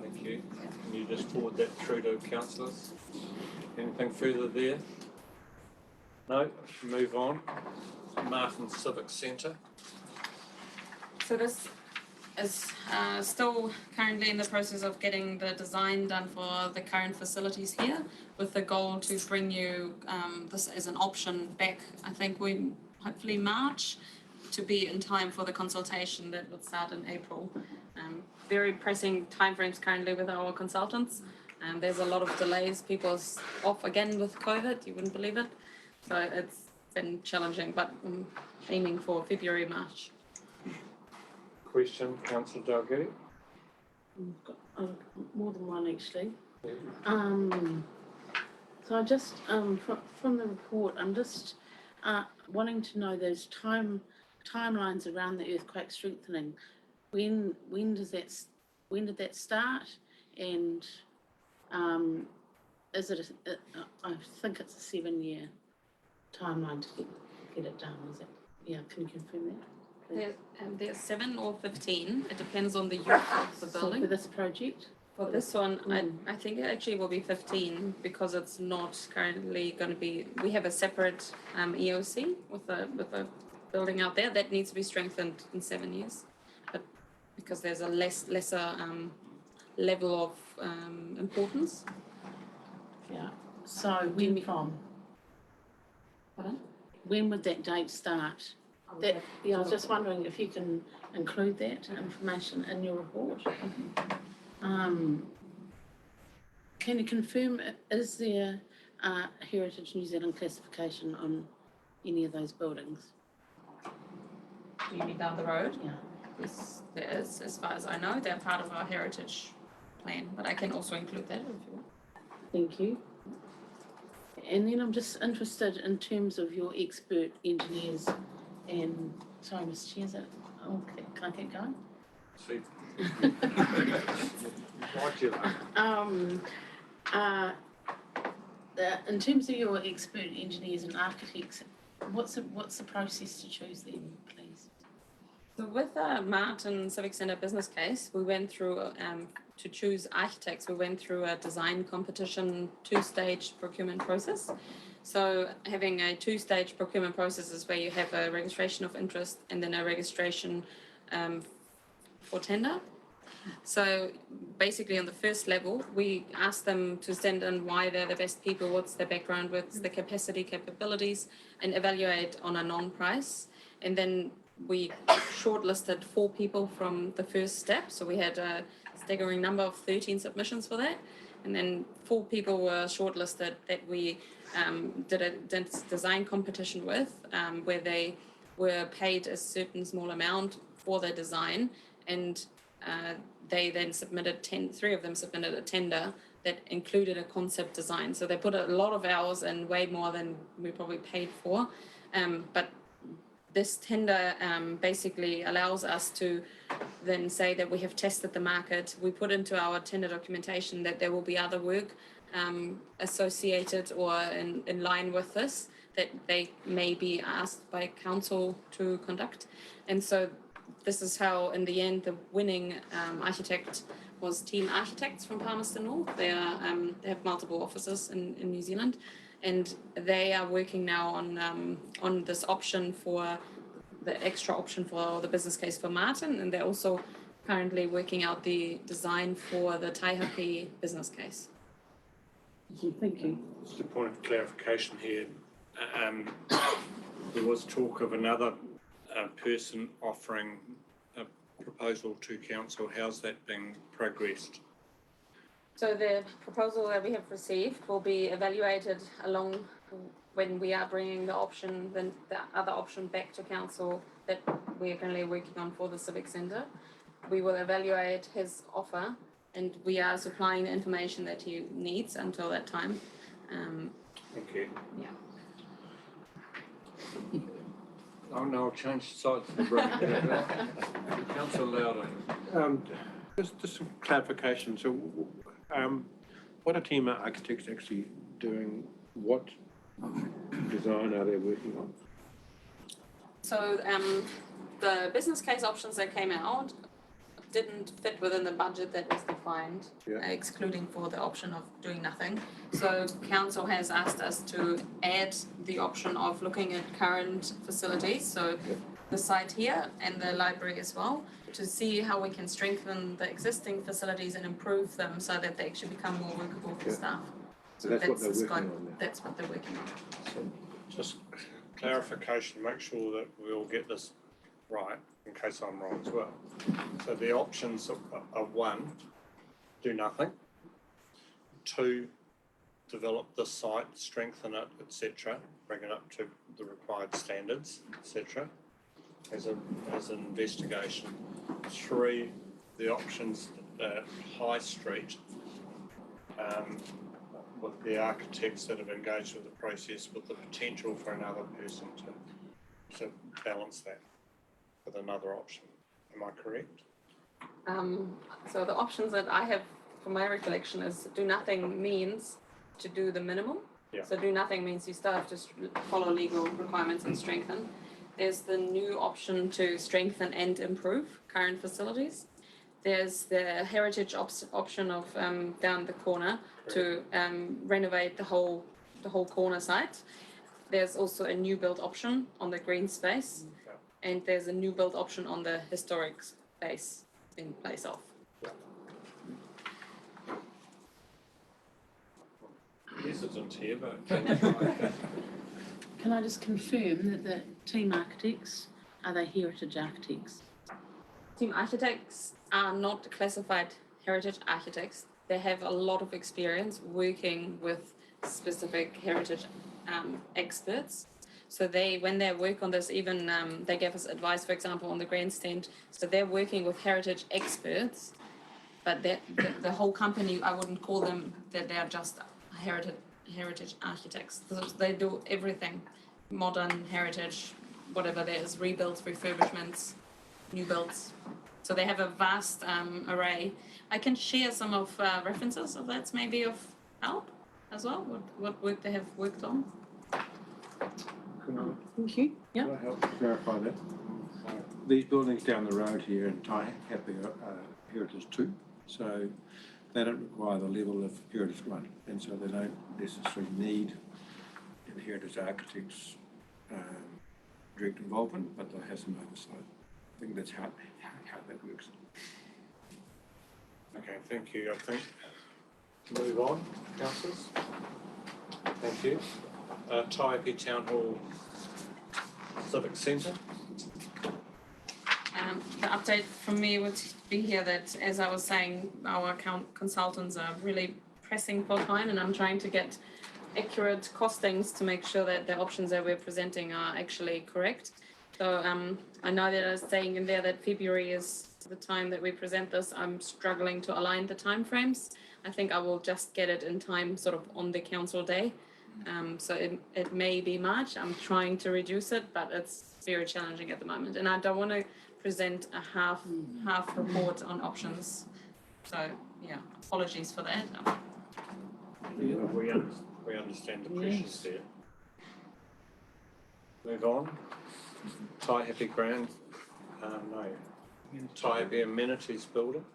Thank you. Can you just forward that through to councillors? Anything further there? No? Move on. Marton Civic Centre. So this is still currently in the process of getting the design done for the current facilities here, with the goal to bring you this as an option back, I think we hopefully March, to be in time for the consultation that would start in April. Very pressing timeframes currently with our consultants. There's a lot of delays, people's off again with COVID, you wouldn't believe it. So it's been challenging, but I'm aiming for February, March. Question, Councillor Dalgety. I've got more than one actually. So I just, from the report, I'm just wanting to know those timelines around the earthquake strengthening. When did that start? And is it? I think it's a 7-year timeline to get it done. Is it? Yeah. Can you confirm that? There's 7 or 15. It depends on the use of the building. So for this project? For this one, I think it actually will be 15 because it's not currently going to be. We have a separate EOC with a building out there that needs to be strengthened in 7 years, but because there's a lesser level of importance. Yeah. So when would that date start? I was just wondering if you can include that information in your report. Can you confirm, is there Heritage New Zealand classification on any of those buildings? Do you mean down the road? Yeah. Yes, there is. As far as I know, they're part of our heritage plan, but I can also include that if you want. Thank you. And then I'm just interested in terms of your expert engineers and, sorry, Mr. Chair, is that, okay, can I keep going? See. In terms of your expert engineers and architects, what's the process to choose them, please? So with the Marton Civic Centre business case, we went through, to choose architects, we went through a design competition 2-stage procurement process. So having a 2-stage procurement process is where you have a registration of interest and then a registration for tender. So basically on the first level, we ask them to send in why they're the best people, what's their background, what's the capacity, capabilities, and evaluate on a non-price. And then we shortlisted 4 people from the first step. So we had a staggering number of 13 submissions for that. And then 4 people were shortlisted that we did a design competition with, where they were paid a certain small amount for their design, and they then submitted 3 of them submitted a tender that included a concept design. So they put a lot of hours and way more than we probably paid for. But this tender basically allows us to then say that we have tested the market. We put into our tender documentation that there will be other work associated or in line with this that they may be asked by council to conduct. And so this is how, in the end, the winning architect was Team Architects from Palmerston North. They have multiple offices in New Zealand, and they are working now on this option for the extra option for the business case for Marton, and they're also currently working out the design for the Taihape business case. Thank you. Just a point of clarification here. There was talk of another person offering a proposal to council. How's that being progressed? So the proposal that we have received will be evaluated along when we are bringing the other option back to council that we're currently working on for the civic centre. We will evaluate his offer and we are supplying the information that he needs until that time. Thank you. Yeah. Oh no, I'll change sides of the room. Councillor Loudon. Just some clarification. So, what are team architects actually doing? What design are they working on? So the business case options that came out didn't fit within the budget that was defined, excluding for the option of doing nothing. So council has asked us to add the option of looking at current facilities, so the site here and the library as well, to see how we can strengthen the existing facilities and improve them so that they actually become more workable for staff. So that's what they're the working scope. on there. That's what they're working on. So just clarification, make sure that we all get this right, in case I'm wrong as well. So the options are 1, do nothing. 2, develop the site, strengthen it, etc., bring it up to the required standards, etc., as an investigation. 3, the options High Street, with the architects that have engaged with the process, with the potential for another person to balance that with another option. Am I correct? So the options that I have from my recollection is do nothing means to do the minimum. Yeah. So do nothing means you still have to follow legal requirements and strengthen. There's the new option to strengthen and improve current facilities. There's the heritage option of down the corner to renovate the whole corner site. There's also a new build option on the green space, and there's a new build option on the historic space in place of. Hesitant here, but Can I just confirm that the team architects, are they heritage architects? Team architects are not classified heritage architects. They have a lot of experience working with specific heritage experts. So when they work on this, even they gave us advice, for example, on the grandstand. So they're working with heritage experts, but the whole company, I wouldn't call them that they are just heritage architects. So they do everything, modern, heritage, whatever there is, rebuilds, refurbishments, new builds. So they have a vast array. I can share some of references of that's maybe of help as well, what work they have worked on. Thank you. Can I help clarify that? These buildings down the road here in Taihape are Heritage 2, so they don't require the level of Heritage 1, and so they don't necessarily need an Heritage Architect's direct involvement, but they'll have some oversight. I think that's how that works. okay, thank you. I think move on, councillors. Thank you. Taihape Town Hall Civic Centre. The update from me would be here that, as I was saying, our consultants are really pressing for time, and I'm trying to get accurate costings to make sure that the options that we're presenting are actually correct. So I know that I was saying in there that February is the time that we present this. I'm struggling to align the timeframes. I think I will just get it in time, sort of on the council day. So it may be March. I'm trying to reduce it, but it's very challenging at the moment. And I don't want to present a half report on options. So yeah, apologies for that. Yeah, we understand the pressures there. Move on. Taihape Grand, no. Taihape Amenities Building.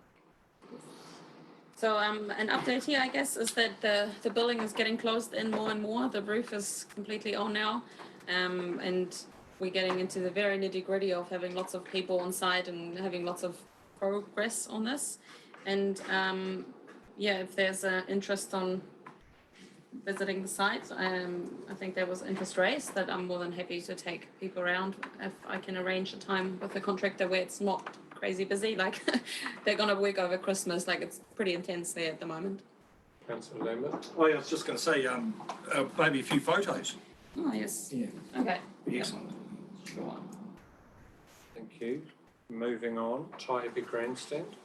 So an update here, I guess, is that the building is getting closed in more and more. The roof is completely on now, and we're getting into the very nitty-gritty of having lots of people on site and having lots of progress on this. And yeah, if there's an interest on visiting the site. I think there was interest raised that I'm more than happy to take people around if I can arrange a time with the contractor where it's not crazy busy. Like they're gonna work over Christmas. Like it's pretty intense there at the moment. Councillor Lambert? Oh, yeah, I was just going to say, maybe a few photos. Oh yes. Yeah. Okay. Excellent. Sure. Thank you. Moving on, Taihape Grandstand.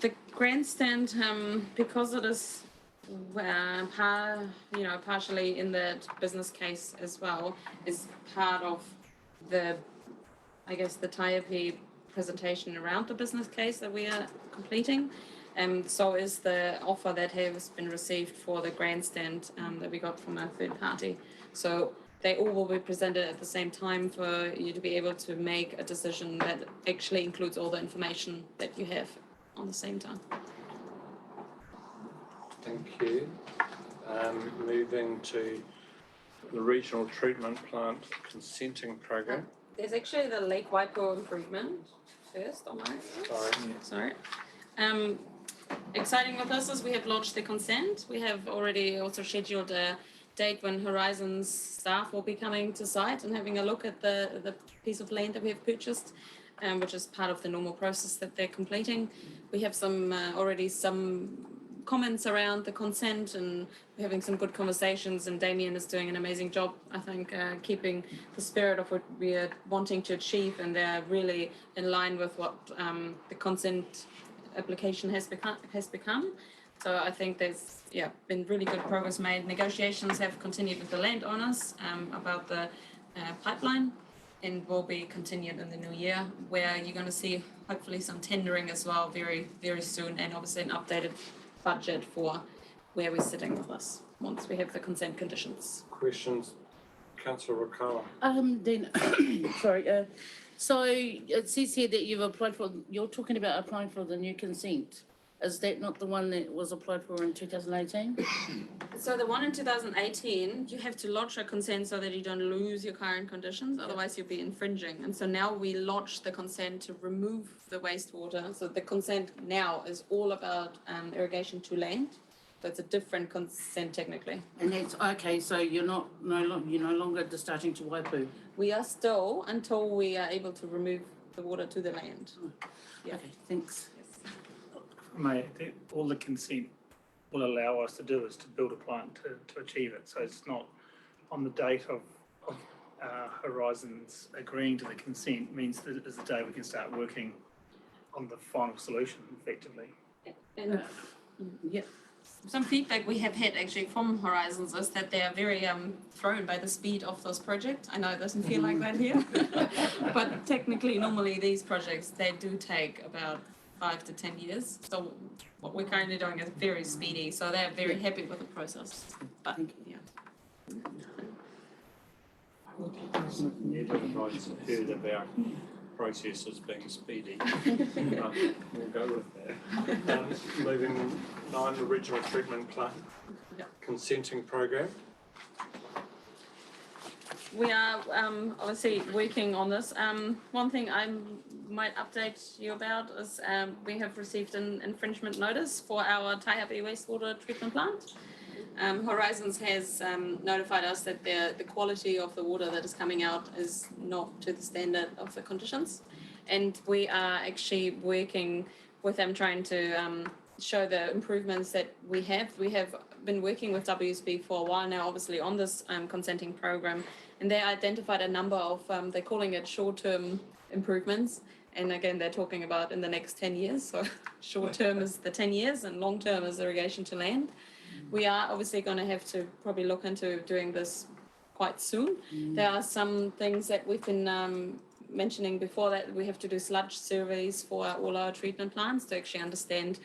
The grandstand, because it is partially in the business case as well, is part of the, I guess, the Taihape presentation around the business case that we are completing. So is the offer that has been received for the grandstand that we got from a third party. So they all will be presented at the same time for you to be able to make a decision that actually includes all the information that you have on the same time. Thank you. Moving to the regional treatment plant consenting program. There's actually the Lake Waipo improvement first on my list. Sorry. Exciting with this is we have lodged the consent. We have already also scheduled a date when Horizons staff will be coming to site and having a look at the piece of land that we have purchased, which is part of the normal process that they're completing. We have already some comments around the consent, and we're having some good conversations, and Damien is doing an amazing job, I think, keeping the spirit of what we are wanting to achieve, and they're really in line with what the consent application has become. So I think there's been really good progress made. Negotiations have continued with the landowners about the pipeline, and will be continued in the new year, where you're going to see hopefully some tendering as well very, very soon, and obviously an updated budget for where we're sitting with this once we have the consent conditions. Questions? Councillor Rakawa. Then, sorry, so it says here that you're talking about applying for the new consent. Is that not the one that was applied for in 2018? So the one in 2018, you have to lodge a consent so that you don't lose your current conditions, otherwise you'll be infringing. And so now we lodge the consent to remove the wastewater. So the consent now is all about irrigation to land. So it's a different consent technically. And that's okay. So you're no longer discharging to Waipu. We are still until we are able to remove the water to the land. Yeah. Okay. Thanks. All the consent will allow us to do is to build a plant to achieve it. So it's not on the date of Horizons agreeing to the consent means that is the day we can start working on the final solution effectively. And some feedback we have had actually from Horizons is that they are very thrown by the speed of this project. I know it doesn't feel like that here, but technically, normally these projects, they do take about 5 to 10 years. So what we're currently doing is very speedy. So they're very happy with the process. But yeah. Never heard about processes being speedy. We'll go with that. Moving 9, the regional treatment plant consenting program. We are obviously working on this. One thing I might update you about is we have received an infringement notice for our Taihape wastewater treatment plant. Horizons has notified us that the quality of the water that is coming out is not to the standard of the conditions. And we are actually working with them trying to show the improvements that we have. We have been working with WSB for a while now, obviously, on this consenting program. And they identified a number of, they're calling it short-term improvements. And again, they're talking about in the next 10 years. So short-term is the 10 years and long-term is irrigation to land. We are obviously going to have to probably look into doing this quite soon. There are some things that we've been mentioning before, that we have to do sludge surveys for all our treatment plants to actually understand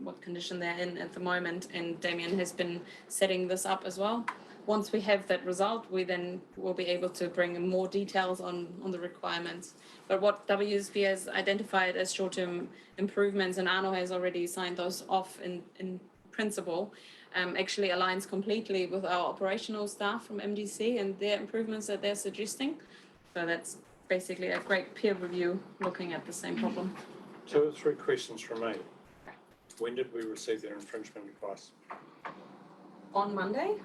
what condition they're in at the moment. And Damien has been setting this up as well. Once we have that result, we then will be able to bring in more details on the requirements. But what WSB has identified as short-term improvements, and Arno has already signed those off in principle, actually aligns completely with our operational staff from MDC and their improvements that they're suggesting. So that's basically a great peer review looking at the same problem. 2 or 3 questions from me. When did we receive their infringement advice? On Monday,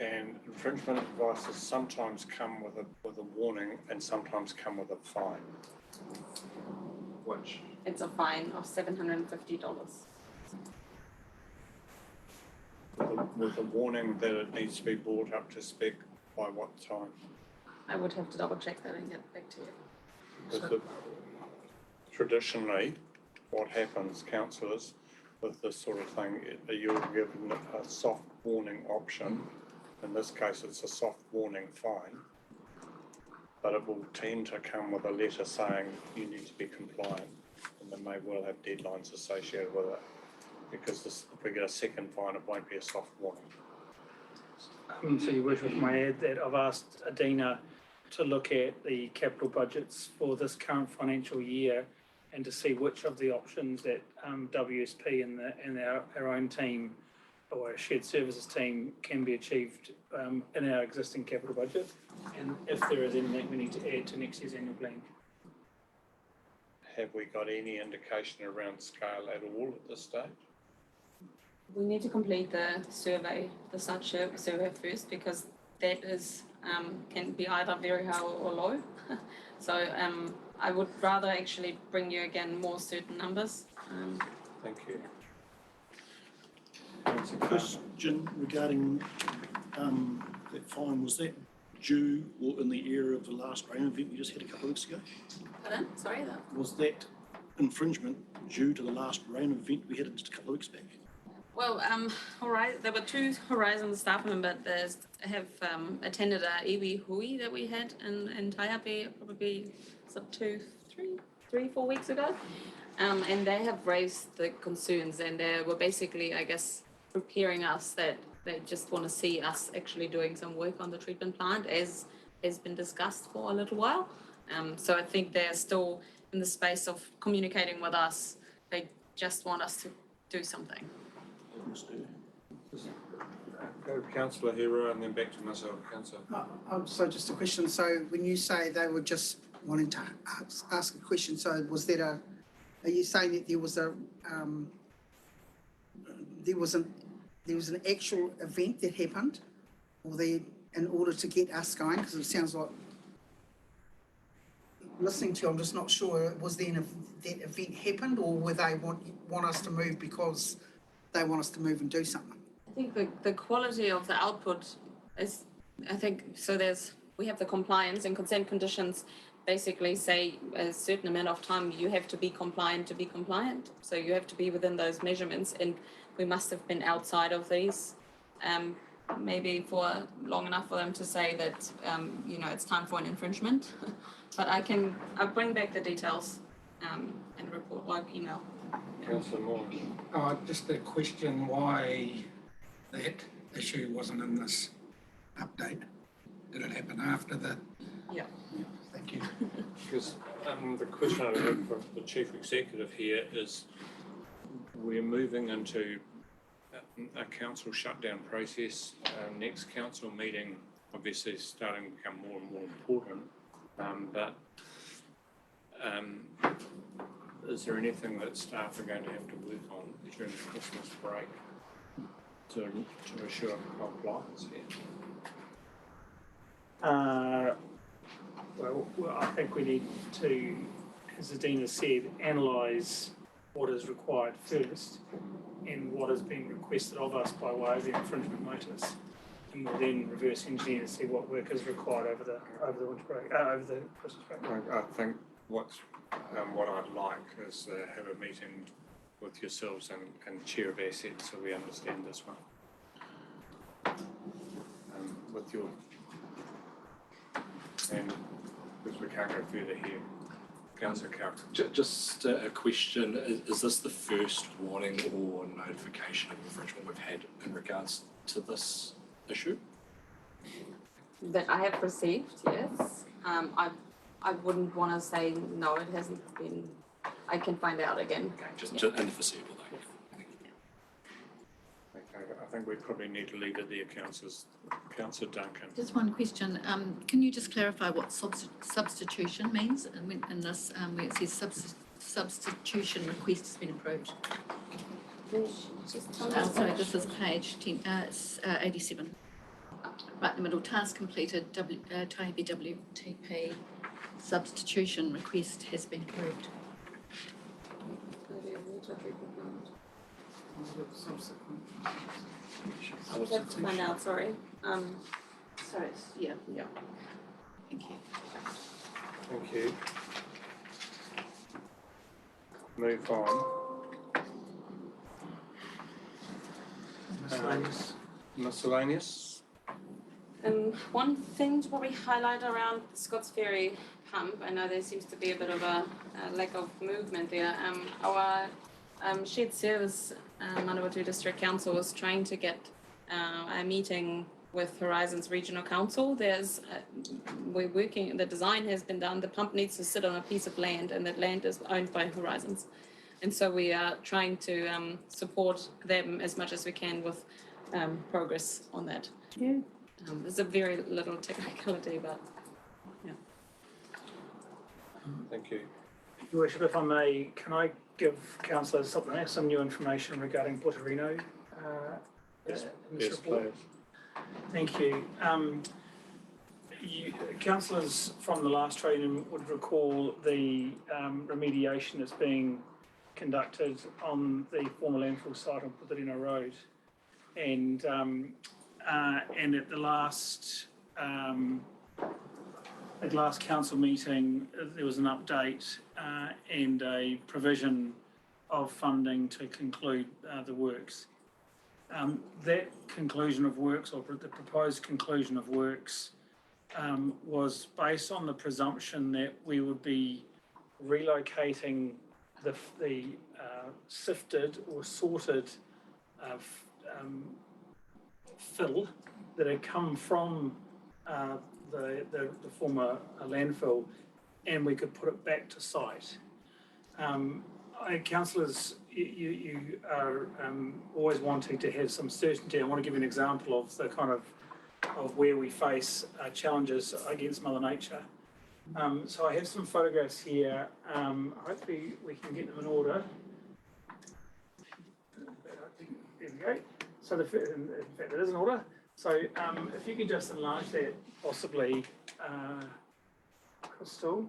And infringement advices sometimes come with a warning and sometimes come with a fine. Which? it's a fine of $750. With a warning that it needs to be brought up to spec by what time? I would have to double check that and get back to you. Because traditionally, what happens, councillors, with this sort of thing, you're given a soft warning option. In this case, it's a soft warning fine, but it will tend to come with a letter saying you need to be compliant, and they may well have deadlines associated with it. Because if we get a second fine, it won't be a soft warning. So you wish with my ad that I've asked Adina to look at the capital budgets for this current financial year and to see which of the options that WSP and our own team or our shared services team can be achieved in our existing capital budget, and if there is anything we need to add to next year's annual plan. Have we got any indication around scale at all at this stage? We need to complete the survey, the site survey first, because that is can be either very high or low. So I would rather actually bring you again more certain numbers. Thank you. Question regarding that fine, was that due or in the era of the last rain event we just had a couple of weeks ago? Pardon? Sorry, that. Was that infringement due to the last rain event we had just a couple of weeks back? Well, all right. There were two Horizon staff members that have attended a iwi hui that we had in Taihape probably 4 weeks ago, and they have raised the concerns, and they were basically, I guess, preparing us that they just want to see us actually doing some work on the treatment plant, as has been discussed for a little while. So I think they're still in the space of communicating with us. They just want us to do something. Go Councillor Hero and then back to myself, Councillor. So just a question, so when you say they were just wanting to ask a question, so was that are you saying that there was an actual event that happened, or in order to get us going, because it sounds like, listening to you, I'm just not sure, was there that event happened, or were they want us to move because they want us to move and do something? I think the quality of the output is, I think, so we have the compliance and consent conditions basically say a certain amount of time you have to be compliant to be compliant. So you have to be within those measurements, and we must have been outside of these maybe for long enough for them to say that, it's time for an infringement. But I'll bring back the details and report by email. Councillor Moore. Just a question why that issue wasn't in this update. Did it happen after the? Yeah. Thank you. Because the question I have for the Chief Executive here is, we're moving into a council shutdown process. Next council meeting obviously is starting to become more and more important. But is there anything that staff are going to have to work on during the Christmas break to assure compliance here? Well, I think we need to, as Adina said, analyse what is required first and what is being requested of us by way of the infringement notice, and we'll then reverse engineer to see what work is required over the winter break, over the Christmas break. I think what I'd like is to have a meeting with yourselves and Chair of Assets so we understand this one. With your, and because we can't go further here. Councillor Cow. Just a question, is this the first warning or notification of infringement we've had in regards to this issue? That I have received, yes. I wouldn't want to say no, it hasn't been. I can find out again. Okay, just in the foreseeable. Okay, I think we probably need to leave it there, Councillor Duncan. Just one question. Can you just clarify what substitution means in this, where it says substitution request has been approved. Just on So this is page 87. Right in the middle, task completed, Taibi WTP substitution request has been approved. That's fine now, sorry. So it's, yeah. Thank you. Thank you. Move on. Miscellaneous. One thing to probably highlight around the Scots Ferry pump, I know there seems to be a bit of a lack of movement there. Our shared service Manawatu District Council was trying to get a meeting with Horizons Regional Council. We're working, the design has been done, the pump needs to sit on a piece of land, and that land is owned by Horizons. And so we are trying to support them as much as we can with progress on that. Yeah. There's a very little technicality, but yeah. Thank you. Your Worship, if I may, can I give councillors some new information regarding Portorino in this report? Thank you. Councillors from the last training would recall the remediation that's being conducted on the former landfill site on Portorino Road, and at the last council meeting, there was an update and a provision of funding to conclude the works. That conclusion of works, or the proposed conclusion of works, was based on the presumption that we would be relocating the sifted or sorted fill that had come from the former landfill, and we could put it back to site. Councillors, you are always wanting to have some certainty. I want to give you an example of the kind of where we face challenges against Mother Nature. So I have some photographs here. Hopefully we can get them in order. There we go. So in fact, it is in order. So if you could just enlarge that, possibly, Crystal.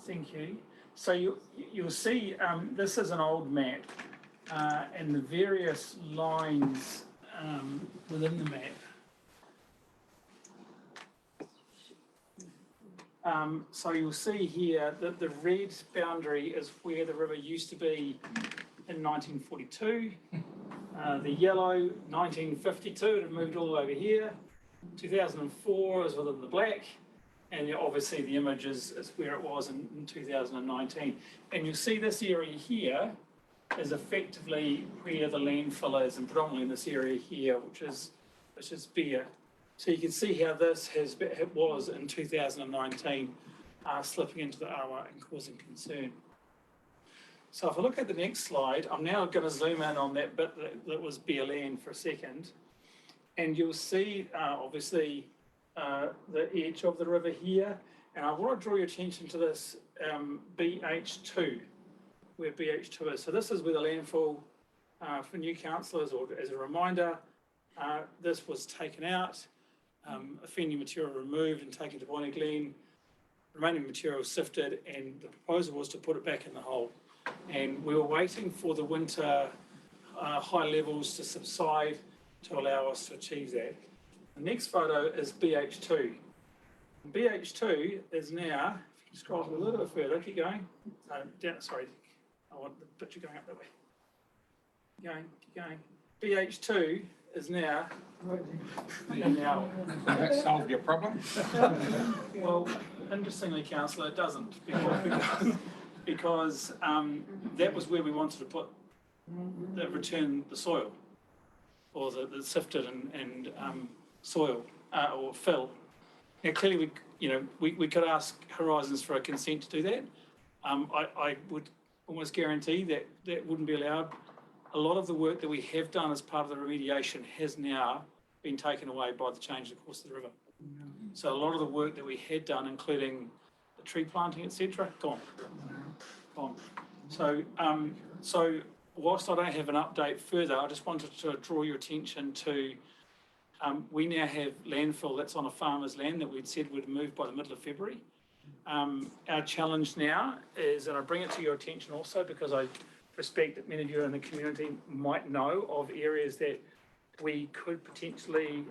Thank you. So you'll see this is an old map, and the various lines within the map. So you'll see here that the red boundary is where the river used to be in 1942. The yellow, 1952, it had moved all over here. 2004 is within the black, and obviously the image is where it was in 2019. And you'll see this area here is effectively where the landfill is, and predominantly in this area here, which is bare. So you can see how this was in 2019, slipping into the Awa and causing concern. So if I look at the next slide, I'm now going to zoom in on that bit that was bare land for a second. And you'll see, obviously, the edge of the river here. And I want to draw your attention to this BH2, where BH2 is. So this is where the landfill, for new councillors, or as a reminder, this was taken out, offending material removed and taken to Bonnie Glen, remaining material sifted, and the proposal was to put it back in the hole. And we were waiting for the winter high levels to subside to allow us to achieve that. The next photo is BH2. BH2 is now, if you scroll a little bit further, keep going. Down, sorry, I want the picture going up that way. Keep going. BH2 is now. That solved your problem? Well, interestingly, councillor, it doesn't, because that was where we wanted to put return the soil, or the sifted and soil or fill. Now, clearly, we could ask Horizons for a consent to do that. I would almost guarantee that that wouldn't be allowed. A lot of the work that we have done as part of the remediation has now been taken away by the change of the course of the river. So a lot of the work that we had done, including the tree planting, etc., gone. So whilst I don't have an update further, I just wanted to draw your attention to, we now have landfill that's on a farmer's land that we'd said would move by the middle of February. Our challenge now is, and I bring it to your attention also because I respect that many of you in the community might know of areas that we could potentially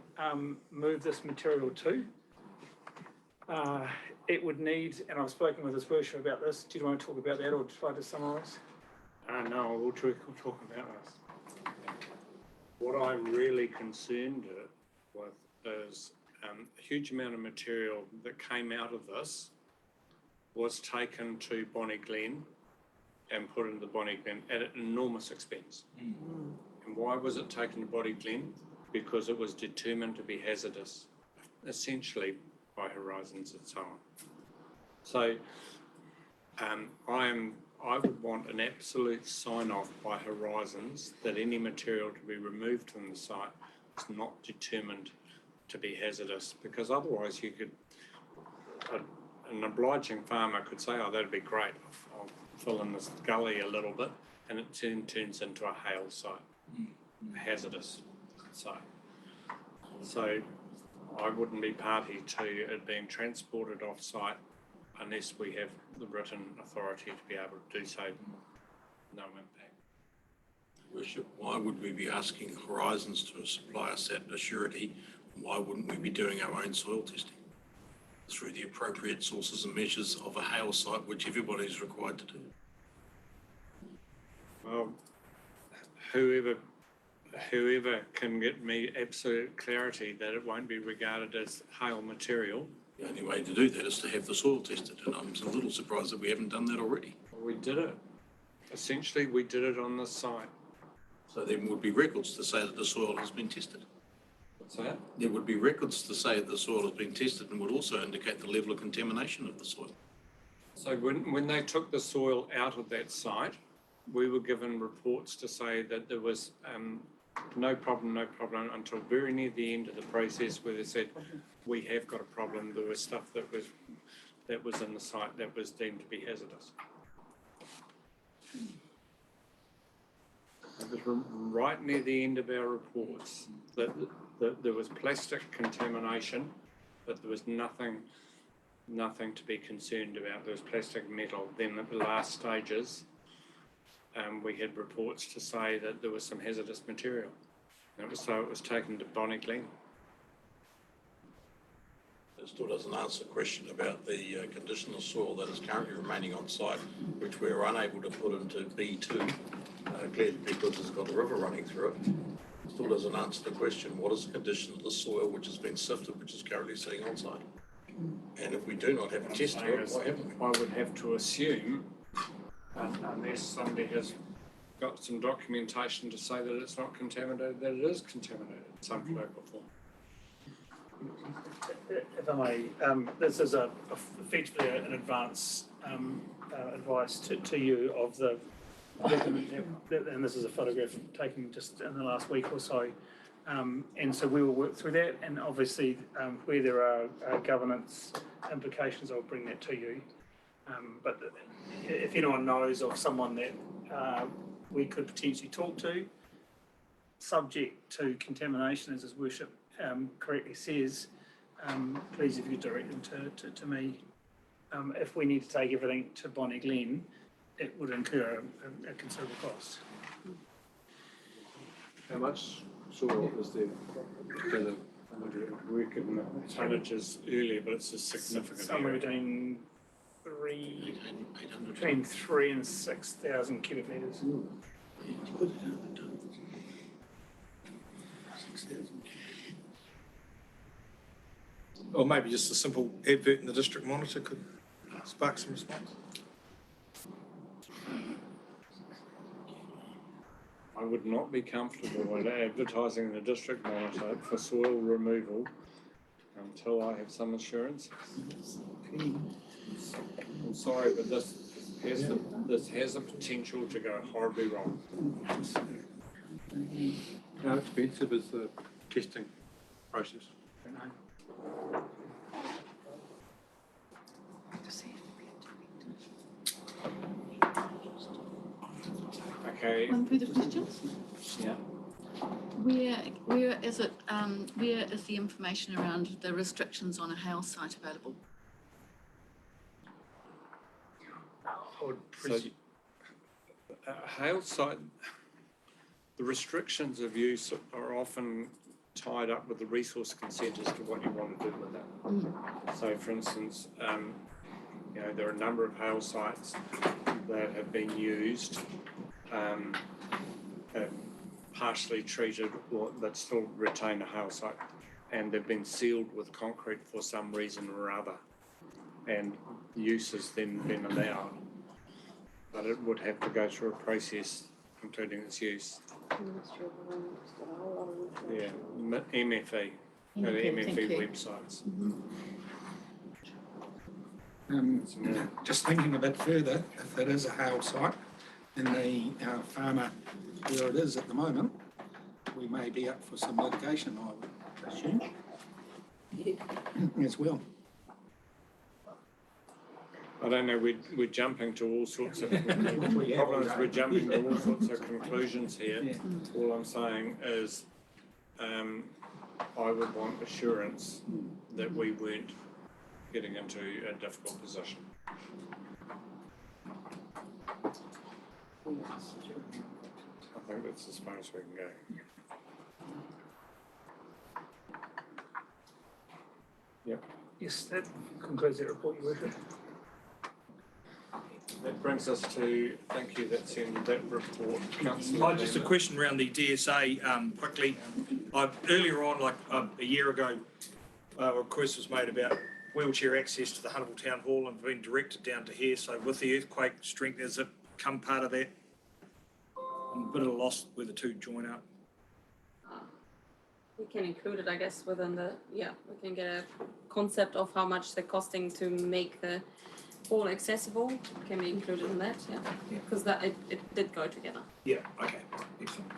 move this material to. It would need, and I've spoken with His Worship about this, do you want to talk about that or try to summarise? No, we'll talk about this. What I'm really concerned with is a huge amount of material that came out of this was taken to Bonnie Glen and put into Bonnie Glen at an enormous expense. And why was it taken to Bonnie Glen? Because it was determined to be hazardous, essentially by Horizons and so on. So I would want an absolute sign-off by Horizons that any material to be removed from the site is not determined to be hazardous, because otherwise you could, an obliging farmer could say, oh, that'd be great, I'll fill in this gully a little bit, and it turns into a hail site, a hazardous site. So I wouldn't be party to it being transported off-site unless we have the written authority to be able to do so, no impact. Worship, why would we be asking Horizons to supply us that surety? Why wouldn't we be doing our own soil testing through the appropriate sources and measures of a hail site, which everybody is required to do? Well, whoever can get me absolute clarity that it won't be regarded as hail material. The only way to do that is to have the soil tested, and I'm a little surprised that we haven't done that already. Well, we did it. Essentially, we did it on this site. So there would be records to say that the soil has been tested. What's that? There would be records to say that the soil has been tested and would also indicate the level of contamination of the soil. So when they took the soil out of that site, we were given reports to say that there was no problem until very near the end of the process where they said, we have got a problem. There was stuff that was in the site that was deemed to be hazardous. It was right near the end of our reports that there was plastic contamination, but there was nothing to be concerned about. There was plastic metal. Then at the last stages, we had reports to say that there was some hazardous material. And it was taken to Bonnie Glen. It still doesn't answer the question about the condition of soil that is currently remaining on site, which we're unable to put into B2, clearly because it's got a river running through it. Still doesn't answer the question, what is the condition of the soil which has been sifted, which is currently sitting on site? And if we do not have a test for it, why haven't we? I would have to assume, unless somebody has got some documentation to say that it's not contaminated, that it is contaminated in some way or form. If I may, this is effectively an advance advice to you of the document, and this is a photograph taken just in the last week or so. And so we will work through that, and obviously where there are governance implications, I'll bring that to you. But if anyone knows of someone that we could potentially talk to, subject to contamination, as His Worship correctly says, please, if you direct them to me. If we need to take everything to Bonnie Glen, it would incur a considerable cost. How much soil is there? We can tonnages earlier, but it's a significant Somewhere area. between 3,000 and 6,000 cubic metres. Or maybe just a simple advert in the District Monitor could spark some response. I would not be comfortable with advertising in the District Monitor for soil removal until I have some assurance. I'm sorry, but this has the potential to go horribly wrong. How expensive is the testing process? Okay. One further question? Yeah. Where is it, where is the information around the restrictions on a hail site available? I would So, presume, hail site, the restrictions of use are often tied up with the resource consent as to what you want to do with it. So, for instance, there are a number of hail sites that have been used, partially treated, or that still retain a hail site, and they've been sealed with concrete for some reason or other, and use has then been allowed. But it would have to go through a process, including its use. Yeah, MFE, the MFE websites. Just thinking a bit further, if it is a hail site, then the farmer where it is at the moment, we may be up for some litigation, I would assume, as well. I don't know, we're jumping to all sorts of problems, we're jumping to all sorts of conclusions here. Yeah. All I'm saying is, I would want assurance that we weren't getting into a difficult position. I think that's as far as we can go. Yep. yes, that concludes that report, Your Worship. That brings us to, thank you, that's in that report. Councillor Just a Lambert. question around the DSA, quickly. Earlier on, like a year ago, a request was made about wheelchair access to the Huntable Town Hall and been directed down to here. So with the earthquake strength, has it come part of that? I'm a bit at a loss where the two join up. We can include it, I guess, within the, we can get a concept of how much they're costing to make the hall accessible. Can be included in that, because that it did go together. Yeah, okay, excellent.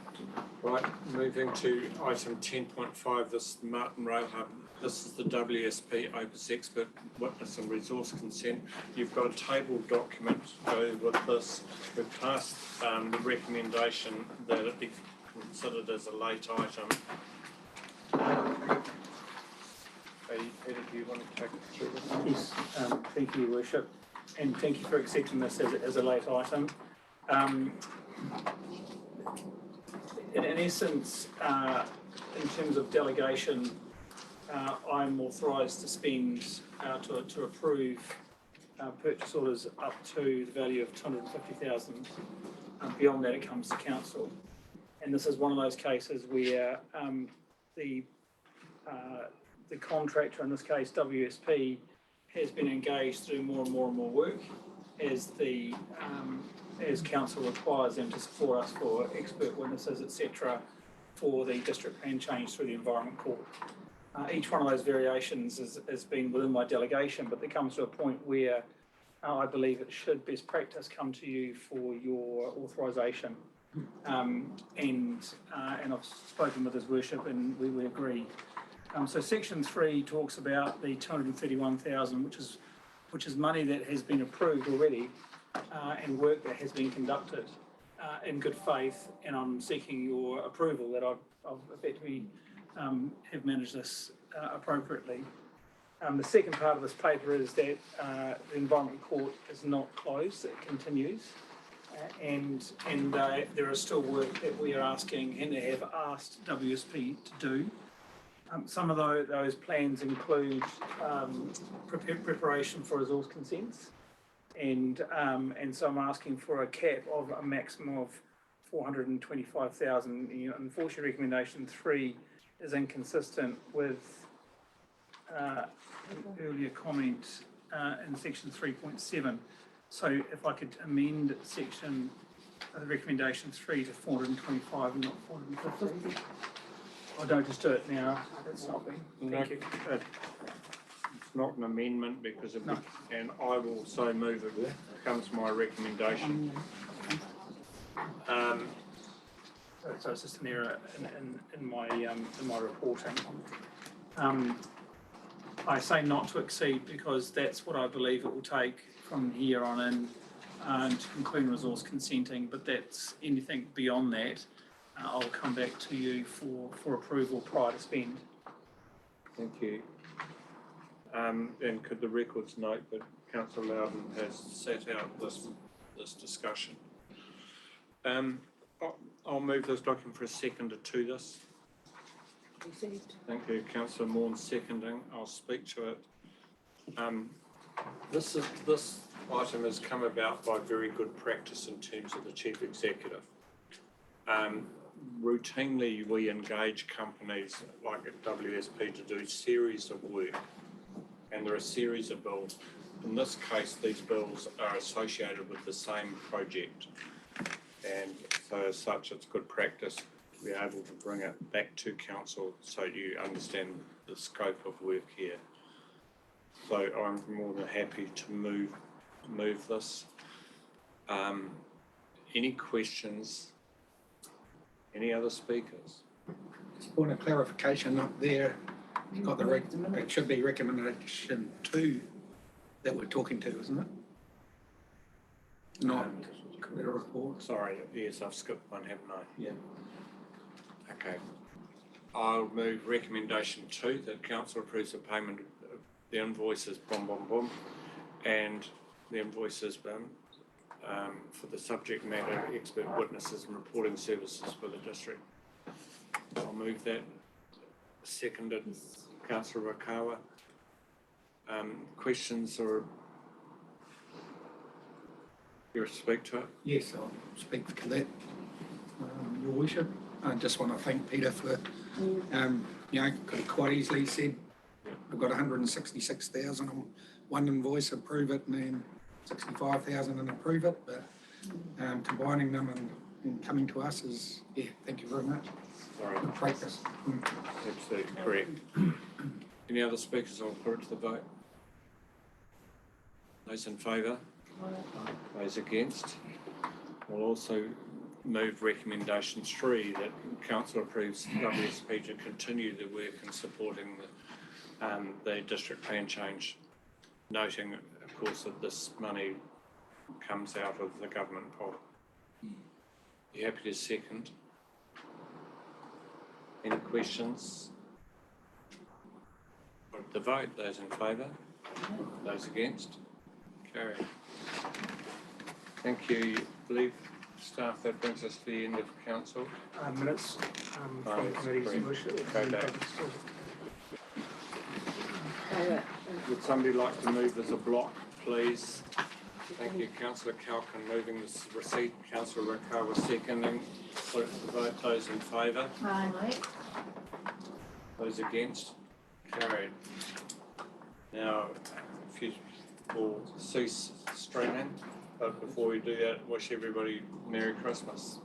Right, moving to item 10.5, this is the Marton Rail Hub. This is the WSP Opus Expert Witness and Resource Consent. You've got a tabled document to go with this. We've passed the recommendation that it be considered as a late item. Peter, do you want to take us through this? Yes, thank you, Your Worship, and thank you for accepting this as a late item. In essence, in terms of delegation, I'm authorised to spend, to approve purchase orders up to the value of $250,000. Beyond that, it comes to council. And this is one of those cases where the contractor, in this case WSP, has been engaged to do more and more and more work as council requires them to support us for expert witnesses, etc., for the district plan change through the Environment Court. Each one of those variations has been within my delegation, but there comes to a point where I believe it should best practice come to you for your authorisation. And I've spoken with His Worship and we agree. So section 3 talks about the $231,000, which is money that has been approved already and work that has been conducted in good faith, and I'm seeking your approval that I've effectively have managed this appropriately. The second part of this paper is that the Environment Court is not closed, it continues. And there is still work that we are asking and have asked WSP to do. Some of those plans include preparation for resource consents, and so I'm asking for a cap of a maximum of $425,000. Unfortunately, recommendation 3 is inconsistent with an earlier comment in section 3.7. So if I could amend section recommendation 3 to 425 and not 450. I don't just do it now. It's not been. Thank you. It's not an amendment because of and I will so move it becomes my recommendation. So it's just an error in my reporting. I say not to exceed because that's what I believe it will take from here on in including resource consenting, but that's anything beyond that, I'll come back to you for approval prior to spend. Thank you. And could the records note that Councillor Loudon has set out this discussion. I'll move this document for a seconder to this. Thank you, Councillor Morn seconding. I'll speak to it. This item has come about by very good practice in terms of the Chief Executive. Routinely, we engage companies like at WSP to do series of work, and there are a series of bills. In this case, these bills are associated with the same project, and so as such, it's good practice to be able to bring it back to council so you understand the scope of work here. So I'm more than happy to move this. Any questions? Any other speakers? Just point of clarification up there, you've got it should be recommendation 2 that we're talking to, isn't it? Not the report. Sorry, yes, I've skipped one, haven't I? Yeah. Okay. I'll move recommendation 2 that council approves the payment of the invoices, and the invoices for the subject matter expert witnesses and reporting services for the district. I'll move that. Seconded, Councillor Rakawa. Questions or you speak to it? Yes, I'll speak to that. Your Worship, I just want to thank Peter for, could have quite easily said, I've got 166,000 on one invoice, approve it, and then 65,000 and approve it, but combining them and coming to us is, thank you very much. Sorry. Good practice. Absolutely correct. Any other speakers? I'll put it to the vote. Those in favour? Those against? We'll also move recommendation 3 that council approves WSP to continue the work in supporting the district plan change, noting, of course, that this money comes out of the government pot. You happy to second? Any questions? Put the vote. Those in favour? Those against? Carried. Thank you. I believe, staff, that brings us to the end of council. Minutes from committees. Go back. Would somebody like to move as a block, please? Thank you, Councillor Calkin moving this receipt, Councillor Rakawa seconding. Put it to the vote. Those in favour? Aye. Those against? Carried. Now, if you will cease streaming, but before we do that, wish everybody Merry Christmas.